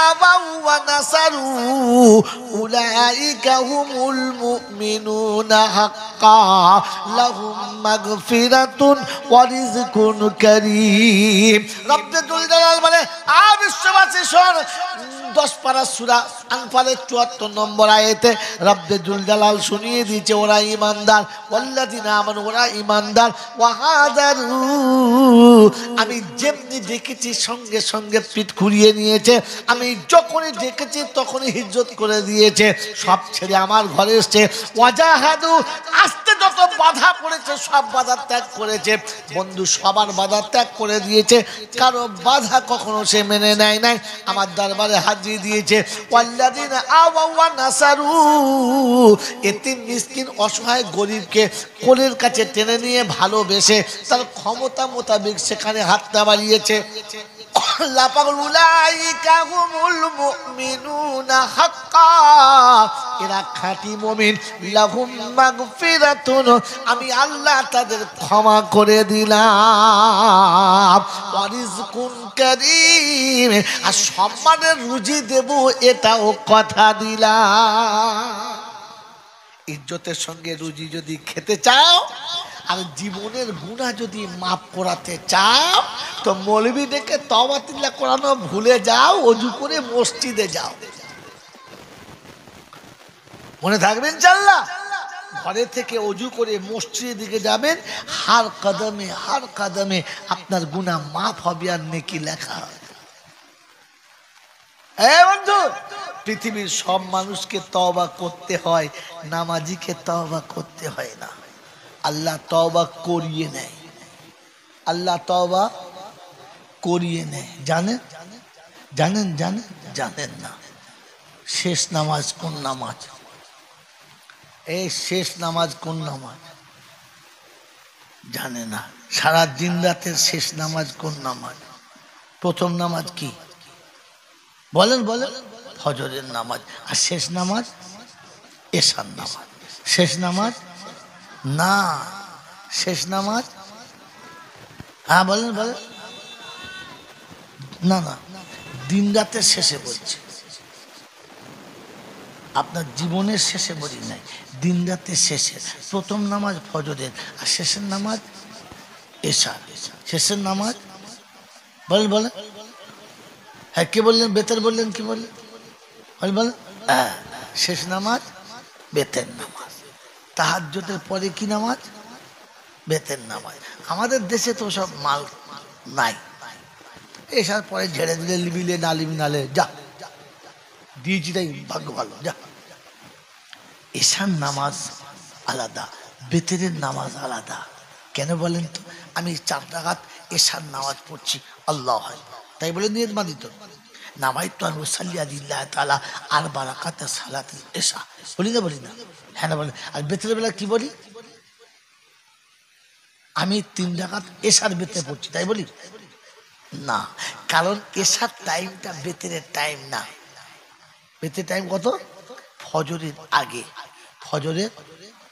آووا ونصروا أولئك هم المؤمنون حقا لهم مغفرة ورزق كريم رب جل جلاله বলে বিশ্ববাসী শোন 10 পারা সূরা আনফালের 74 নম্বর আয়াতে রব্বে জুল জালাল শুনিয়ে দিয়েছে ওরা ঈমানদার, ওয়াল্লাযিনা আমানু ওরা ঈমানদার, ওয়া হাদারু আমি যেমনি দেখেছি সঙ্গে সঙ্গে পিঠ ঘুরিয়ে নিয়েছে, আমি যখনই দেখেছি তখনই হিজরত করে দিয়েছে, সব ছেড়ে আমার ঘরে এসেছে, ওয়াজাহাদু আস্তে যত বাধা পড়েছে সব বাধা ত্যাগ করেছে। বন্ধু সবার বাধা ত্যাগ করে দিয়েছে, কারো বাধা কখনো সে মেনে নেয় নাই, আমার দরবারে হাজির দিয়েছে। ওয়াল্লাযিনা আওয়াউ ওয়া নাসারু এতিম মিসকিন অসহায় গরিবকে কোলের কাছে টেনে নিয়ে ভালোবেসে তার ক্ষমতা মোতাবেক সেখানে হাতটা বাড়িয়েছে। উলাইকা হুমুল মুমিনুনা হাক্কা এরা খাঁটি মুমিন, লাহুম মাগফিরাতুন আমি আল্লাহ তাদের ক্ষমা করে দিলাম, ওয়া রিজকুন কারীম আর সম্মানের রুজি দেব এটাও কথা দিলাম। ইজ্জতের সঙ্গে রুজি যদি খেতে চাও আর জীবনের গুনাহ যদি মাফ করাতে চাও তো মৌলবি ডেকে তওবা তিল্লাহ করানো ভুলে যাও, ওযু করে মসজিদে যাও। মনে থাকবে ইনশাআল্লাহ। ঘরে থেকে ওযু করে মসজিদের দিকে যাবেন, হার কদমে আপনার গুনাহ মাফ হবে আর নেকি লেখা হবে। বন্ধু পৃথিবীর সব মানুষকে তওবা করতে হয়, নামাজিকে তওবা করতে হয় না। আল্লাহ তওবা করিয়ে নেয়, আল্লাহ তওবা করিয়ে নেয়। জানেন জানেন জানেন জানেন না শেষ নামাজ কোন নামাজ? এই শেষ নামাজ কোন নামাজ জানে না। সারা দিন রাতের শেষ নামাজ কোন নামাজ? প্রথম নামাজ কি বলেন বলেন? ফজরের নামাজ। আর শেষ নামাজ এশার নামাজ। শেষ নামাজ না, শেষ নামাজ হ্যাঁ বলেন বলেন না না দিন রাতের শেষে বলছি, আপনার জীবনের শেষে বলি নাই, দিন রাতের শেষে। প্রথম নামাজ ফজরের আর শেষের নামাজ এশার। শেষের নামাজ বলেন বলেন হ্যাঁ কে বললেন? বেতের বললেন, কি বললেন বলেন? হ্যাঁ শেষ নামাজ বেতের নামাজ। তাহাজ্জুদের পরে কি নামাজ? বেতের নামাজ। আমাদের দেশে তো সব মাল নাই, এসার পরে ঝেড়ে দিলে লিবিলে না লিবি নালে যা দিয়েছি তাই ভাগ্য ভালো যা। এশার নামাজ আলাদা, বেতেরের নামাজ আলাদা। কেন বলেন তো? আমি 4 রাকাত এশার নামাজ পড়ছি, আল্লাহ হয় তাই বলে নিয়ত বাঁধিত নামাইতু আন উসাল্লি লিল্লাহি তাআলা 4 রাকাত সালাতুল এশা বলি না? হ্যাঁ না বলেন। আর বেতের বেলা কি বলি? আমি 3 রাকাত এশার বেতে পড়ছি তাই বলি না, কারণ এশার টাইমটা বেতের টাইম না। বেতের টাইম কত? ফজরের আগে, ফজরের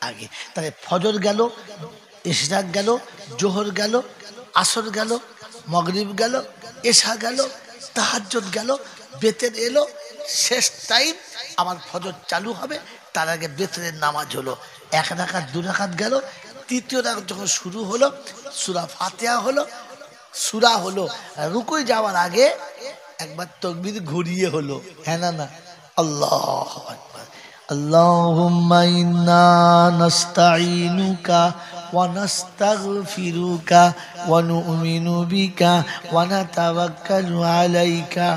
আগে। তাহলে ফজর গেল, ইশরাক গেল, জোহর গেল, আসর গেল, মাগরিব গেল, এশা গেল, তাহাজ্জুদ গেল, বেতের এলো, শেষ টাইম আমার ফজর চালু হবে, তার আগে বেতের নামাজ হলো। 1 রাকাত 2 রাকাত গেল, তৃতীয় রাকাত যখন শুরু হলো সূরা ফাতিহা হলো, সূরা হলো, রুকুই যাওয়ার আগে একবার তাকবীর ঘুরিয়ে হলো। হ্যাঁ না? আল্লাহু আকবার। আল্লাহুম্মা ইন্না নাস্তাঈনুকা ওয়া নাস্তাগফিরুকা ওয়া নু'মিনু বিকা ওয়া নাতাওয়াক্কালু আলাইকা।